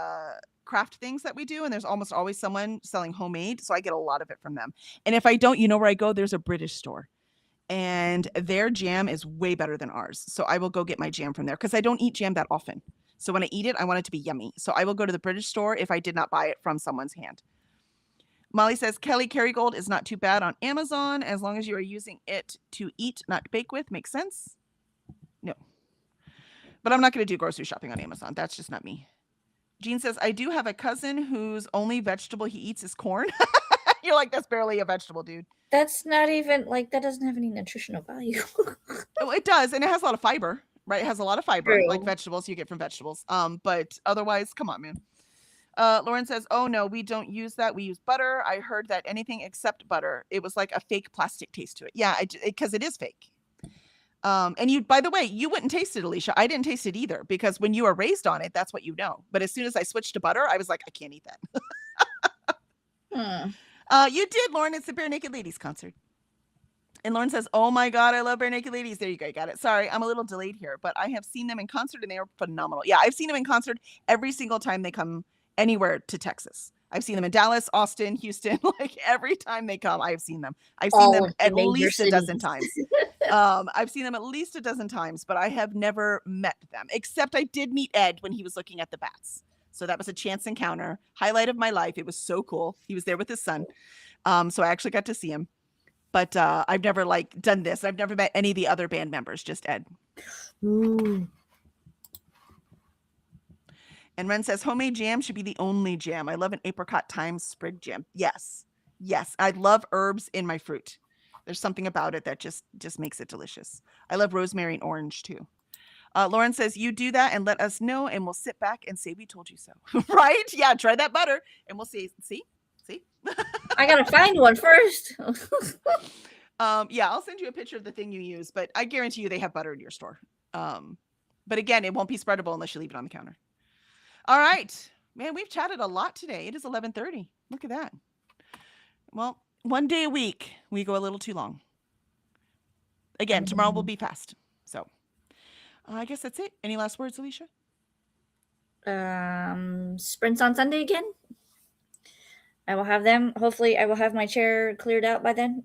Speaker 1: craft things that we do, and there's almost always someone selling homemade, so I get a lot of it from them. And if I don't, you know where I go? There's a British store, and their jam is way better than ours. So I will go get my jam from there because I don't eat jam that often. So when I eat it, I want it to be yummy. So I will go to the British store if I did not buy it from someone's hand. Molly says, Kelly Kerrygold is not too bad on Amazon as long as you are using it to eat, not bake with. Makes sense? No. But I'm not going to do grocery shopping on Amazon. That's just not me. Jean says, I do have a cousin whose only vegetable he eats is corn. You're like, that's barely a vegetable, dude.
Speaker 2: That's not even that doesn't have any nutritional value.
Speaker 1: Oh, it does. And it has a lot of fiber, right? It has a lot of fiber,
Speaker 2: True.
Speaker 1: like vegetables you get from vegetables. But otherwise, come on, man. Lauren says, oh no, we don't use that. We use butter. I heard that anything except butter, it was like a fake plastic taste to it. Yeah, because it is fake. And you, by the way, you wouldn't taste it, Alicia. I didn't taste it either because when you are raised on it, that's what you know. But as soon as I switched to butter, I was like, I can't eat that. You did, Lauren. It's the Bare Naked Ladies concert. And Lauren says, oh my God, I love Bare Naked Ladies. There you go. Got it. Sorry, I'm a little delayed here, but I have seen them in concert and they are phenomenal. Yeah, I've seen them in concert every single time they come anywhere to Texas. I've seen them in Dallas, Austin, Houston. Like every time they come, I have seen them. I've seen them at least a dozen times. I've seen them at least a dozen times, but I have never met them, except I did meet Ed when he was looking at the bats. So that was a chance encounter, highlight of my life. It was so cool. He was there with his son. So I actually got to see him. But I've never done this. I've never met any of the other band members, just Ed.
Speaker 2: Ooh.
Speaker 1: And Ren says, homemade jam should be the only jam. I love an apricot thyme sprig jam. Yes. I love herbs in my fruit. There's something about it that just makes it delicious. I love rosemary and orange too. Lauren says, you do that and let us know and we'll sit back and say we told you so. Right? Yeah, try that butter and we'll see.
Speaker 2: I gotta find one first.
Speaker 1: Yeah, I'll send you a picture of the thing you use, but I guarantee you they have butter in your store. But again, it won't be spreadable unless you leave it on the counter. All right, man, we've chatted a lot today. It is 11:30. Look at that. Well, one day a week, we go a little too long. Again, tomorrow will be fast. So I guess that's it. Any last words, Alicia?
Speaker 2: Sprints on Sunday again. I will have them. Hopefully, I will have my chair cleared out by then.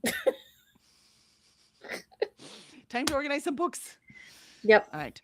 Speaker 1: Time to organize some books.
Speaker 2: Yep.
Speaker 1: All right.